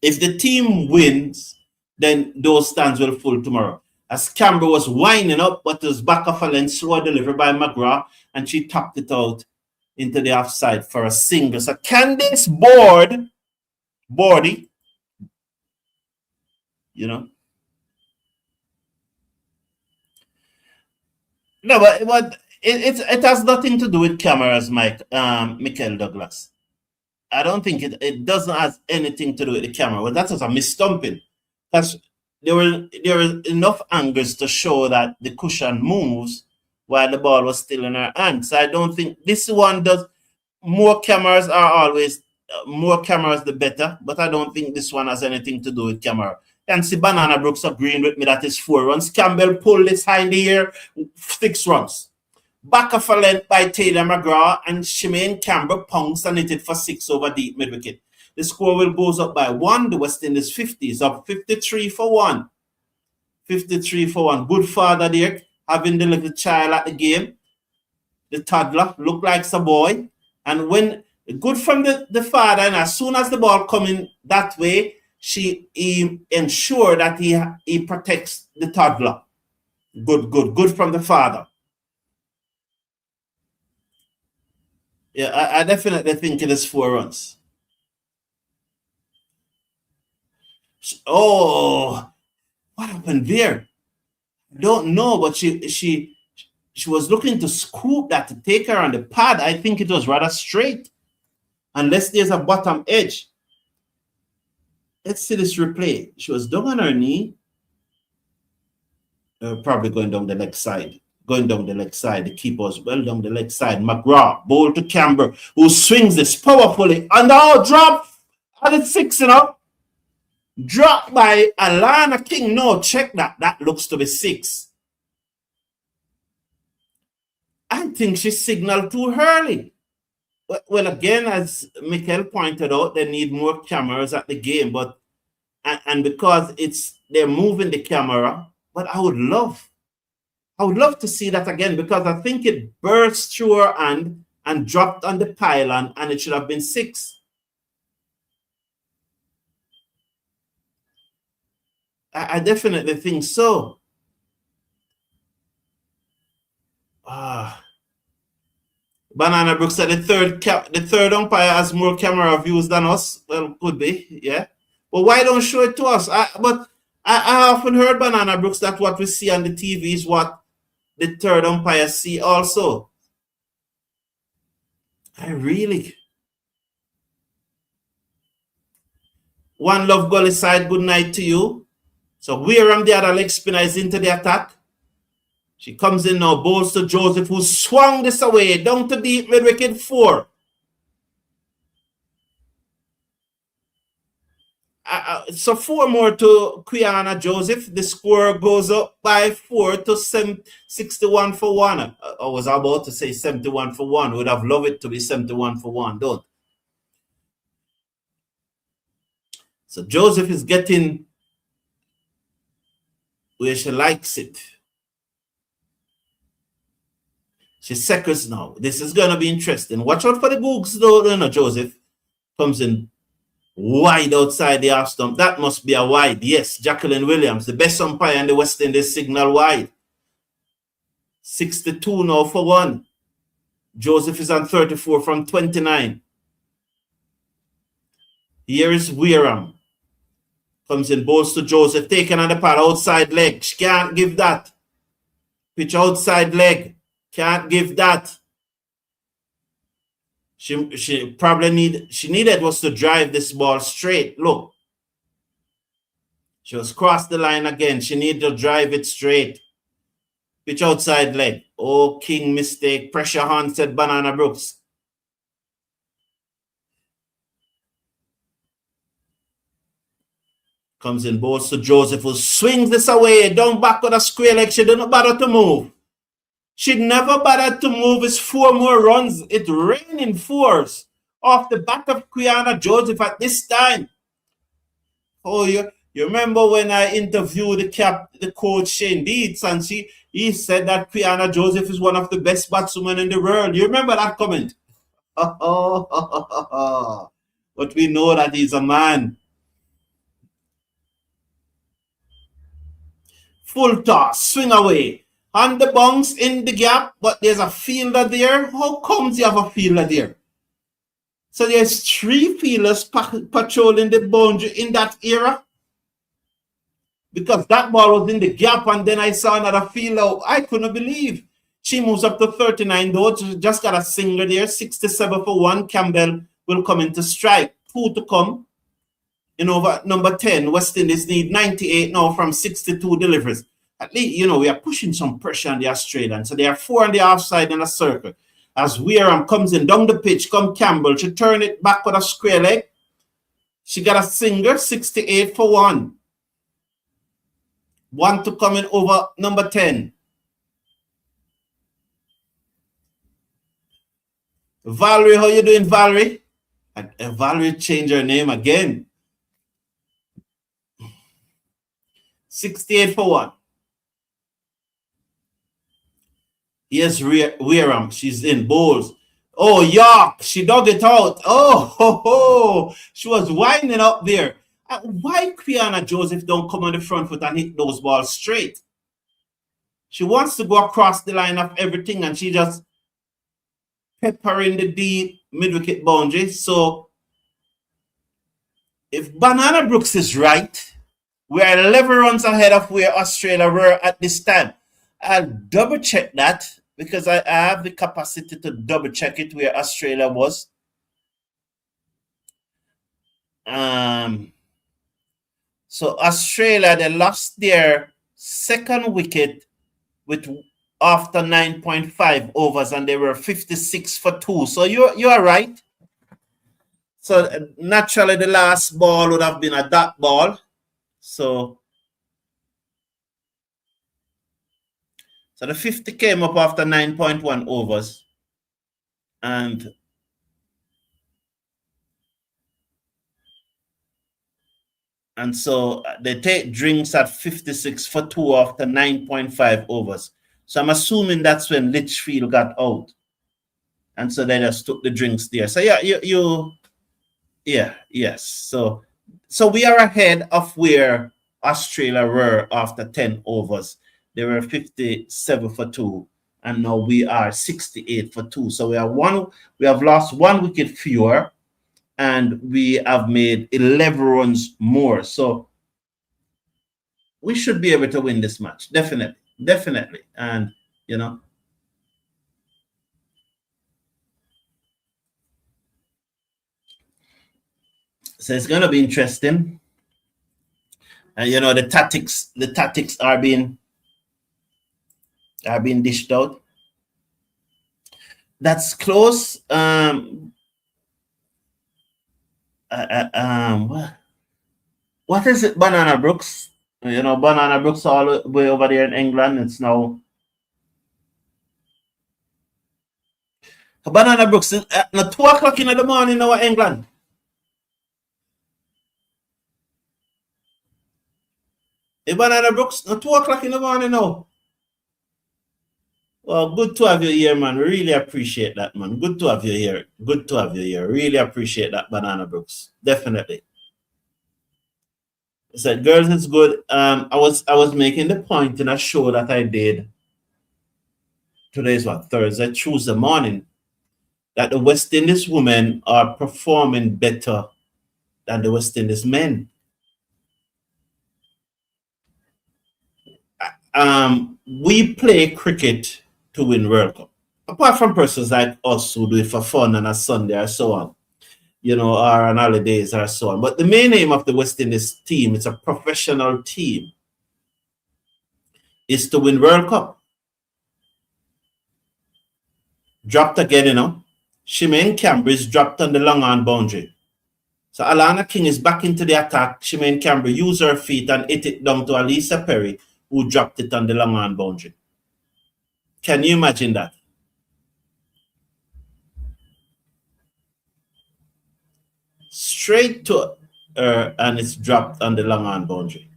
[SPEAKER 1] If the team wins, then those stands will full tomorrow. As Canberra was winding up, but it was back off a length, slow delivery by McGrath, and she tapped it out into the offside for a single. So Candice Bordy, No, but it has nothing to do with cameras, Michael Douglas. I don't think it doesn't have anything to do with the camera. Well, that was a mistumping. Because there were enough angles to show that the cushion moves while the ball was still in her hand. So I don't think this one does. More cameras are always more cameras the better, but I don't think this one has anything to do with camera. And see Banana Brooks agreeing with me that is 4 runs. Campbell pulled this high in the air, 6 runs. Back of a length by Taylor McGrath, and Shemaine Campbell punks and hit it for 6 over deep mid wicket. The score will goes up by 1. The West Indies 50 is up 53 for 1. 53 for 1. Good father there, having the little child at the game. The toddler looked like a boy. And when good from the father, and as soon as the ball coming that way, he ensured that he protects the toddler. Good from the father. Yeah, I definitely think it is 4 runs. Oh, what happened there? I don't know, but she was looking to scoop that to take her on the pad. I think it was rather straight, unless there's a bottom edge. Let's see this replay. She was down on her knee. Probably going down the leg side. Going down the leg side. The keeper was well down the leg side. McGrath, ball to Canberra, who swings this powerfully. And now drop at the 6, Dropped by Alana King. No, check that. That looks to be 6. I think she signaled too early. Well, again, as Michael pointed out, they need more cameras at the game, but and because they're moving the camera, but I would love to see that again, because I think it burst through her hand and dropped on the pylon, and it should have been 6. I definitely think so. Banana Brooks said the third umpire has more camera views than us. Well, could be, yeah. But why don't show it to us? But I often heard, Banana Brooks, that what we see on the TV is what the third umpire see also. One Love Gully side, good night to you. So Wareham, the other leg spinner, is into the attack. She comes in now, bowls to Joseph, who swung this away, down to deep mid-wicket 4. So 4 more to Quiana Joseph. The score goes up by 4 to 61 for 1. I was about to say 71 for 1. Would have loved it to be 71 for 1, don't? So Joseph is getting where she likes it. She's seconds now. This is going to be interesting. Watch out for the Googs, though, Joseph. Comes in wide outside the half stump. That must be a wide. Yes, Jacqueline Williams, the best umpire in the West Indies, signal wide. 62 now for 1. Joseph is on 34 from 29. Here is Wareham. Comes in, bowls to Joseph, taken on the pad, outside leg. She can't give that. Pitch outside leg. Can't give that. She probably needed was to drive this ball straight. Look. She was crossed the line again. She needed to drive it straight. Pitch outside leg. Oh, King mistake. Pressure on, said Banana Brooks. Comes in both to Joseph, who swings this away, down back with a square leg. She didn't bother to move. She never bothered to move. It's 4 more runs. It raining fours off the back of Quiana Joseph at this time. Oh, you remember when I interviewed the coach Shane Deeds, and he said that Quiana Joseph is one of the best batswomen in the world. You remember that comment? But we know that he's a man. Full toss, swing away. On the bounce in the gap, but there's a fielder there. How comes you have a fielder there? So there's 3 fielders patrolling the boundary in that era. Because that ball was in the gap, and then I saw another fielder. I couldn't believe. She moves up to 39 though. She just got a single there. 67 for 1. Campbell will come into strike. 2 to come. In over number 10, West Indies need 98 now from 62 deliveries. At least, we are pushing some pressure on the Australians. So they are 4 on the offside in a circle. As Weirham comes in down the pitch, come Campbell. She turn it back with a square leg. She got a single, 68 for 1. 1 to come in over number 10. Valerie, how you doing, Valerie? Valerie changed her name again. 68 for 1. Here's Weirham. She's in bowls. Oh, York. She dug it out. Oh, she was winding up there. Why Quiana Joseph don't come on the front foot and hit those balls straight? She wants to go across the line of everything, and she just peppering the deep mid-wicket boundary. So if Banana Brooks is right, we are 11 runs ahead of where Australia were at this time. I'll double check that because I have the capacity to double check it where Australia was. So Australia, they lost their second wicket after 9.5 overs, and they were 56 for 2. So you are right. So naturally, the last ball would have been a dot ball. So the 50 came up after 9.1 overs. And so they take drinks at 56 for 2 after 9.5 overs. So I'm assuming that's when Litchfield got out. And so they just took the drinks there. So yes. So we are ahead of where Australia were after 10 overs. They were 57 for 2, and now we are 68 for 2. So we have lost 1 wicket fewer, and we have made 11 runs more. So we should be able to win this match. Definitely. And so it's gonna be interesting. And the tactics are being dished out. That's close. What is it, Banana Brooks? Banana Brooks all the way over there in England. It's now Banana Brooks at 2 o'clock in the morning now in England. Banana Brooks at 2 o'clock in the morning now. Well, good to have you here, man. Really appreciate that, man. Good to have you here. Really appreciate that, Banana Brooks. Definitely. I said, girls, it's good. I was making the point in a show that I did. Today's Thursday, Tuesday morning, that the West Indies women are performing better than the West Indies men. We play cricket to win World Cup. Apart from persons like us who do it for fun on a Sunday or so on, or on holidays or so on. But the main aim of the West Indies team, it's a professional team, is to win World Cup. Dropped again, Shimane Cambridge dropped on the long on boundary. So Alana King is back into the attack. Shemaine Campbell used her feet and hit it down to Alisa Perry, who dropped it on the long on boundary. Can you imagine that? Straight to her, and it's dropped on the long on boundary.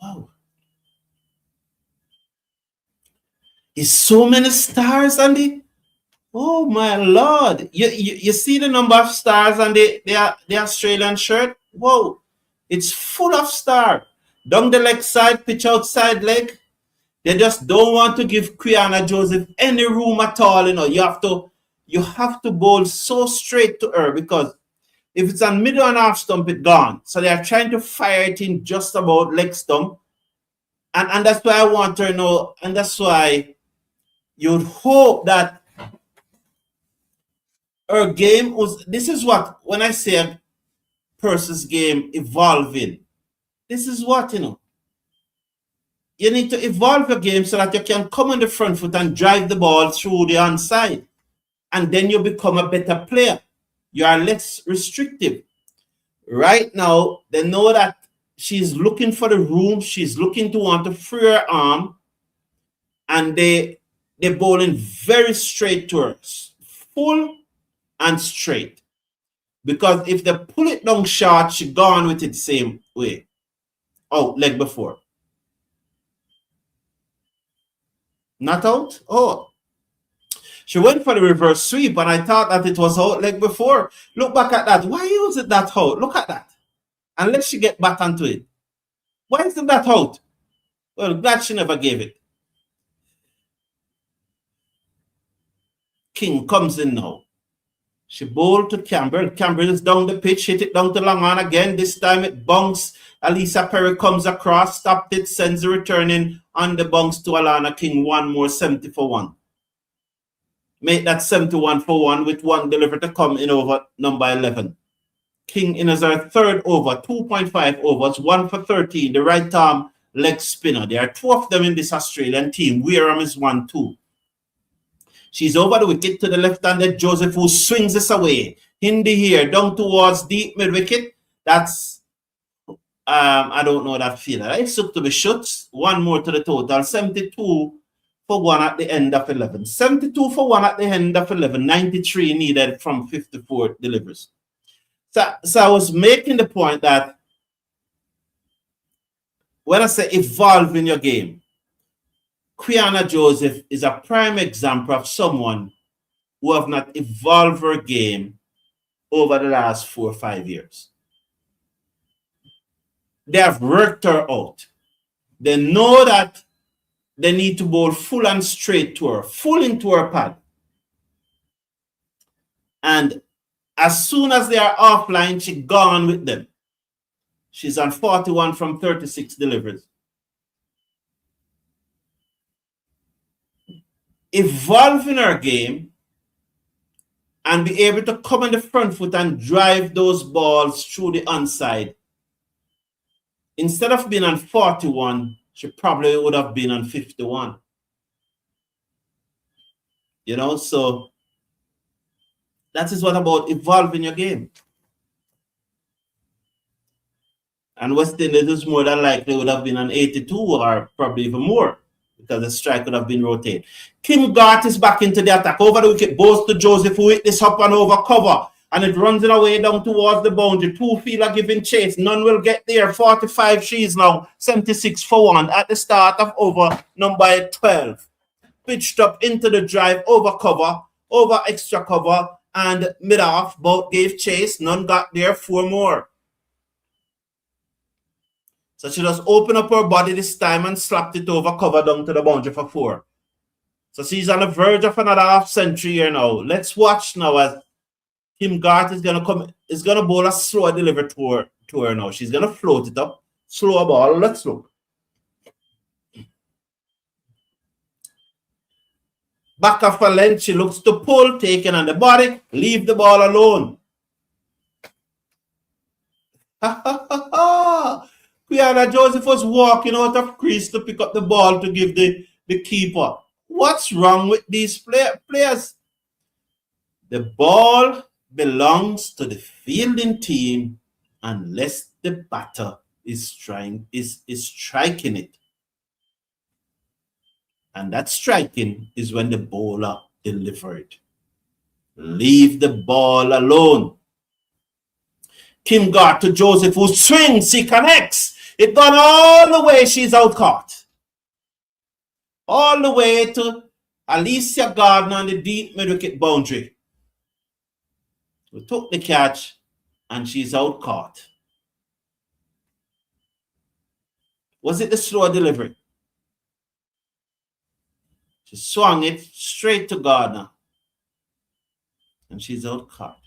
[SPEAKER 1] Wow. Is so many stars, Andy? Oh my Lord. You see the number of stars on the Australian shirt? Whoa. It's full of stars. Down the leg side, pitch outside leg. They just don't want to give Quiana Joseph any room at all. You have to bowl so straight to her, because if it's on middle and half stump, it's gone. So they are trying to fire it in just about leg stump. And that's why I want her to know, and that's why you'd hope that her game was, this is what, when I say Percy's game evolving, this is what, you need to evolve your game so that you can come on the front foot and drive the ball through the onside. And then you become a better player. You are less restrictive. Right now, they know that she's looking for the room. She's looking to want to free her arm. And they're bowling very straight to her. Full and straight. Because if they pull it down short, she gone with it same way. Oh, leg before. Not out? Oh. She went for the reverse sweep, and I thought that it was out leg before. Look back at that. Why was it that out? Look at that. Unless she get back onto it. Why isn't that out? Well, glad she never gave it. King comes in now. She bowled to Campbell. Campbell is down the pitch, hit it down to long on again. This time it bounced. Alisa Perry comes across, stopped it, sends the return in on the bounce to Alana King. One more, 70 for 1. Make that 71 for 1 with one delivery to come in over number 11. King in as her third over, 2.5 overs, 1 for 13. The right arm leg spinner. There are 2 of them in this Australian team. Wareham is 1-2. She's over the wicket to the left-handed Joseph, who swings this away. Hindi here, down towards deep mid-wicket. That's, I don't know that feeler. It's up to be shots. One more to the total. 72 for 1 at the end of 11. 72 for 1 at the end of 11. 93 needed from 54 deliveries. So I was making the point that when I say evolve in your game, Quiana Joseph is a prime example of someone who have not evolved her game over the last 4 or 5 years. They have worked her out. They know that they need to bowl full and straight to her, full into her pad. And as soon as they are offline, she's gone with them. She's on 41 from 36 deliveries. Evolving her game and be able to come on the front foot and drive those balls through the onside. Instead of being on 41, she probably would have been on 51. So that is what about evolving your game. And West Indies is more than likely would have been on 82 or probably even more, because the strike would have been rotated. Kim Gart is back into the attack. Over the wicket, goes to Joseph, who hit this up and over cover. And it runs it away down towards the boundary. 2 fielder giving chase. None will get there. 45 she's now. 76 for 1 at the start of over number 12. Pitched up into the drive, over cover, over extra cover, and mid-off. Both gave chase. None got there. 4 more. So she just opened up her body this time and slapped it over cover down to the boundary for 4. So she's on the verge of another half century here now. Let's watch now as Kim Gart is gonna bowl a slower delivery to her now. She's gonna float it up. Slower ball. Let's look. Back off a length. She looks to pull, taken on the body. Leave the ball alone. Quiana Joseph was walking out of crease to pick up the ball to give the What's wrong with these players? The ball belongs to the fielding team unless the batter is striking it. And that striking is when the bowler delivered. Leave the ball alone. Kim Gart to Joseph, who swings, he connects. It gone all the way, she's out caught. All the way to Alicia Gardner on the deep mid-wicket boundary. We took the catch and she's out caught. Was it the slow delivery? She swung it straight to Gardner. And she's out caught.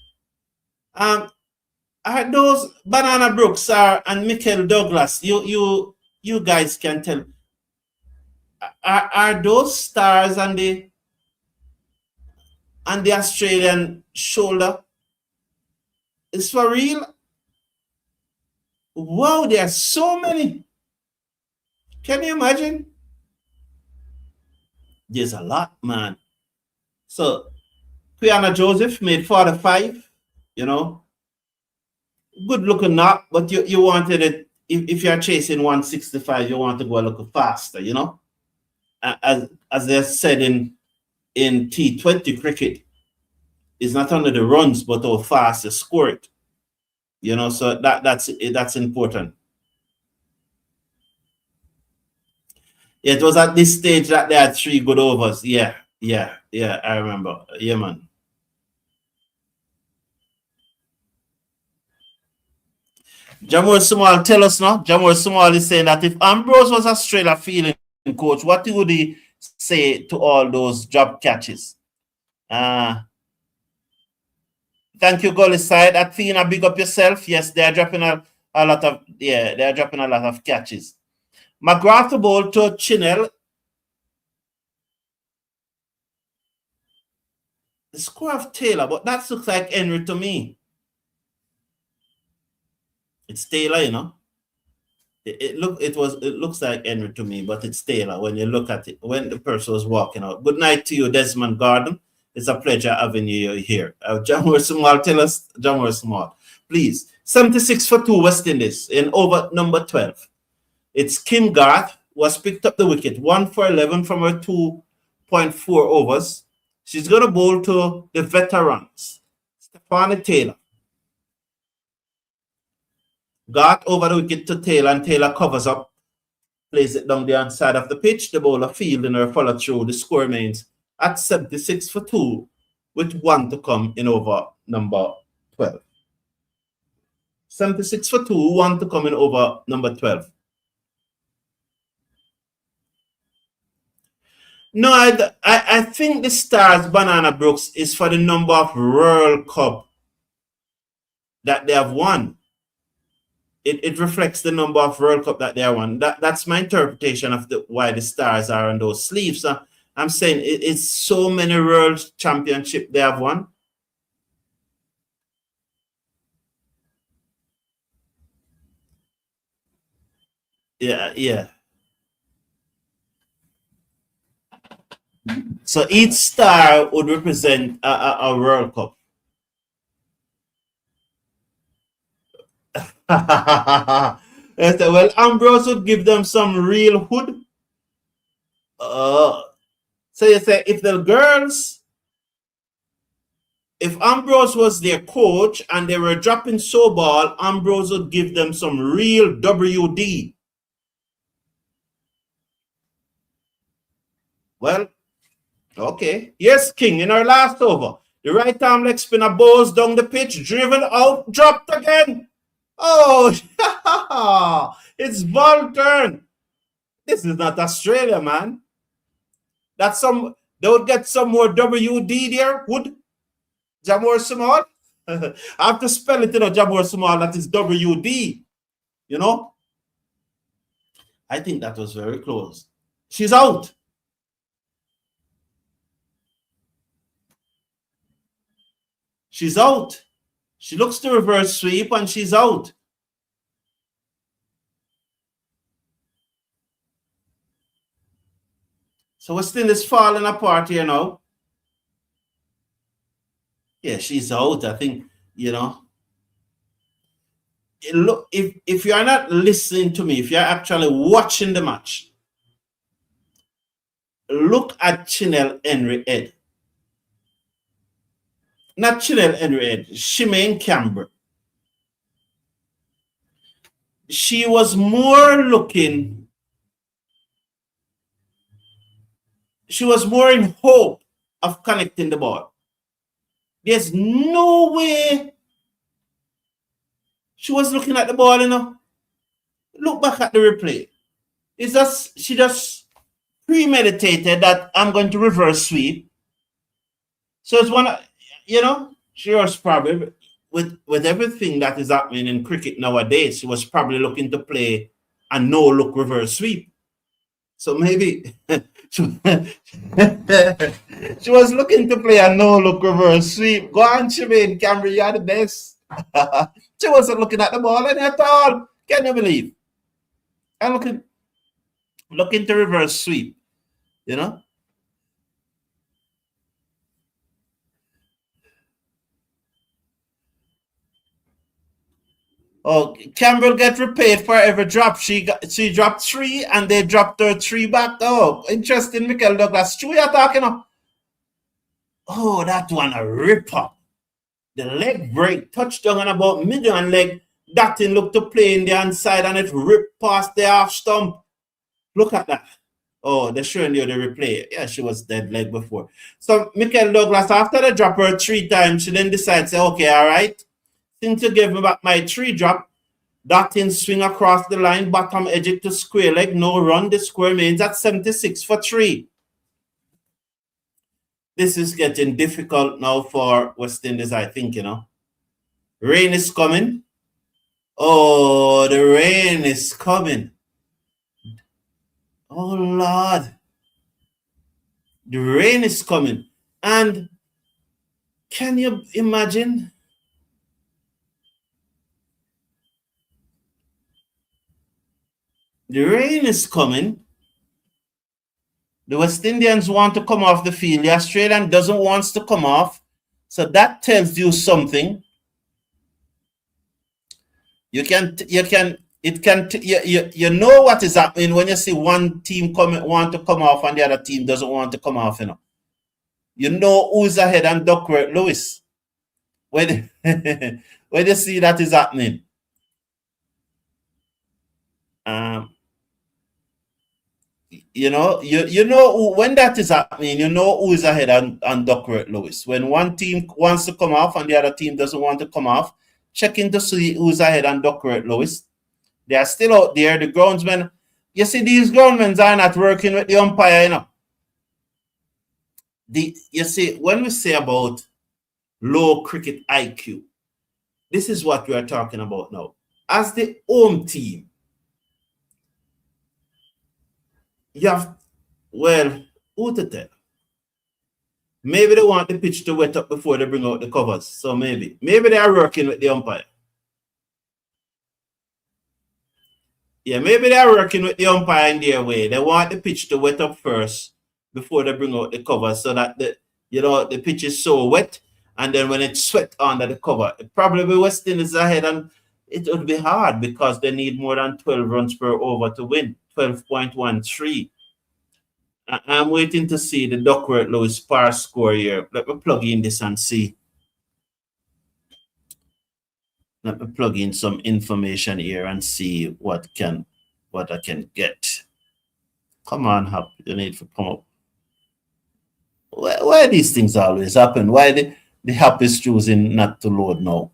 [SPEAKER 1] Are those Banana Brooks and Michael Douglas? You guys can tell. Are those stars on the Australian shoulder? It's for real? Wow, there are so many. Can you imagine? There's a lot, man. So, Quiana Joseph made 45, you know. Good looking knock, but you wanted it, if you're chasing 165, you want to go a little faster, you know. As they said in T20 cricket, it's not only the runs, but how fast you score it. You know, so that's important. It was at this stage that they had 3 good overs. Yeah, I remember. Yeah, man. Jamur Sumal, tell us now. Jamur Sumal is saying that if Ambrose was Australia fielding coach, what would he say to all those drop catches? Thank you, Gully side. Athena, big up yourself. Yes, they are dropping a lot of catches. McGrath ball to Chinell. The score of Taylor, but that looks like Henry to me. It's Taylor, you know. It looks like Henry to me, but it's Taylor when you look at it, when the person was walking out. Good night to you, Desmond Garden. It's a pleasure having you here. Jamur Small, tell us, Jamur Small, please. 76 for 2 West Indies in over number 12. It's Kim Garth who has picked up the wicket, 1 for 11 from her 2.4 overs. She's going to bowl to the veterans, Stephanie Taylor. Garth over the wicket to Taylor, and Taylor covers up, plays it down the outside of the pitch. The bowler fielding her follow through. The score remains at 76 for 2 with 1 to come in over number 12. 76 for 2, 1 to come in over number 12. No, I think the Stars Banana Brooks is for the number of World Cup that they have won. It reflects the number of World Cup that they have won. That's my interpretation of why the Stars are on those sleeves. I'm saying it's so many World Championship they have won. Yeah. So each star would represent a World Cup. Well, Ambrose would give them some real hood. So you say if Ambrose was their coach and they were dropping so ball, Ambrose would give them some real WD. Well, okay. Yes, King, in our last over. The right arm leg spinner bowls down the pitch, driven out, dropped again. Oh, it's ball turn. This is not Australia, man. They would get some more WD there, would Jamor Small. I have to spell it, Jamor Small, that is WD. You know? I think that was very close. She's out. She's out. She looks to reverse sweep and she's out. So West Indies falling apart here now. Yeah, she's out. I think, you know, look, if you're not listening to me, if you're actually watching the match, look at Chinel Henry Ed. Not Chinel Henry Ed, Shemaine Campbell. She was more looking, she was more in hope of connecting the ball. There's no way she was looking at the ball, you know. Look back at the replay. It's just, she just premeditated that I'm going to reverse sweep. So it's one, you know, she was probably, with everything that is happening in cricket nowadays, she was probably looking to play a no-look reverse sweep. So maybe she, she was looking to play a no-look reverse sweep. Go on, Shemaine Campbell, you're the best. She wasn't looking at the ball at all. Can you believe? I'm looking to reverse sweep, you know? Oh, Campbell get repaid for every drop. She dropped 3 and they dropped her 3 back. Oh, interesting, Michael Douglas. Who you talking about? Oh, that one a ripper. The leg break, touchdown on about middle and leg. That thing looked to play in the inside and it ripped past the half stump. Look at that. Oh, they're showing you the replay. Yeah, she was dead leg before. So Michael Douglas, after the drop her 3 times, she then decides, say, okay, all right. Since you gave me back my 3 drop, that thing swing across the line, bottom edge it to square leg, no run. The square means at 76 for 3. This is getting difficult now for West Indies, I think, you know. Rain is coming. Oh, the rain is coming. Oh, Lord. The rain is coming. And can you imagine? The rain is coming. The West Indians want to come off the field. The Australian doesn't want to come off. So that tells you something. You know what is happening when you see one team want to come off and the other team doesn't want to come off, you know. You know who's ahead and Duckworth Lewis. When when you see that is happening. You know when that is happening, you know who is ahead on Duckworth Lewis. When one team wants to come off and the other team doesn't want to come off, checking to see who's ahead on Duckworth Lewis. They are still out there. The groundsmen, you see, these groundsmen are not working with the umpire, you know. You see, when we say about low cricket IQ, this is what we are talking about now. As the home team, you have, well, who to tell? Maybe they want the pitch to wet up before they bring out the covers. So maybe they are working with the umpire. Yeah, maybe they are working with the umpire in their way. They want the pitch to wet up first before they bring out the cover, so that the pitch is so wet, and then when it's sweat under the cover, it probably be West Indies ahead, and it would be hard because they need more than 12 runs per over to win, 12.13. I'm waiting to see the Duckworth Lewis par score here. Let me plug in this and see. Let me plug in some information here and see what I can get. Come on, Hap. You need to come up. Why these things always happen? Why the Hap is choosing not to load now?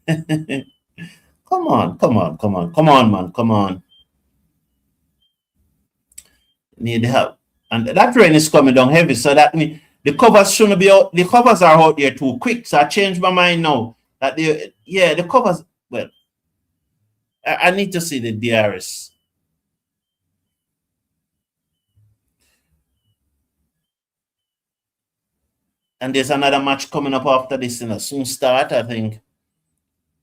[SPEAKER 1] Come on, man. Come on. Need help. And that rain is coming down heavy, so that means the covers shouldn't be out. The covers are out there too quick, so I changed my mind now. That the covers. Well, I need to see the DRS. And there's another match coming up after this, soon start, I think.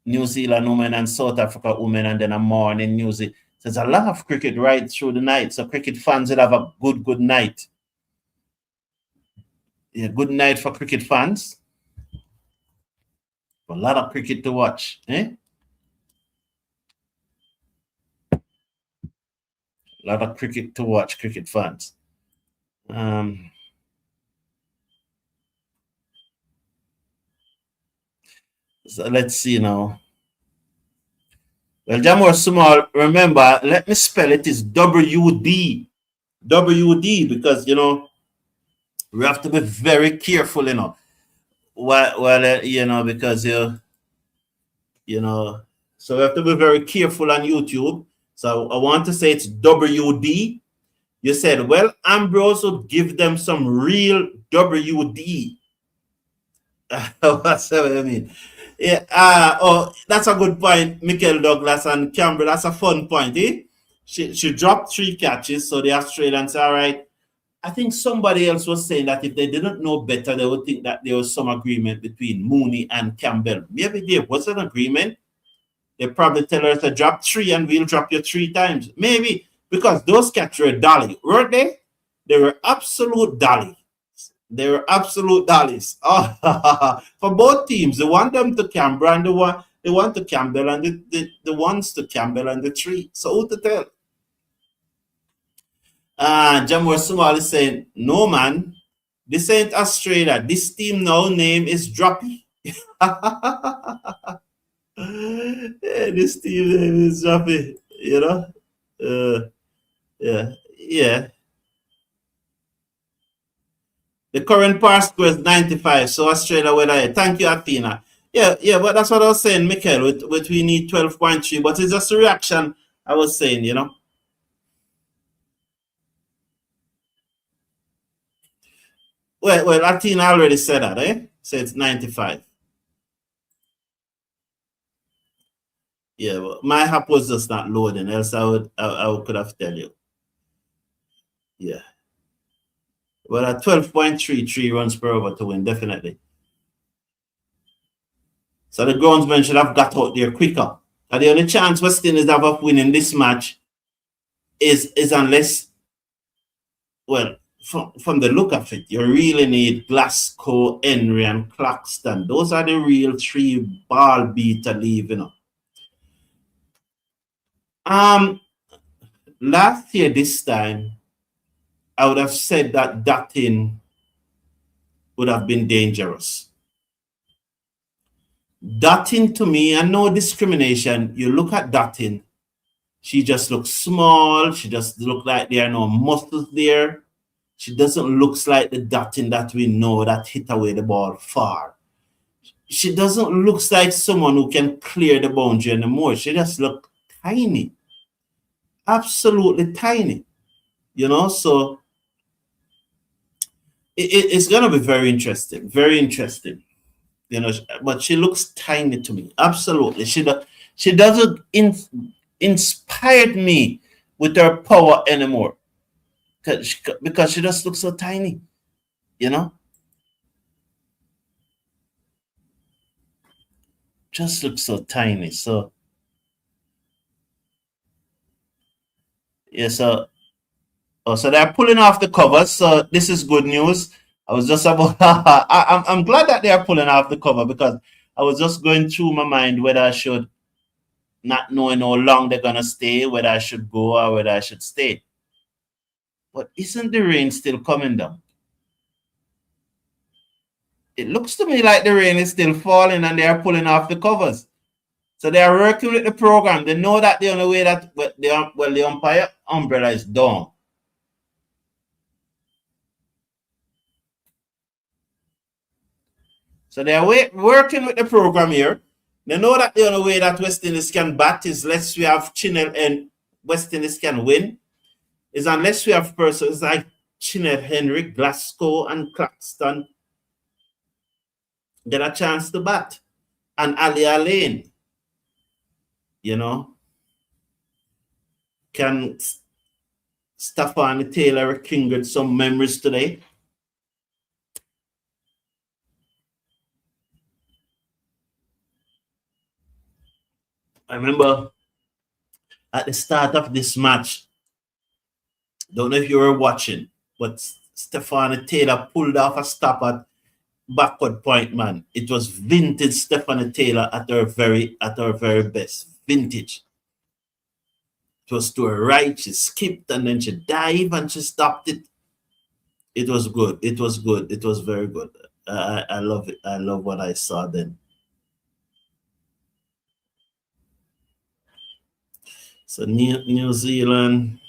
[SPEAKER 1] New Zealand women and South Africa women, and then a morning New Zealand. There's a lot of cricket right through the night, so cricket fans will have a good night. Yeah, good night for cricket fans. A lot of cricket to watch, eh? A lot of cricket to watch, cricket fans. So let's see now. Well, Jamor Small, remember, let me spell it is WD. WD, because, we have to be very careful, because, so we have to be very careful on YouTube. So I want to say it's WD. You said, well, Ambrose would give them some real WD. What's that I mean? Yeah, that's a good point, Michael Douglas and Campbell. That's a fun point, eh? She dropped 3 catches, so the Australians, all right. I think somebody else was saying that if they didn't know better, they would think that there was some agreement between Mooney and Campbell. Maybe there was an agreement. They probably tell her to drop 3 and we'll drop you 3 times. Maybe because those catches were dolly, weren't they? They were absolute dolly. They were absolute dollies. Oh, for both teams. They want them to Campbell and they want to Campbell and the ones to Campbell and the 3. So who to tell? Jamor Sumal is saying, no man, this ain't Australia. This team now name is Droppy. This team name is Droppy, yeah. The current par score is 95, so Australia will ahead. Thank you, Athena. Yeah, but that's what I was saying, Michael, with we need 12.3, but it's just a reaction I was saying, Well, Athena already said that, eh? So it's 95. Yeah, well, my app was just not loading, else I could have tell you. Yeah. Well, at 12.33 runs per over to win, definitely. So the groundsman should have got out there quicker. And the only chance West Indies have of winning this match is unless, well, from the look of it, you really need Glasgow, Henry, and Claxton. Those are the real 3 ball beater leave, Last year, this time, I would have said that Dutton would have been dangerous. Dutton, to me, and no discrimination, you look at Dutton, she just looks small. She just looks like there are no muscles there. She doesn't look like the Dutton that we know that hit away the ball far. She doesn't look like someone who can clear the boundary anymore. She just looks tiny. Absolutely tiny. So it's going to be very interesting. Very interesting. But she looks tiny to me. Absolutely. She doesn't inspire me with her power anymore. Because she just looks so tiny. Just looks so tiny. So yeah, so they're pulling off the covers. So this is good news. I was just about I'm glad that they're pulling off the cover, because I was just going through my mind whether I should, not knowing how long they're gonna stay, whether I should go or whether I should stay. But isn't the rain still coming down? It looks to me like the rain is still falling and they are pulling off the covers. So they are working with the program. They know that the only way that the umpire umbrella is down. So they are working with the program here. They know that the only way that West Indies can bat is unless we have Chinel and West Indies can win, is unless we have persons like Chinel, Henry, Glasgow, and Claxton get a chance to bat. And Ali Lane, can Stefan Taylor rekindle some memories today? I remember at the start of this match, don't know if you were watching, but Stefan Taylor pulled off a stop at backward point man. It was vintage Stephanie Taylor at her very best. Vintage. It was to her right, she skipped and then she dived and she stopped it. It was good. It was good. It was very good. I love it. I love what I saw then. So New Zealand.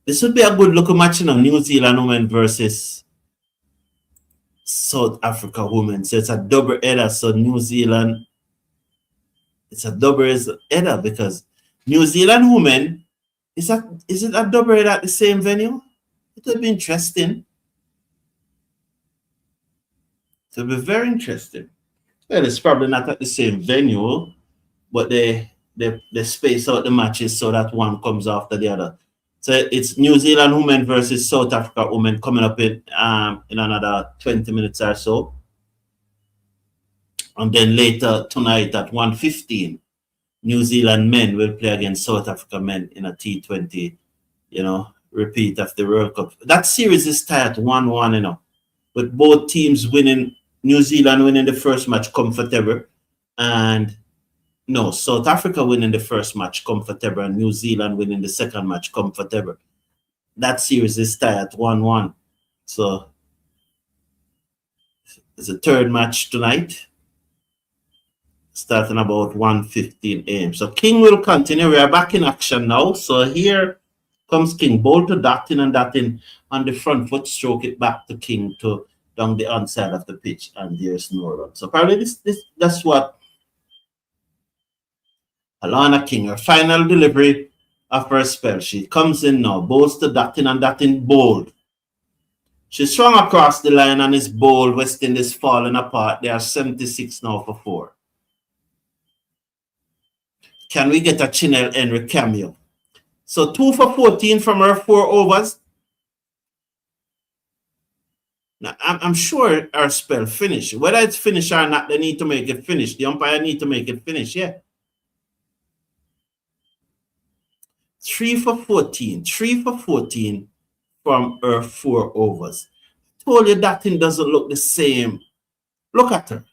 [SPEAKER 1] This would be a good looking match, New Zealand women versus South Africa women. So it's a double header. So New Zealand, it's a double header because New Zealand women, is it a double header at the same venue? It would be interesting. It would be very interesting. Well, it's probably not at the same venue, but they space out the matches so that one comes after the other. So it's New Zealand women versus South Africa women coming up in another 20 minutes or so. And then later tonight at 1:15, New Zealand men will play against South Africa men in a T20, repeat of the World Cup. That series is tied 1-1, with both teams winning, New Zealand winning the first match comfortable, and South Africa winning the first match comfortable and New Zealand winning the second match comfortable. That series is tied 1-1. So it's a third match tonight, starting about 1:15 a.m. So King will continue. We are back in action now. So here comes King. Ball to Dottin and Dottin on the front foot, stroke it back to King to down the onside of the pitch, and there's no run. So probably that's what Alana King, her final delivery of her spell. She comes in now, bowls to Dottin and Dottin bowled. She's swung across the line and is bowled. West Indies falling apart. They are 76 now for 4. Can we get a Chinel Henry cameo? So 2 for 14 from her 4 overs. Now, I'm sure our spell finished. Whether it's finished or not, they need to make it finish. The umpire need to make it finish, yeah. 3 for 14. 3 for 14 from her 4 overs. I told you that thing doesn't look the same. Look at her.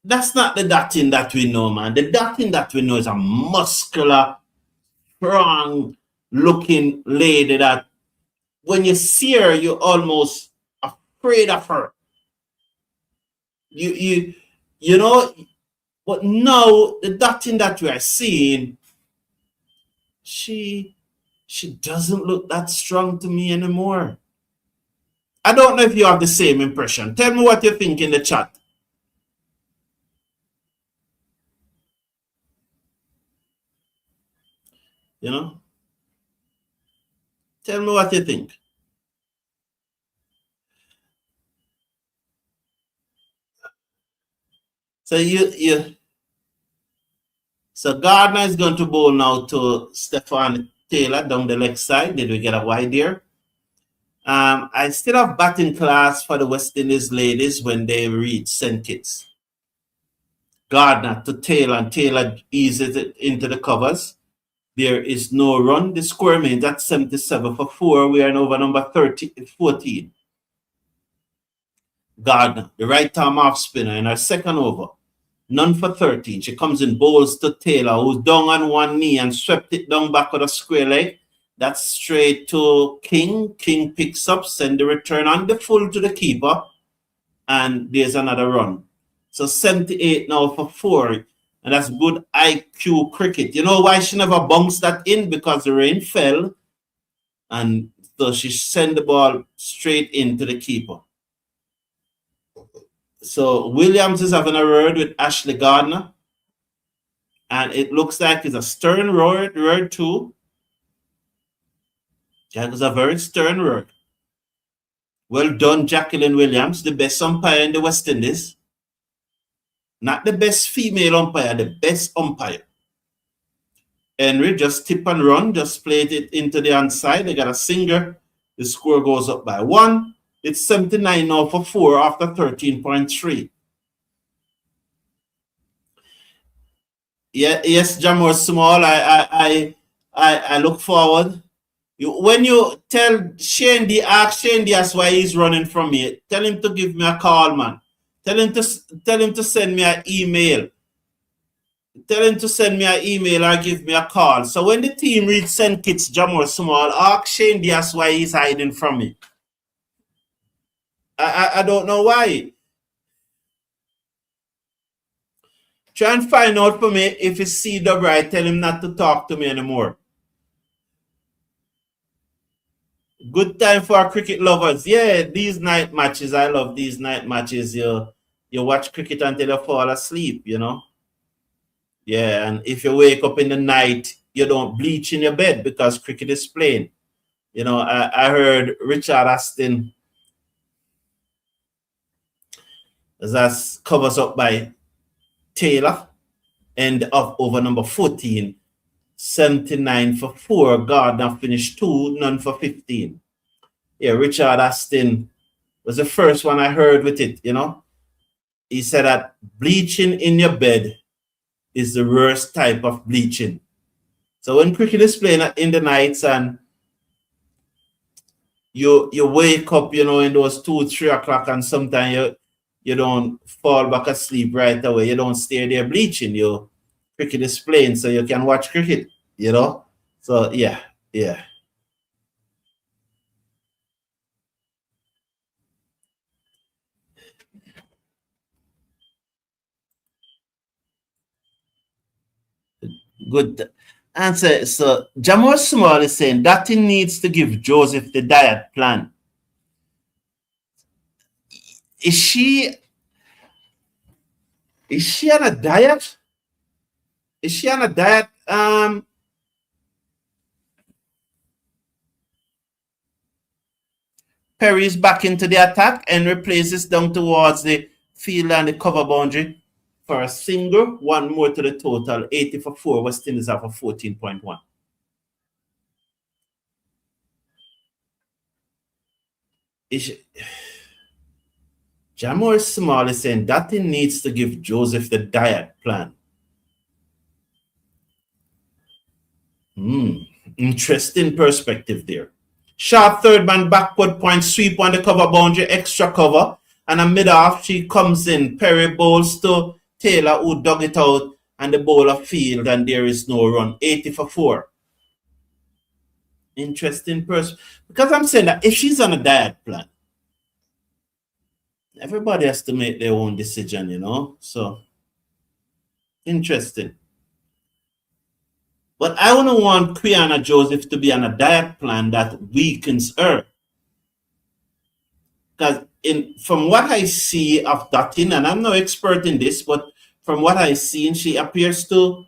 [SPEAKER 1] That's not the Datin that we know, man. The Datin that we know is a muscular, strong looking lady that when you see her, you're almost afraid of her. But now the Datin that we are seeing, she doesn't look that strong to me anymore. I don't know if you have the same impression. Tell me what you think in the chat. Tell me what you think. So so Gardner is going to bowl now to Stefan Taylor down the leg side. Did we get a wide here? I still have batting class for the West Indies ladies when they reach St. Kitts. Gardner to Taylor, and Taylor eases it into the covers. There is no run. The score means that's 77 for 4. We are in over number 14. Gardner, the right arm off spinner in our second over. None for 13. She comes in, bowls to Taylor, who's down on one knee and swept it down back with a square leg. That's straight to King. King picks up, send the return on the full to the keeper, and there's another run. So 78 now for 4, and that's good IQ cricket. You know why she never bounced that in? Because the rain fell, and so she sent the ball straight into the keeper. So Williams is having a word with Ashley Gardner, and it looks like it's a stern word too. That was a very stern word. Well done, Jacqueline Williams, the best umpire in the West Indies. Not the best female umpire, the best umpire. Henry just tip and run, just played it into the onside. They got a singer. The score goes up by 1. It's 79 now for 4 after 13.3. Yeah, yes, Jamor Small. I look forward When you tell Shandy, ask Shandy that's why he's running from me. Tell him to give me a call, man. Tell him to send me an email. Tell him to send me an email or give me a call. So when the team reads send kits Jamor Small, ask Shandy that's why he's hiding from me. I don't know why. Try and find out for me if it's C-Dub right. Tell him not to talk to me anymore. Good time for our cricket lovers. Yeah, these night matches. I love these night matches. You watch cricket until you fall asleep, you know. Yeah, and if you wake up in the night, you don't bleach in your bed because cricket is playing. You know, I heard Richard Aston that's covers up by Taylor, end of over number 14, 79 for 4. Gardner finished 2, none for 15. Yeah, Richard Aston was the first one I heard with it, you know. He said that bleaching in your bed is the worst type of bleaching. So when cricket is playing in the nights and you wake up, you know, in those 2, 3 o'clock, and sometimes you don't fall back asleep right away. You don't stay there bleaching. You cricket is playing, so you can watch cricket, you know. So yeah. Good answer. So Jamal Small is saying that he needs to give Joseph the diet plan. Is she on a diet? Is she on a diet? Perry's back into the attack and replaces down towards the field and the cover boundary for a single. One more to the total. 80 for 4. West Indies have a 14.1. Jamor Small is saying that he needs to give Joseph the diet plan. Interesting perspective there. Sharp third man backward point sweep on the cover boundary, extra cover. And a mid off, she comes in. Perry bowls to Taylor, who dug it out, and the bowler field, and there is no run. 80 for 4. Interesting person. Because I'm saying that if she's on a diet plan, everybody has to make their own decision, you know? So, interesting. But I wouldn't want Quiana Joseph to be on a diet plan that weakens her. Because from what I see of Dottin, and I'm no expert in this, but from what I see, she appears to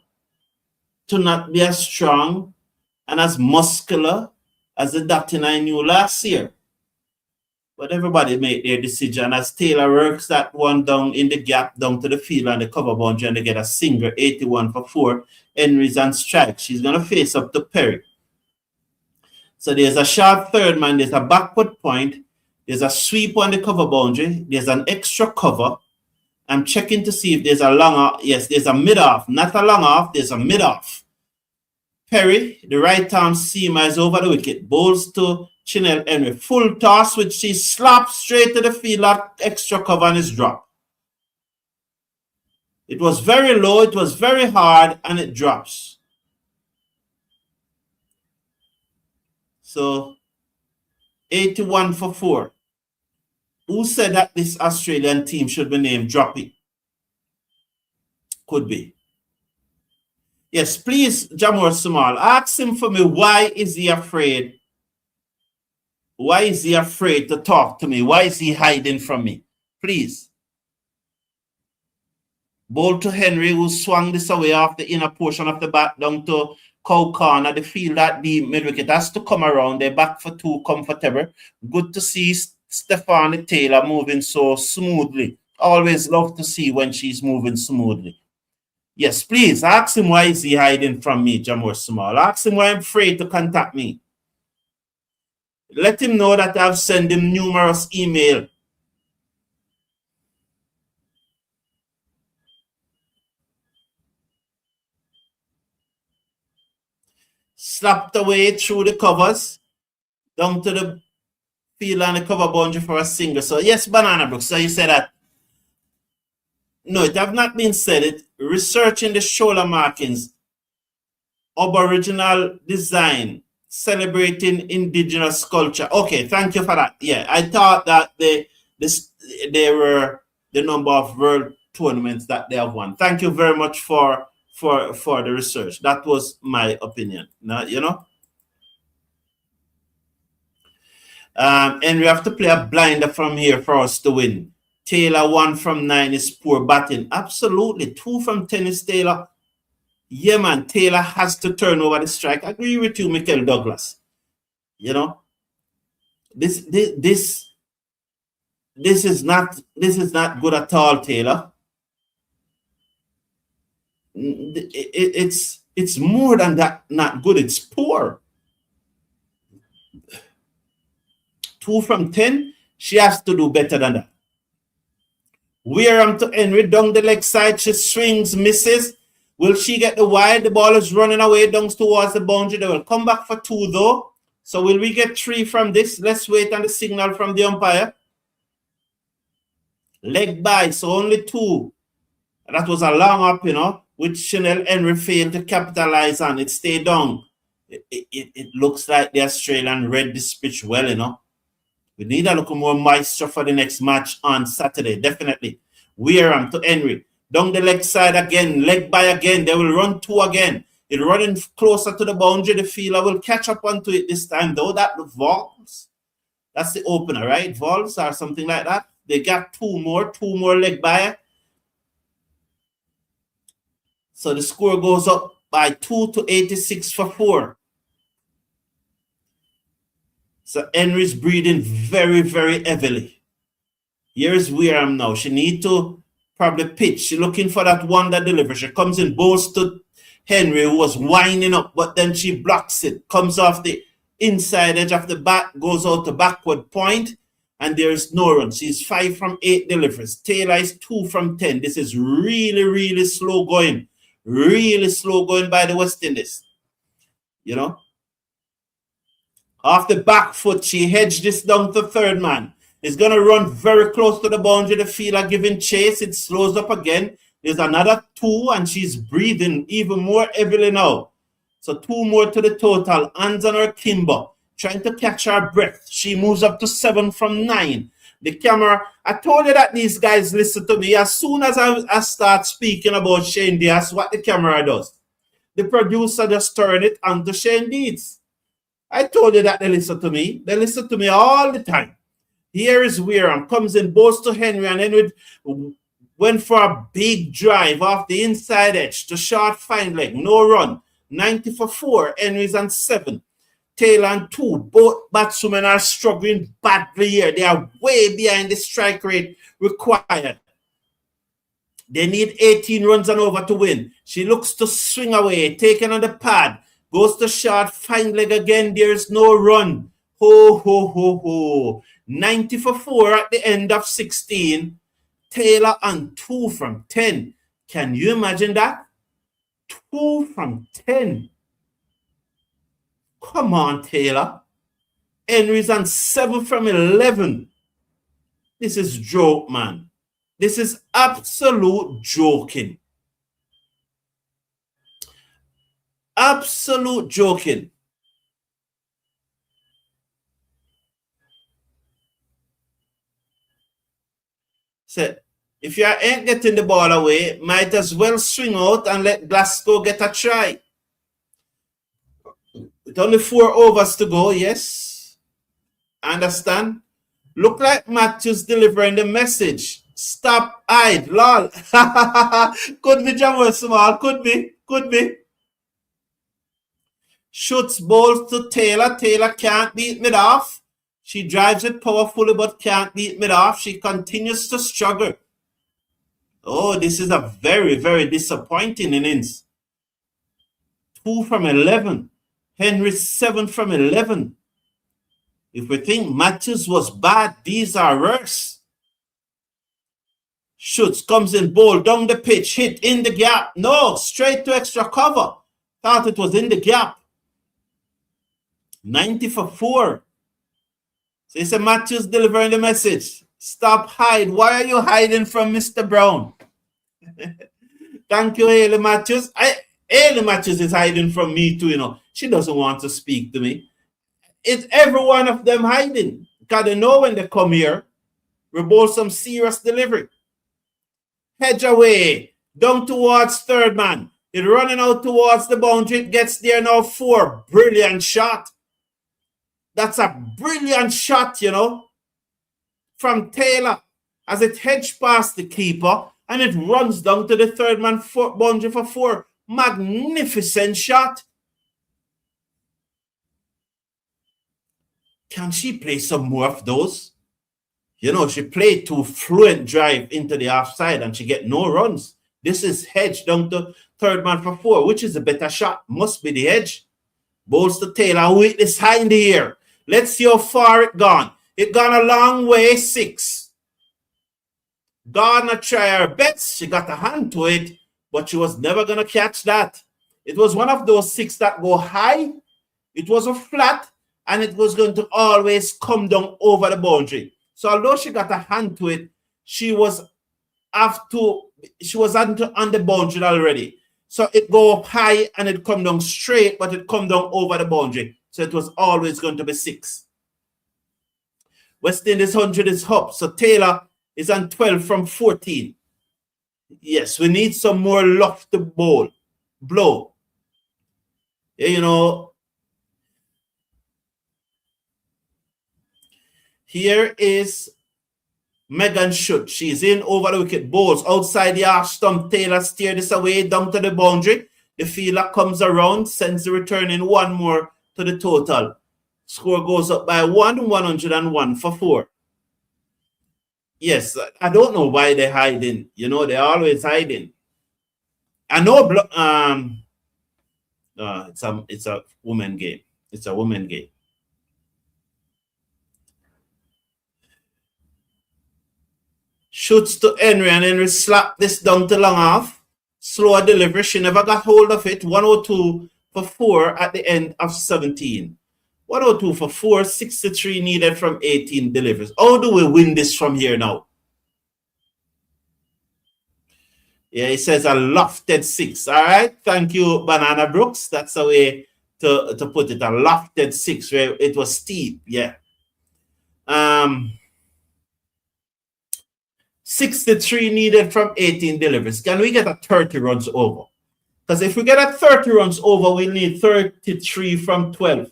[SPEAKER 1] not be as strong and as muscular as the Dottin I knew last year. But everybody make their decision as Taylor works that one down in the gap down to the field and the cover boundary, and they get a single. 81 for 4. Henry's on strike. She's gonna face up to Perry. So there's a sharp third man, there's a backward point, there's a sweep on the cover boundary, there's an extra cover. I'm checking to see if there's a long off. Yes, there's a mid off, not a long off, there's a mid off. Perry, the right arm seamer, is over the wicket, bowls to Chinel Henry. Full toss, which she slaps straight to the field at extra cover and is dropped. It was very low, it was very hard, and it drops. So 81 for 4. Who said that this Australian team should be named Drop It? Could be. Yes, please, Jamor Small, ask him for me, why is he afraid? Why is he afraid to talk to me? Why is he hiding from me? Please. Bowl to Henry, who swung this away off the inner portion of the bat down to Cow Corner. The field that the mid-wicket has to come around. They're back for 2, comfortable. Good to see Stephanie Taylor moving so smoothly. Always love to see when she's moving smoothly. Yes, please, ask him why is he hiding from me, Jamor Small. Ask him why I'm afraid to contact me. Let him know that I've sent him numerous emails. Slapped away through the covers, down to the field and the cover boundary for a single. So yes, Banana Brook. So you said that. No, it have not been said. It researching the shoulder markings, Aboriginal design, celebrating indigenous culture. Okay, thank you for that. Yeah, I thought that they were the number of world tournaments that they have won. Thank you very much for the research. That was my opinion. Now, you know. And we have to play a blinder from here for us to win. Taylor 1 from 9 is poor batting. Absolutely. 2 from 10 is Taylor. Yeah, man. Taylor has to turn over the strike. I agree with you, Michael Douglas. You know, this is not good at all, Taylor. It's more than that. Not good. It's poor. 2 from 10. She has to do better than that. Wareham to Henry down the leg side. She swings, misses. Will she get the wide? The ball is running away down towards the boundary. They will come back for 2 though. So will we get 3 from this? Let's wait on the signal from the umpire. Leg by, so only 2. That was a long up, you know, which Chanel Henry failed to capitalize on. It stayed down. It looks like the Australian read this pitch well, you know. We need a little more moisture for the next match on Saturday, definitely. Wareham to Henry. Down the leg side again, leg by again. They will run 2 again. It running closer to the boundary. The fielder will catch up onto it this time, though. That the Vols. That's the opener, right? Vols or something like that. They got 2 more leg by. So the score goes up by 2 to 86 for 4. So Henry's breathing very, very heavily. Here's Wareham now. She need to probably pitch. She's looking for that one that delivers. She comes in, bows to Henry, who was winding up, but then she blocks it. Comes off the inside edge of the bat, goes out to backward point, and there's no run. She's 5 from 8 deliveries. Taylor is 2 from 10. This is really, really slow going. Really slow going by the West Indies. You know? Off the back foot, she hedged this down to third man. It's going to run very close to the boundary. The fielder giving chase. It slows up again. There's another 2, and she's breathing even more heavily now. So 2 more to the total. Hands on her timber, trying to catch her breath. She moves up to 7 from 9. The camera, I told you that these guys listen to me. As soon as I start speaking about Shane Diaz, what the camera does. The producer just turn it onto Shane Diaz. I told you that they listen to me. They listen to me all the time. Here is Wareham. Comes in, bows to Henry, and Henry went for a big drive off the inside edge to short fine leg. No run. 90 for 4. Henry's on 7. Taylor on 2. Both batsmen are struggling badly here. They are way behind the strike rate required. They need 18 runs and over to win. She looks to swing away, taken on the pad. Goes to short, fine leg again. There's no run. Ho, ho, ho, ho. 90 for 4 at the end of 16. Taylor on 2 from 10. Can you imagine that? 2 from 10. Come on, Taylor. Henry's on 7 from 11. This is joke, man. This is absolute joking. Absolute joking. So if you ain't getting the ball away, might as well swing out and let Glasgow get a try. With only 4 overs to go, yes. Understand? Look like Matthews delivering the message. Stop, hide, lol. Could be Jamal Small, could be. Shoots balls to Taylor. Taylor can't beat mid off. She drives it powerfully but can't beat mid off. She continues to struggle. Oh, this is a very, very disappointing innings. 2 from 11. Henry 7 from 11. If we think Matthews was bad, these are worse. Shoots, comes in, ball, down the pitch, hit in the gap. No, straight to extra cover. Thought it was in the gap. 90 for 4. So it's a Matthews delivering the message. Stop hide. Why are you hiding from Mr. Brown? Thank you, Haley Matthews. Haley Matthews is hiding from me too, you know. She doesn't want to speak to me. It's every one of them hiding. Because they know when they come here, we bowl some serious delivery. Hedge away. Down towards third man. It's running out towards the boundary. It gets there now 4. Brilliant shot. That's a brilliant shot, you know, from Taylor as it hedged past the keeper and it runs down to the third man boundary for 4. Magnificent shot. Can she play some more of those? You know, she played 2 fluent drive into the offside and she get no runs. This is hedge down to third man for 4, which is a better shot. Must be the hedge. Bowls to Taylor with this high in the air. Let's see how far it gone. It gone a long way, 6. Gardner try her best. She got a hand to it, but she was never going to catch that. It was one of those 6 that go high. It was a flat, and it was going to always come down over the boundary. So although she got a hand to it, she was on the boundary already. So it go up high and it come down straight, but it come down over the boundary. So it was always going to be 6. West Indies 100 is up. So Taylor is on 12 from 14. Yes, we need some more luck to blow. Yeah, you know, here is Megan Schutt. She's in over the wicket. Bowls outside the arch stump. Taylor steer this away down to the boundary. The fielder comes around, sends the return in 1 more to the total. Score goes up by 101 for 4. Yes, I don't know why they're hiding. You know, they're always hiding. I know it's a women game. It's a women game. Shoots to Henry, and Henry slapped this down to long off. Slower delivery. She never got hold of it. 102 for 4 at the end of 17. 102 for 4, 63 needed from 18 deliveries. How do we win this from here now? Yeah, it says a lofted 6. All right. Thank you, Banana Brooks. That's a way to put it. A lofted 6 where it was steep. Yeah. 63 needed from 18 deliveries. Can we get a 30 runs over? Because if we get a 30 runs over, we'll need 33 from 12.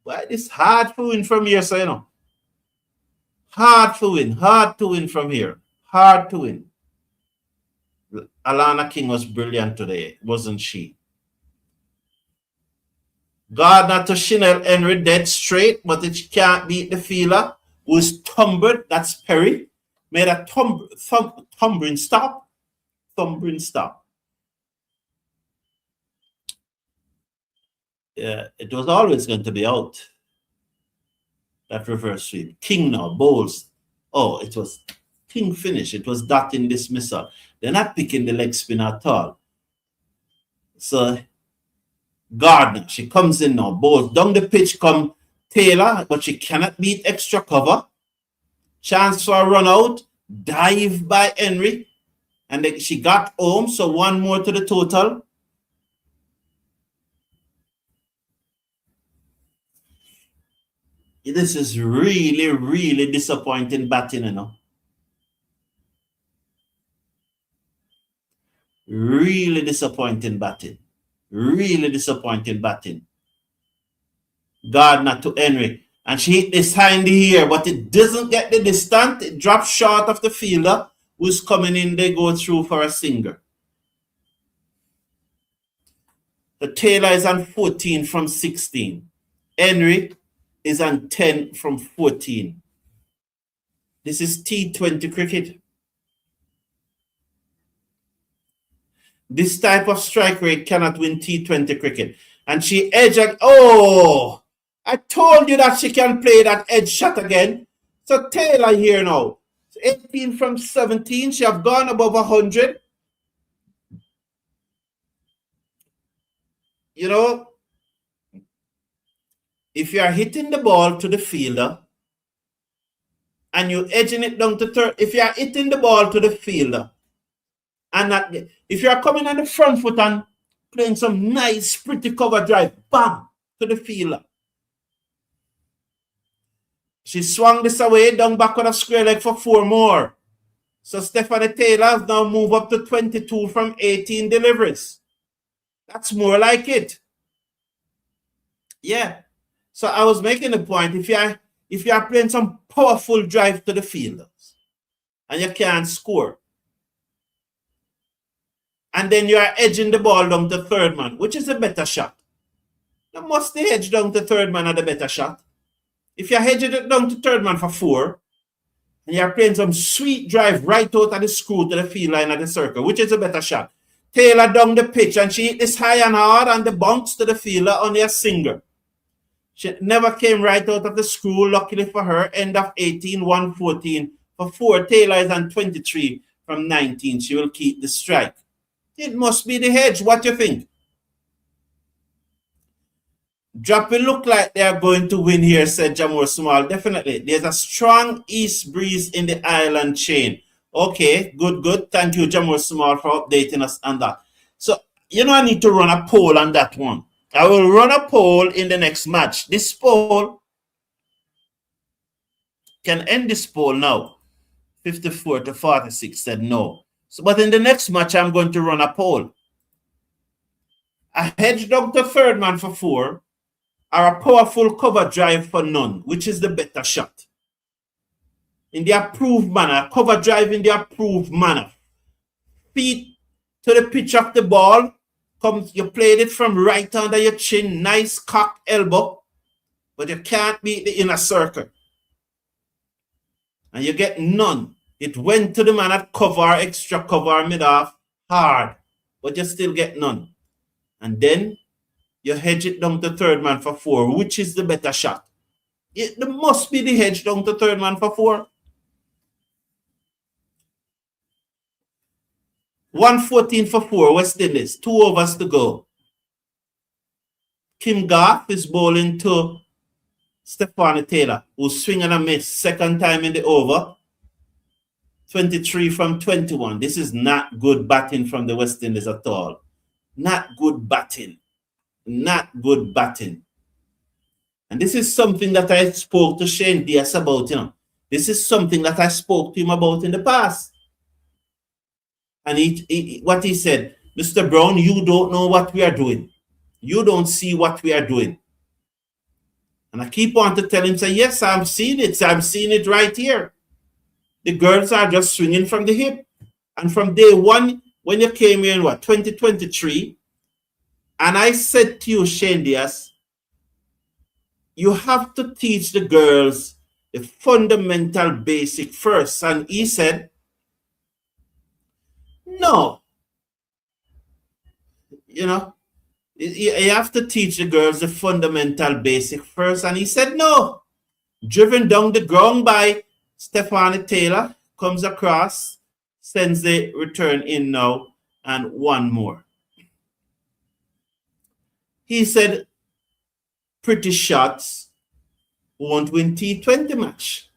[SPEAKER 1] Well, it's hard to win from here, so you know. Hard to win from here. Hard to win. Alana King was brilliant today, wasn't she? Gardner to Chanel Henry dead straight, but it can't beat the fielder who's tumbled. That's Perry. Made a tumbling stop. Yeah, it was always going to be out. That reverse sweep. King now, bowls. Oh, it was King finish. It was dotting dismissal. They're not picking the leg spin at all. So, Gardner, she comes in now. Bowls. Down the pitch come Taylor, but she cannot beat extra cover. Chance for a run out. Dive by Henry. And then she got home. So 1 more to the total. This is really, really disappointing batting, you know. Really disappointing batting. Gardner to Henry. And she hit this high in the air, but it doesn't get the distance. It drops short of the fielder who's coming in. They go through for a single. The Taylor is on 14 from 16. Henry is on 10 from 14. This is T20 cricket. This type of strike rate cannot win T20 cricket. And she edged. Oh, I told you that she can play that edge shot again. So Taylor here now. 18 from 17. She have gone above 100. You know, if you are hitting the ball to the fielder and you're edging it down to third, if you are hitting the ball to the fielder and not, if you are coming on the front foot and playing some nice, pretty cover drive, bam, to the fielder. She swung this away, down back on a square leg for 4 more. So Stephanie Taylor has now moved up to 22 from 18 deliveries. That's more like it. Yeah. So I was making the point, if you are playing some powerful drive to the fielders and you can't score, and then you are edging the ball down to third man, which is a better shot. You must hedge down to third man at the better shot. If you're hedging it down to third man for 4, and you're playing some sweet drive right out of the screw to the field line of the circle, which is a better shot. Taylor down the pitch, and she hit this high and hard, and the bounce to the fielder only a single. She never came right out of the screw, luckily for her. End of 18, 114 for 4. Taylor is on 23 from 19. She will keep the strike. It must be the hedge. What do you think? Drappy look like they are going to win here, said Jamor Small. Definitely. There's a strong east breeze in the island chain. Okay, good. Thank you, Jamor Small, for updating us on that. So, I need to run a poll on that one. I will run a poll in the next match. This poll can end this poll now. 54 to 46 said no. So, but in the next match, I'm going to run a poll. A hedge down to third man for 4 or a powerful cover drive for none, which is the better shot. In the approved manner, cover drive in the approved manner. Feet to the pitch of the ball. You played it from right under your chin, nice cock elbow, but you can't beat the inner circle. And you get none. It went to the man at cover, extra cover, mid-off, hard, but you still get none. And then you hedge it down to third man for 4, which is the better shot. It must be the hedge down to third man for 4. 114 for 4, West Indies. 2 overs to go. Kim Garth is bowling to Stephanie Taylor, who's swinging a miss. Second time in the over. 23 from 21. This is not good batting from the West Indies at all. Not good batting. Not good batting. And this is something that I spoke to Shane Diaz about, This is something that I spoke to him about in the past. And what he said, Mr. Brown, you don't know what we are doing. You don't see what we are doing. And I keep on to tell him, say, yes, I'm seeing it. I'm seeing it right here. The girls are just swinging from the hip. And from day one, when you came here in 2023, and I said to you, Shane Diaz, you have to teach the girls the fundamental basic first. And he said, no. You have to teach the girls the fundamental basic first. And he said, no. Driven down the ground by Stephanie Taylor, comes across, sends the return in now, and 1 more. He said, pretty shots won't win T20 match.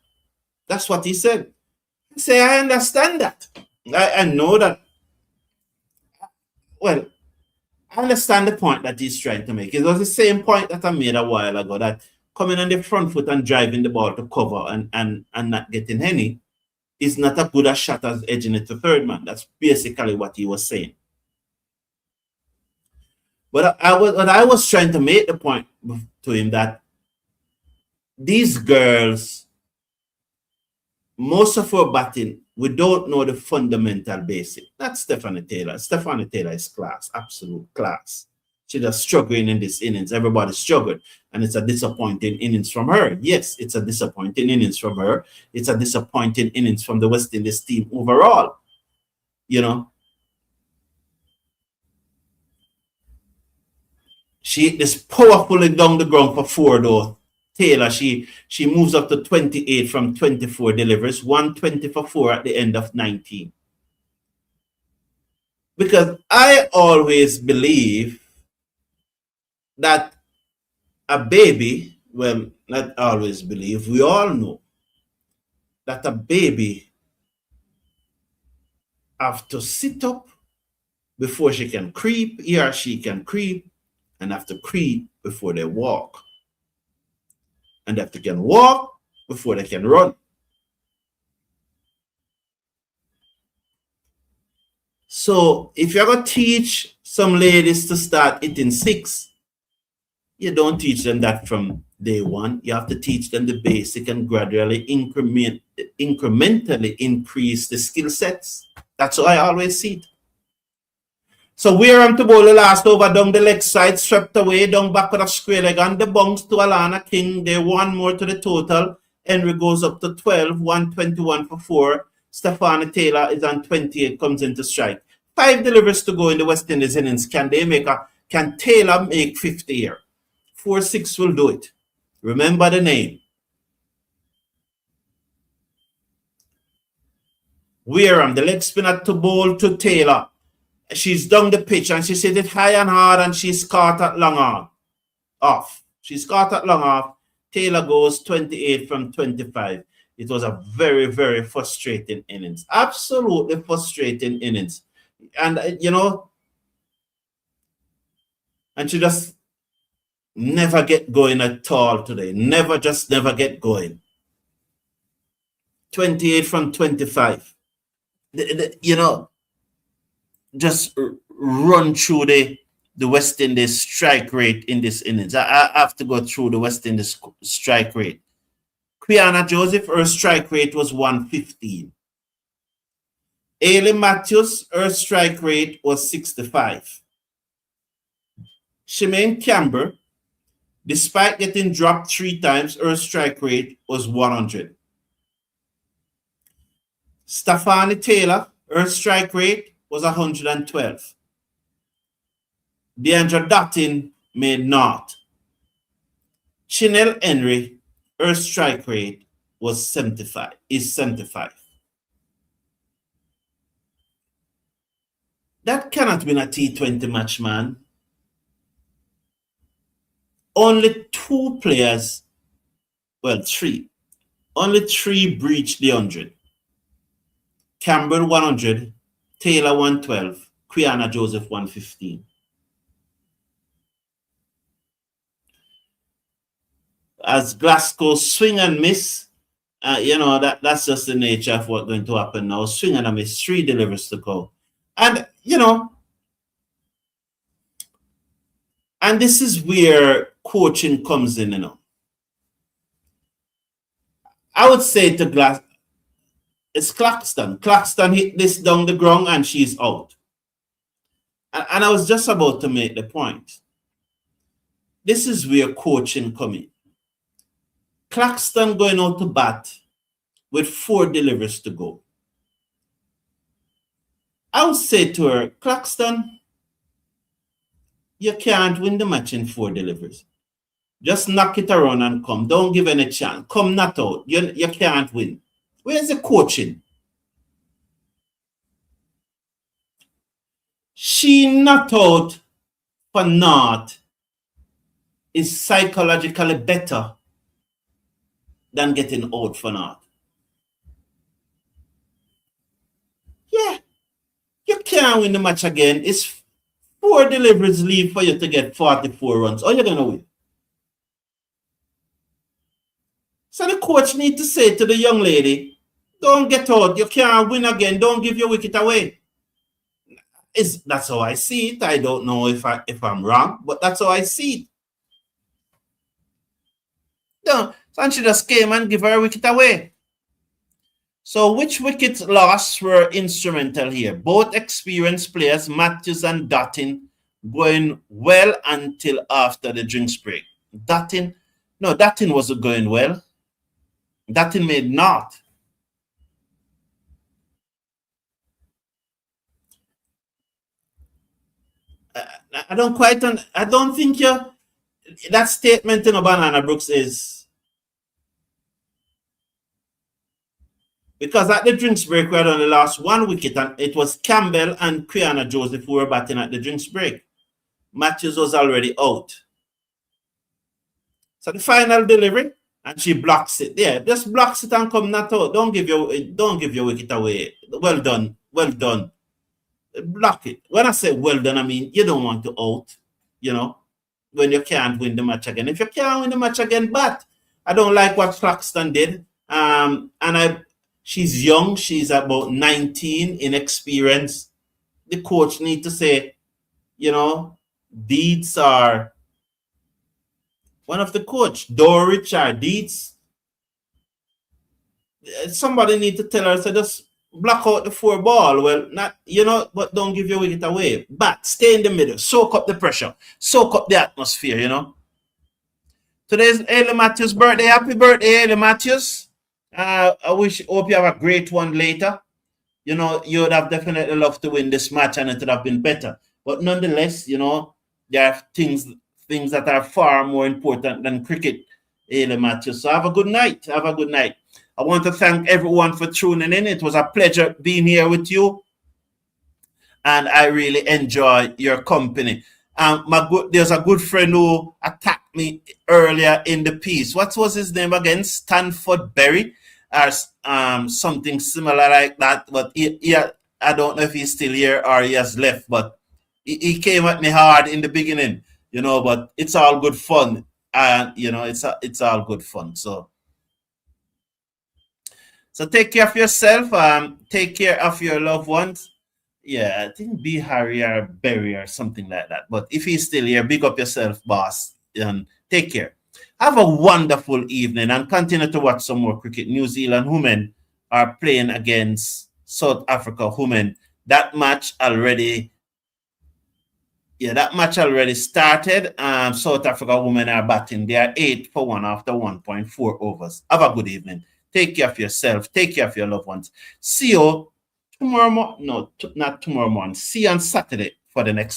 [SPEAKER 1] That's what he said. I say, I understand that. I know that. Well, I understand the point that he's trying to make. It was the same point that I made a while ago, that coming on the front foot and driving the ball to cover and not getting any is not as good a shot as edging it to third man. That's basically what he was saying. But I was trying to make the point to him that these girls, most of our batting, we don't know the fundamental basic. That's Stephanie Taylor. Stephanie Taylor is class, absolute class. She's just struggling in this innings. Everybody's struggling. And it's a disappointing innings from her. Yes, it's a disappointing innings from her. It's a disappointing innings from the West Indies team overall. She hit this powerfully down the ground for 4, though. Taylor, she moves up to 28 from 24 deliveries, 120 for 4 at the end of 19. Because I always believe that a baby well, not always believe, we all know that a baby have to sit up before she can creep, he or she can creep, and have to creep before they walk. And if they can walk before they can run. So if you're going to teach some ladies to start eating 6, you don't teach them that from day one. You have to teach them the basic and gradually incrementally increase the skill sets. That's how I always see it. So we're on to bowl the last over down the leg side, swept away, down back with a square leg on the bounce to Alana King. They 1 more to the total. Henry goes up to 12, 121 for 4. Stephanie Taylor is on 28, comes into strike. 5 deliveries to go in the West Indies innings. Can Taylor make 50 here? 4-6 will do it. Remember the name. Wareham, the leg spinner to bowl to Taylor. She's down the pitch and she hit it high and hard and she's caught at long off. She's caught at long off. Taylor goes 28 from 25. It was a very, very frustrating innings. Absolutely frustrating innings. And, and she just never get going at all today. Never get going. 28 from 25. Just run through the West Indies strike rate in this innings. I have to go through the West Indies strike rate. Quiana Joseph, her strike rate was 115. Ailey Matthews, her strike rate was 65. Shemaine Camber, despite getting dropped 3 times, her strike rate was 100. Stephanie Taylor, her strike rate was 112. Deandra Dottin made naught. Chanel Henry, her strike rate was 75. That cannot win a T20 match, man. Only 2 players, well, 3. Only 3 breached the 100. Campbell 100, Taylor 112, Quiana Joseph 115. As Glasgow swing and miss, that's just the nature of what's going to happen now. Swing and a miss, 3 deliveries to go. And, and this is where coaching comes in, I would say to it's Claxton. Claxton hit this down the ground and she's out. And I was just about to make the point. This is where coaching comes in. Claxton going out to bat with 4 deliveries to go. I would say to her, Claxton, you can't win the match in 4 deliveries. Just knock it around and come. Don't give any chance. Come not out. You can't win. Where's the coaching? She not out for naught is psychologically better than getting out for naught. Yeah. You can't win the match again. It's 4 deliveries leave for you to get 44 runs. Or you're going to win. So the coach need to say to the young lady, don't get out. You can't win again. Don't give your wicket away. That's how I see it. I don't know if I'm wrong, but that's how I see it. No, and she just came and gave her a wicket away. So which wicket loss were instrumental here? Both experienced players, Matthews and Dottin, going well until after the drinks break. Dottin wasn't going well. Dottin made naught. I don't think that statement in Banana Brooks is because at the drinks break we had only lost 1 wicket and it was Campbell and Quiana Joseph who were batting at the drinks break. Matthews was already out. So the final delivery, and she blocks it. Yeah, just blocks it and come not out. Don't give your wicket away. Well done. Well done. Block it. When I say well done, I mean you don't want to out, you know, when you can't win the match again. If you can't win the match again, but I don't like what Claxton did. She's young, she's about 19 in experience. The coach need to say, you know, deeds are one of the coach, Dor Richard, deeds. Somebody need to tell her, so just block out the 4 ball. Well, not, you know, but don't give your wicket away. But stay in the middle, soak up the pressure, soak up the atmosphere, you know. Today's Ailey Matthews' birthday. Happy birthday, Ailey Matthews. Hope you have a great one later. You know, you would have definitely loved to win this match and it would have been better. But nonetheless, you know, there are things that are far more important than cricket, Ailey Matthews. So have a good night. Have a good night. I want to thank everyone for tuning in. It was a pleasure being here with you. And I really enjoy your company. There's a good friend who attacked me earlier in the piece. What was his name again? Stanford Berry, or something similar like that. But I don't know if he's still here or he has left. But he came at me hard in the beginning, you know. But it's all good fun, and you know, it's all good fun. So take care of yourself. Take care of your loved ones. Yeah, I think B. Harry or Berry or something like that. But if he's still here, big up yourself, boss. And take care. Have a wonderful evening and continue to watch some more cricket. New Zealand women are playing against South Africa women. That match already started. South Africa women are batting. They are 8 for 1 after 1.4 overs. Have a good evening. Take care of yourself. Take care of your loved ones. See you tomorrow morning. No, not tomorrow morning. See you on Saturday for the next